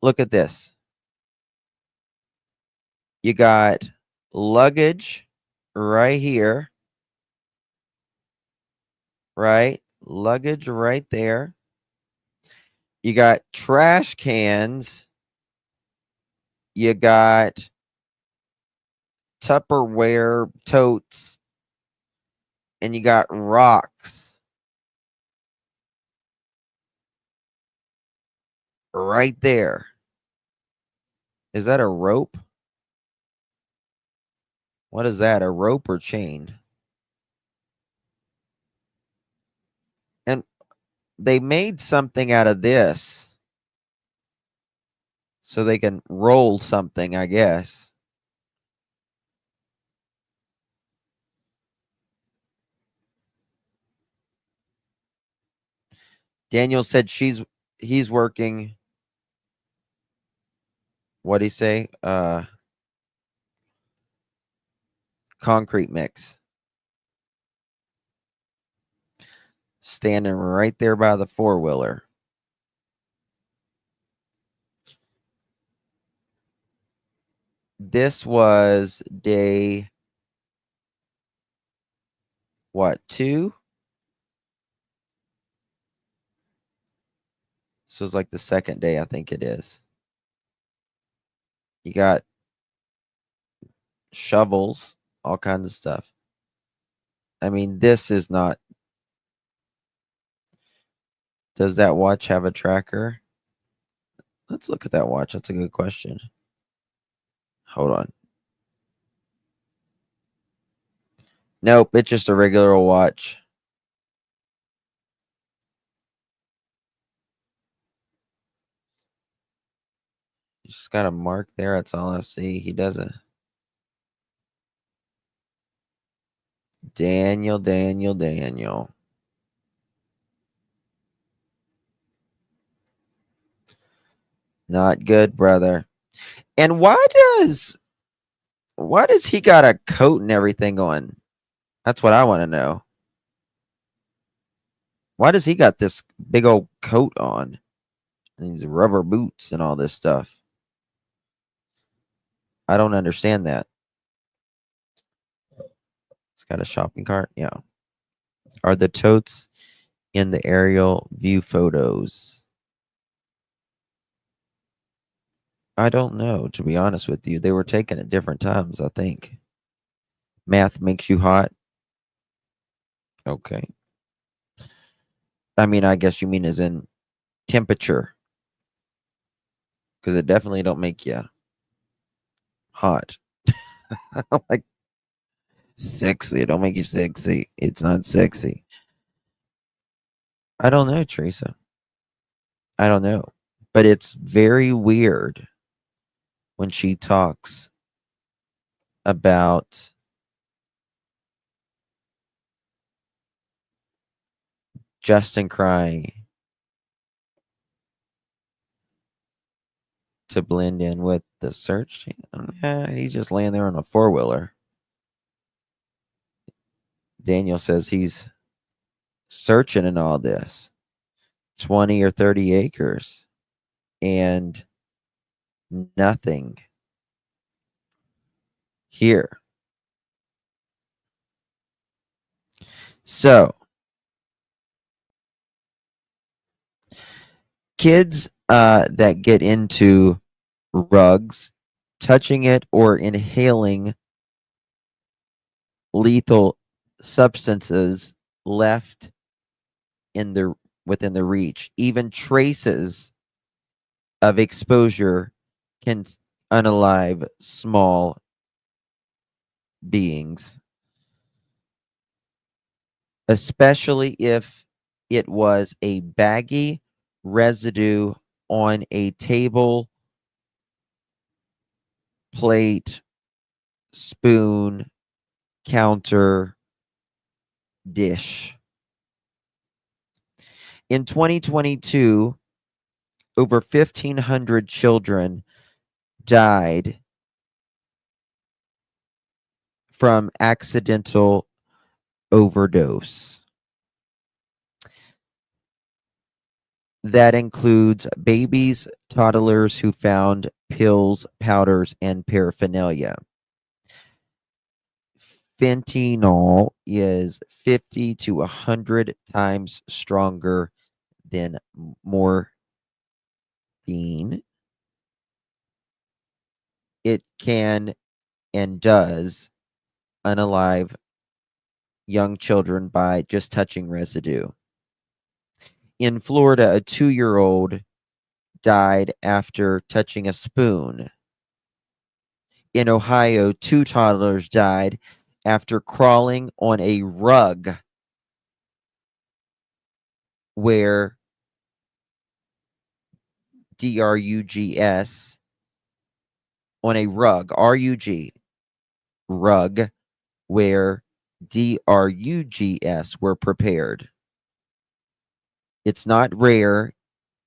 Look at this. You got luggage right here. Right? Luggage right there. You got trash cans. You got Tupperware totes. And you got rocks. Right there. Is that a rope? What is that? A rope or chain? And they made something out of this. So they can roll something, I guess. Daniel said he's working. What'd he say? Concrete mix. Standing right there by the four-wheeler. This was day, what, 2? This was like the second day, I think it is. You got shovels, all kinds of stuff. I mean, this is not. Does that watch have a tracker? Let's look at that watch. That's a good question. Hold on. Nope, it's just a regular old watch. Just got a mark there. That's all I see. He doesn't. Daniel. Not good, brother. And why does he got a coat and everything on? That's what I want to know. Why does he got this big old coat on? And these rubber boots and all this stuff. I don't understand that. It's got a shopping cart. Yeah. Are the totes in the aerial view photos? I don't know, to be honest with you. They were taken at different times, I think. Math makes you hot. Okay. I mean, I guess you mean as in temperature. Because it definitely don't make you hot. Like sexy. It don't make you sexy. It's not sexy. I don't know, Teresa. I don't know. But it's very weird when she talks about Justin crying to blend in with the search team. Yeah, he's just laying there on a four-wheeler. Daniel says he's searching in all this 20 or 30 acres and nothing here. So, kids that get into rugs, touching it, or inhaling lethal substances left in the within the reach, even traces of exposure can unalive small beings, especially if it was a baggy residue on a table, plate, spoon, counter, dish. In 2022, over 1,500 children died from accidental overdose. That includes babies, toddlers who found pills, powders, and paraphernalia. Fentanyl is 50 to 100 times stronger than morphine. It can and does unalive young children by just touching residue. In Florida, a 2-year-old died after touching a spoon. In Ohio, 2 toddlers died after crawling on a rug where drugs on a rug, rug, rug where drugs were prepared. It's not rare,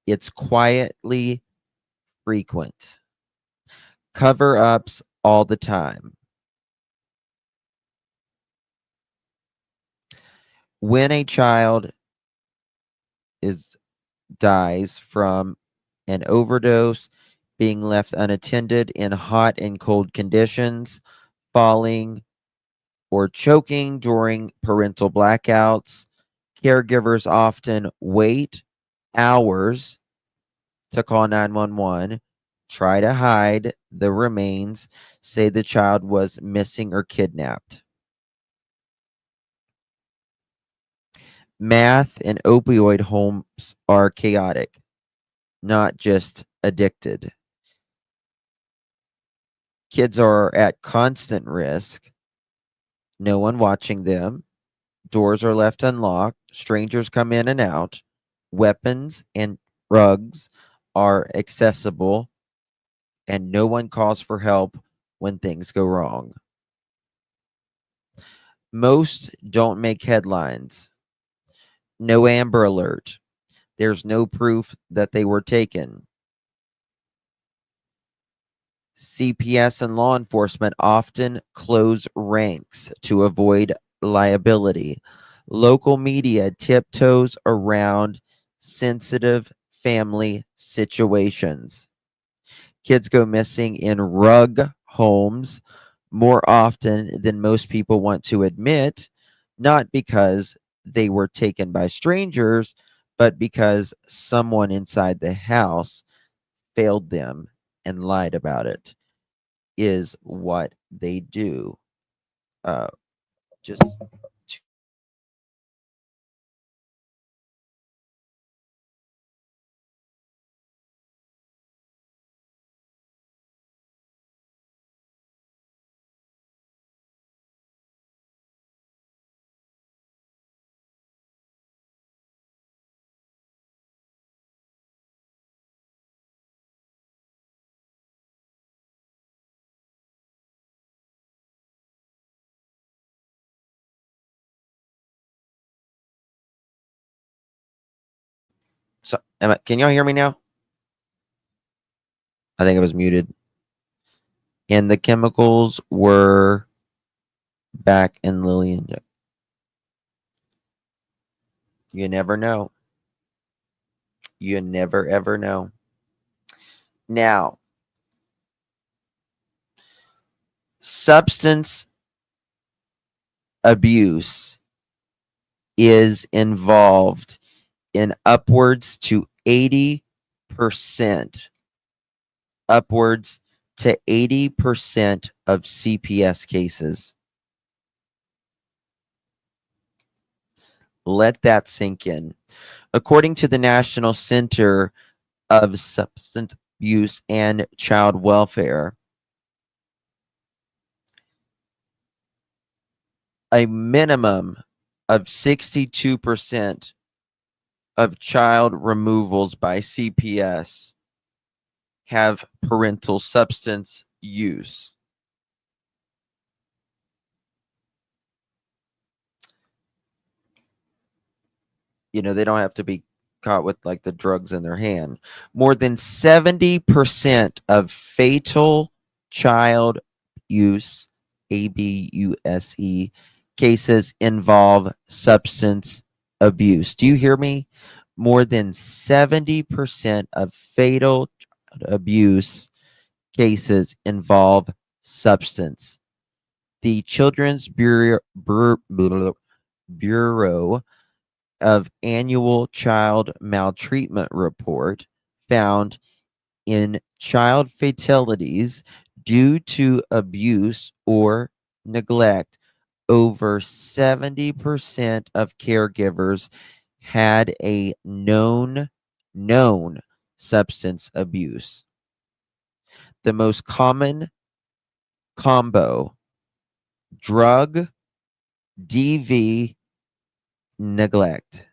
it's quietly frequent. Cover ups all the time. When a child dies from an overdose, being left unattended in hot and cold conditions, falling or choking during parental blackouts, caregivers often wait hours to call 911, try to hide the remains, say the child was missing or kidnapped. Math and opioid homes are chaotic, not just addicted. Kids are at constant risk, no one watching them, doors are left unlocked, strangers come in and out, weapons and drugs are accessible, and no one calls for help when things go wrong. Most don't make headlines. No Amber Alert. There's no proof that they were taken. CPS and law enforcement often close ranks to avoid liability. Local media tiptoes around sensitive family situations. Kids go missing in rug homes more often than most people want to admit, not because they were taken by strangers, but because someone inside the house failed them and lied about it, is what they do. Just so, can y'all hear me now? I think I was muted. And the chemicals were back in Lilly and Jack. You never know. You never ever know. Now, substance abuse is involved in upwards to 80%. Upwards to 80% of CPS cases. Let that sink in. According to the National Center of Substance Abuse and Child Welfare, a minimum of 62% of child removals by CPS have parental substance use. You know, they don't have to be caught with like the drugs in their hand. More than 70% of fatal child use, ABUSE, cases involve substance abuse. Do you hear me? More than 70% of fatal abuse cases involve substance. The Children's Bureau of Annual Child Maltreatment Report found in child fatalities due to abuse or neglect, over 70% of caregivers had a known substance abuse. The most common combo: drug, DV, neglect.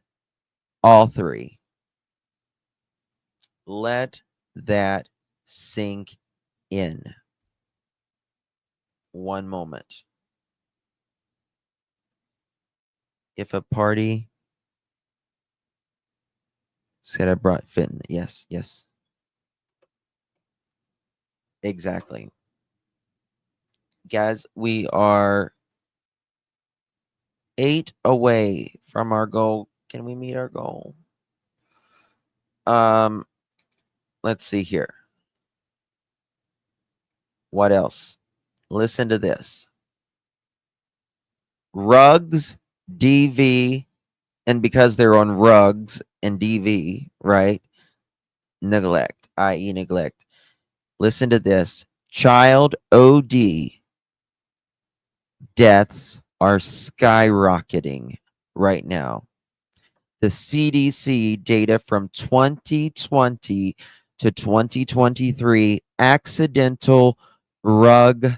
All three. Let that sink in. One moment. If a party said I brought fitness, yes, yes. Exactly. Guys, we are 8 away from our goal. Can we meet our goal? Let's see here. What else? Listen to this. Rugs, DV, and because they're on rugs and DV, right? Neglect, i.e. neglect. Listen to this. Child OD deaths are skyrocketing right now. The CDC data from 2020 to 2023 accidental rug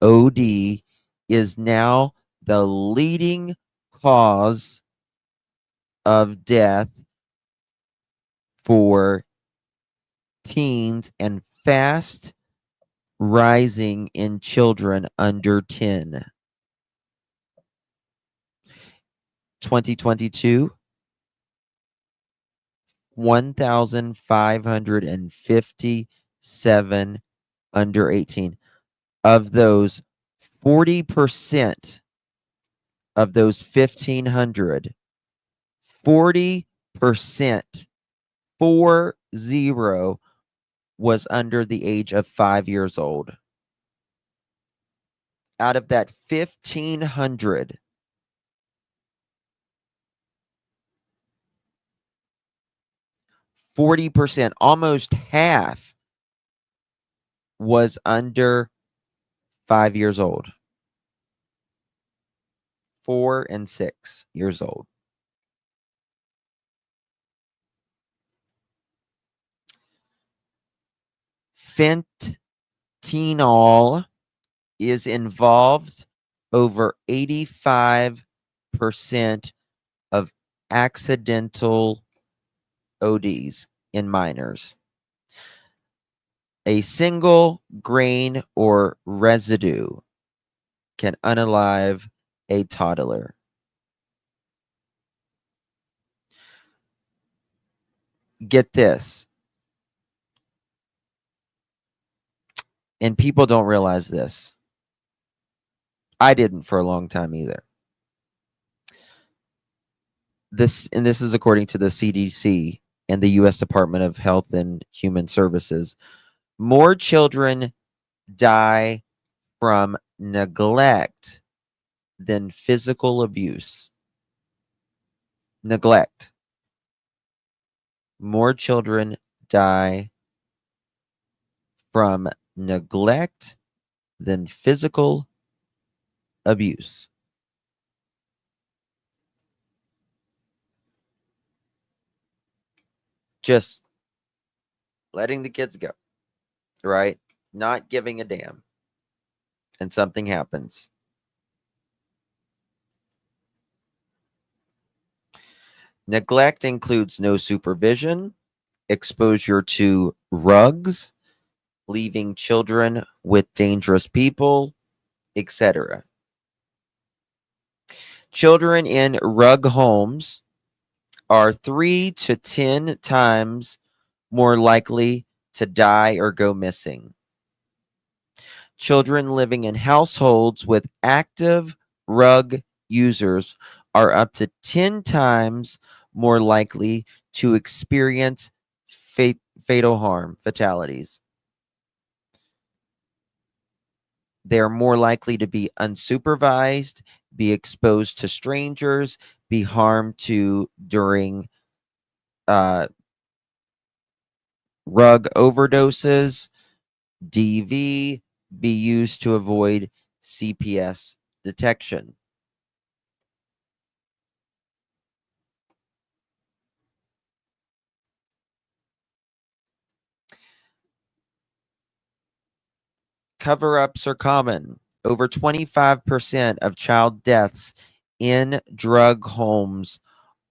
OD is now the leading cause of death for teens and fast rising in children under 10. 2022, 1,557 under 18. Of those, 40% of those 1,500, 40%, 40, was under the age of 5 years old. Out of that 1,500, 40%, almost half, was under 5 years old. 4 and 6 years old. Fentanyl is involved over 85% of accidental ODs in minors. A single grain or residue can unalive a toddler. Get this. And people don't realize this. I didn't for a long time either. This is according to the CDC and the U.S. Department of Health and Human Services. More children die from neglect than physical abuse. Neglect. More children die from neglect than physical abuse. Just letting the kids go, right? Not giving a damn. And something happens. Neglect includes no supervision, exposure to rugs, leaving children with dangerous people, etc. Children in rug homes are 3 to 10 times more likely to die or go missing. Children living in households with active rug users are up to 10 times more likely to experience fatal harm, fatalities. They're more likely to be unsupervised, be exposed to strangers, be harmed to during rug overdoses, DV, be used to avoid CPS detection. Cover-ups are common. Over 25% of child deaths in drug homes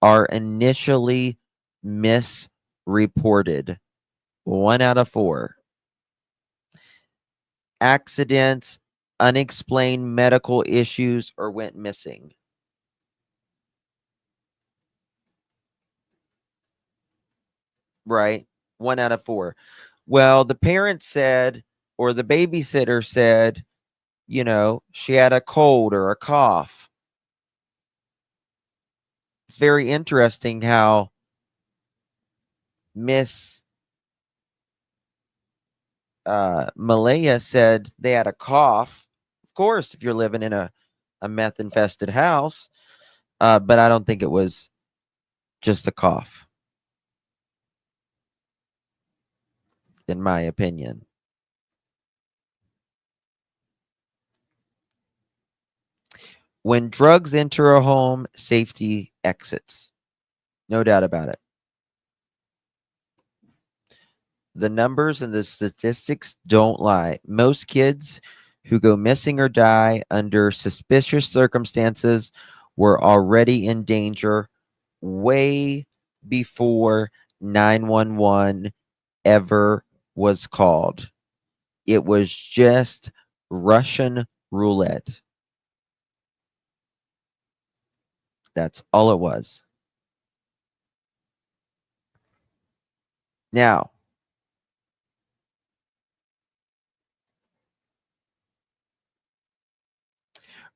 are initially misreported. 1 out of 4. Accidents, unexplained medical issues, or went missing. Right? 1 out of 4. Well, the parent said, or the babysitter said, you know, she had a cold or a cough. It's very interesting how Miss Malaya said they had a cough. Of course, if you're living in a meth infested house, but I don't think it was just a cough, in my opinion. When drugs enter a home, safety exits. No doubt about it. The numbers and the statistics don't lie. Most kids who go missing or die under suspicious circumstances were already in danger way before 911 ever was called. It was just Russian roulette. That's all it was. Now,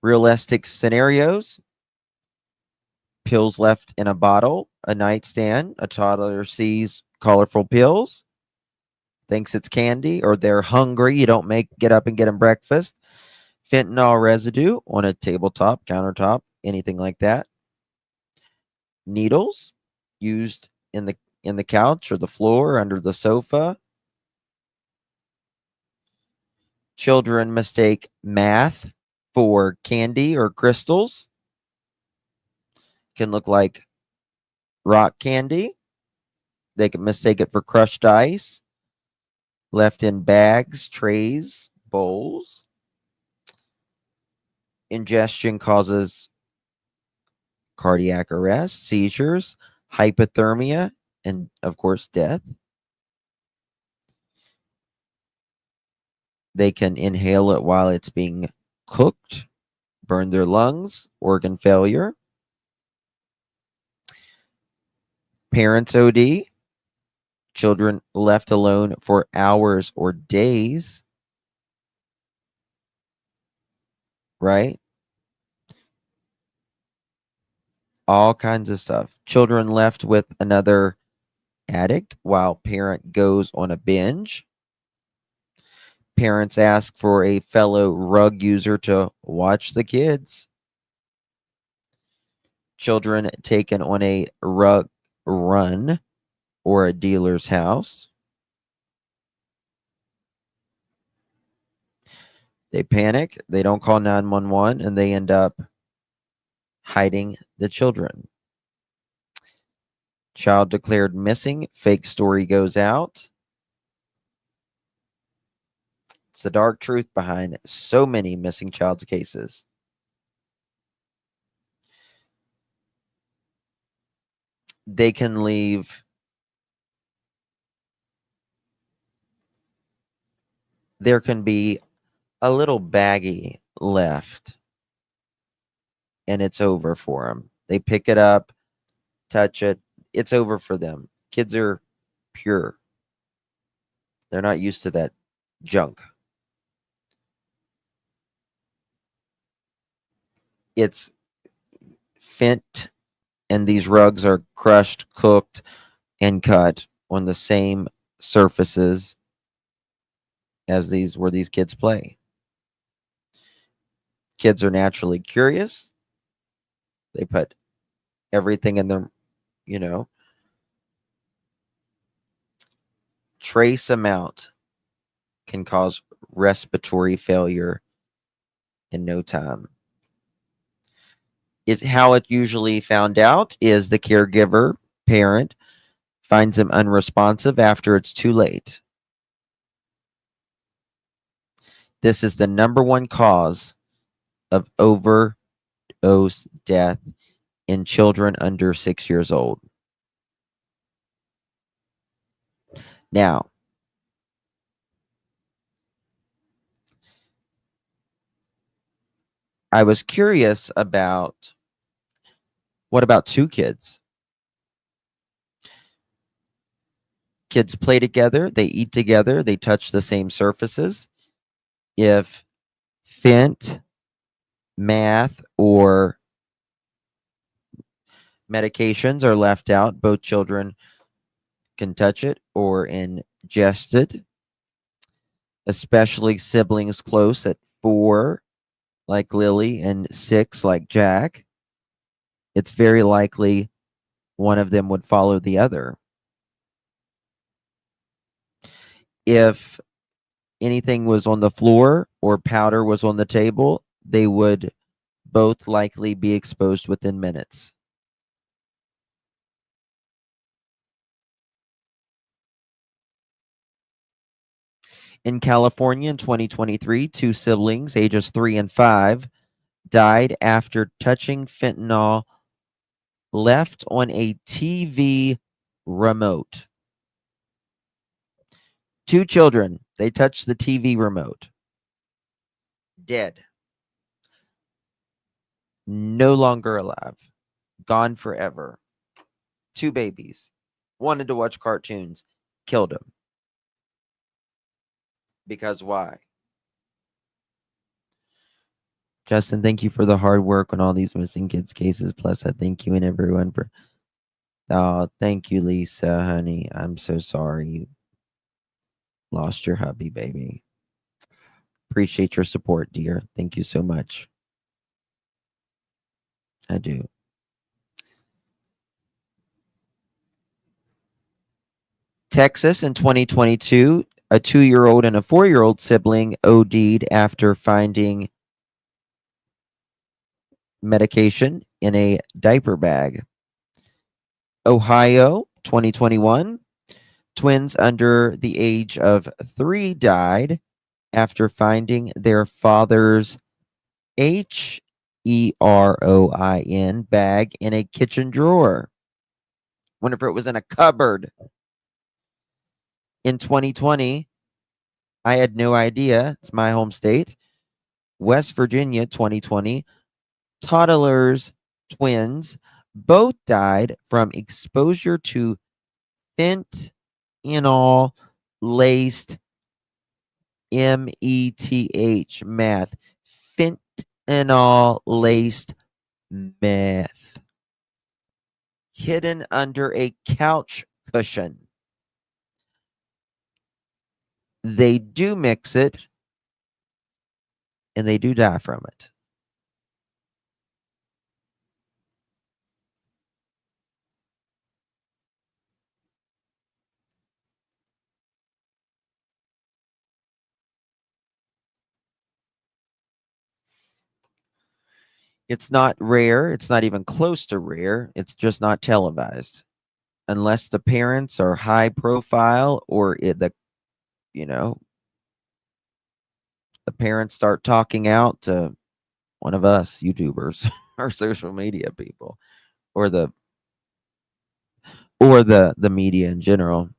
realistic scenarios: pills left in a bottle, a nightstand, a toddler sees colorful pills, thinks it's candy, or they're hungry, you don't get up and get them breakfast. Fentanyl residue on a tabletop, countertop, anything like that. Needles used in the couch or the floor, under the sofa. Children mistake math for candy or crystals. Can look like rock candy. They can mistake it for crushed ice. Left in bags, trays, bowls. Ingestion causes cardiac arrest, seizures, hypothermia, and of course, death. They can inhale it while it's being cooked, burn their lungs, organ failure. Parents OD, children left alone for hours or days, right? All kinds of stuff. Children left with another addict while parent goes on a binge. Parents ask for a fellow rug user to watch the kids. Children taken on a rug run or a dealer's house. They panic, they don't call 911, and they end up hiding the children. Child declared missing, fake story goes out. It's the dark truth behind so many missing child cases. They can leave there can be a little baggie left and it's over for them. They pick it up, touch it, it's over for them. Kids are pure. They're not used to that junk. It's fent, and these rugs are crushed, cooked, and cut on the same surfaces as these where these kids play. Kids are naturally curious. They put everything in their, trace amount can cause respiratory failure in no time. Is how it usually found out is the caregiver, parent, finds them unresponsive after it's too late. This is the number one cause of overdose death in children under 6 years old. Now, I was curious about, what about two kids? Kids play together, they eat together, they touch the same surfaces. If fent, math, or medications are left out, both children can touch it or ingest it, especially siblings close at 4, like Lily, and 6, like Jack. It's very likely one of them would follow the other. If anything was on the floor or powder was on the table, they would both likely be exposed within minutes. In California in 2023, 2 siblings, ages 3 and 5, died after touching fentanyl left on a TV remote. 2 children, they touched the TV remote. Dead. No longer alive. Gone forever. 2 babies. Wanted to watch cartoons. Killed them. Because why? Justin, thank you for the hard work on all these missing kids cases. Plus, I thank you and everyone for... Oh, thank you, Lisa, honey. I'm so sorry you lost your hubby, baby. Appreciate your support, dear. Thank you so much. I do. Texas in 2022, a 2-year-old and a 4-year-old sibling OD'd after finding medication in a diaper bag. Ohio, 2021, twins under the age of 3 died after finding their father's HEROIN bag in a kitchen drawer. Wonder if it was in a cupboard. In 2020, I had no idea. It's my home state. West Virginia, 2020, toddlers, twins, both died from exposure to fentanyl laced meth. Fentanyl laced meth. Hidden under a couch cushion. They do mix it, and they do die from it. It's not rare. It's not even close to rare. It's just not televised. Unless the parents are high profile or the parents start talking out to one of us YouTubers or social media people or the media in general.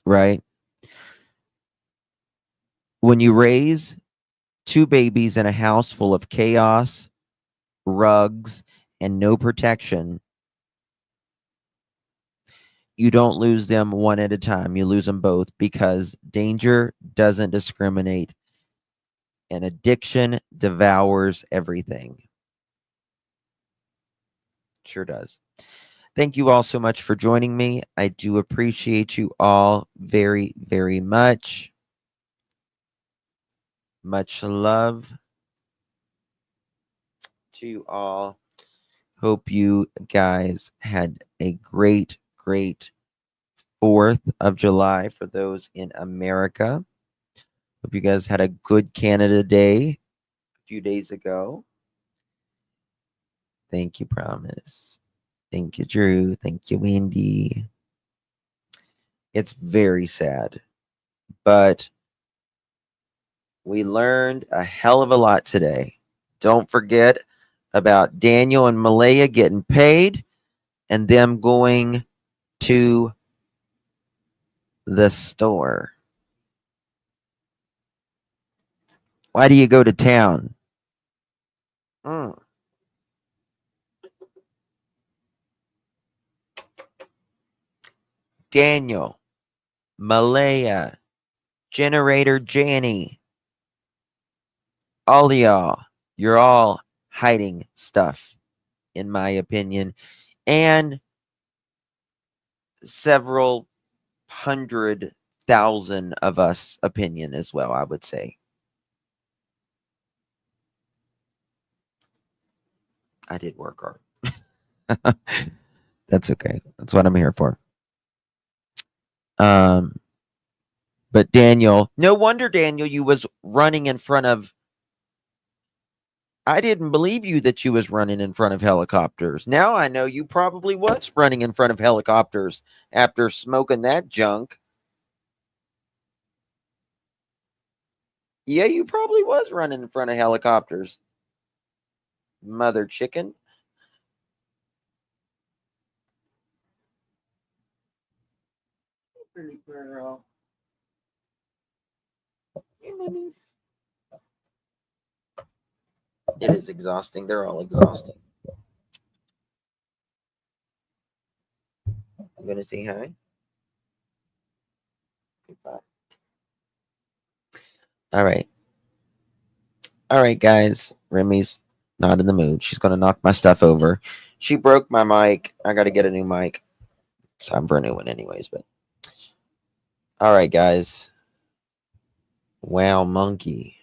Right? When you raise 2 babies in a house full of chaos, rugs, and no protection, you don't lose them one at a time. You lose them both because danger doesn't discriminate and addiction devours everything. Sure does. Thank you all so much for joining me. I do appreciate you all very, very much. Much love to you all. Hope you guys had a great 4th of July for those in America. Hope you guys had a good Canada Day a few days ago. Thank you, Promise. Thank you, Drew. Thank you, Wendy. It's very sad, but we learned a hell of a lot today. Don't forget about Daniel and Malaya getting paid and them going to the store. Why do you go to town? Daniel, Malaya, Generator Janny, all y'all, you're all hiding stuff, in my opinion, and several 100,000 of us opinion as well, I would say. I did work hard. That's okay. That's what I'm here for. But Daniel, no wonder, Daniel, you was running in front of... I didn't believe you that you was running in front of helicopters. Now I know you probably was running in front of helicopters after smoking that junk Yeah, you probably was running in front of helicopters. Mother chicken. Pretty girl. It is exhausting. They're all exhausting. I'm gonna say hi. Goodbye. All right. All right, guys. Remy's not in the mood. She's gonna knock my stuff over. She broke my mic. I gotta get a new mic. It's time for a new one, anyways. But all right, guys. Wow, monkey.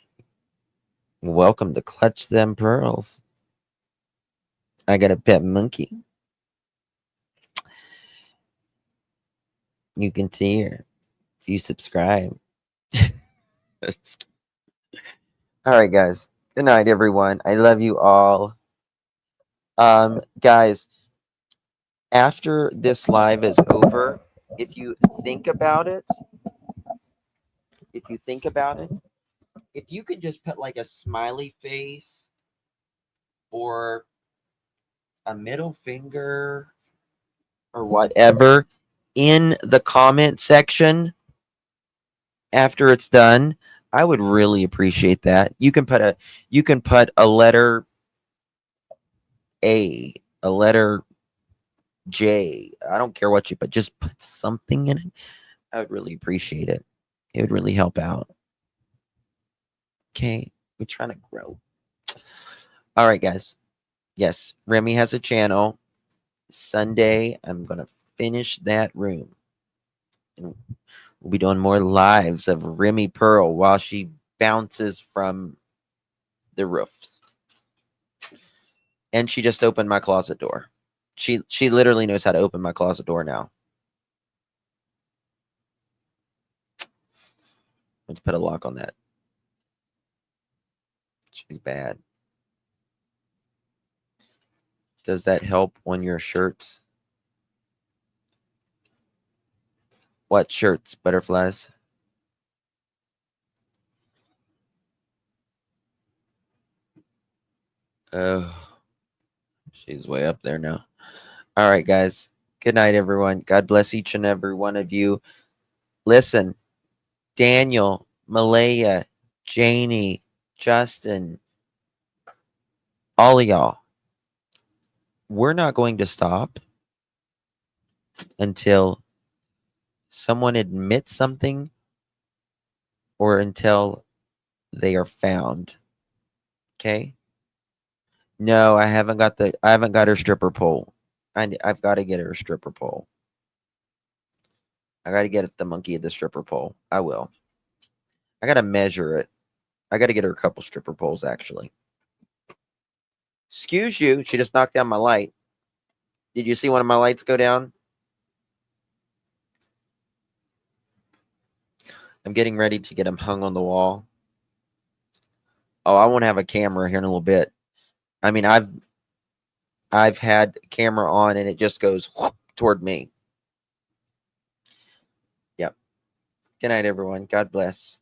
Welcome to Clutch Them Pearls. I got a pet monkey. You can see her if you subscribe. All right, guys. Good night, everyone. I love you all. Guys, after this live is over, if you think about it, if you could just put like a smiley face or a middle finger or whatever in the comment section after it's done, I would really appreciate that. You can put a letter A, a letter J. I don't care what you put, just put something in it. I would really appreciate it. It would really help out. Okay, we're trying to grow. All right, guys. Yes, Remy has a channel. Sunday, I'm gonna finish that room. And we'll be doing more lives of Remy Pearl while she bounces from the roofs. And she just opened my closet door. She literally knows how to open my closet door now. Let's put a lock on that. She's bad. Does that help on your shirts? What shirts? Butterflies? Oh, she's way up there now. All right, guys. Good night, everyone. God bless each and every one of you. Listen, Daniel, Malaya, Janie, Justin, all of y'all, we're not going to stop until someone admits something or until they are found. Okay? No, I haven't got her stripper pole. I've got to get her a stripper pole. I got to get the monkey at the stripper pole. I will. I got to measure it. I got to get her a couple stripper poles, actually. Excuse you. She just knocked down my light. Did you see one of my lights go down? I'm getting ready to get them hung on the wall. Oh, I won't have a camera here in a little bit. I mean, I've had camera on and it just goes whoop toward me. Yep. Good night, everyone. God bless.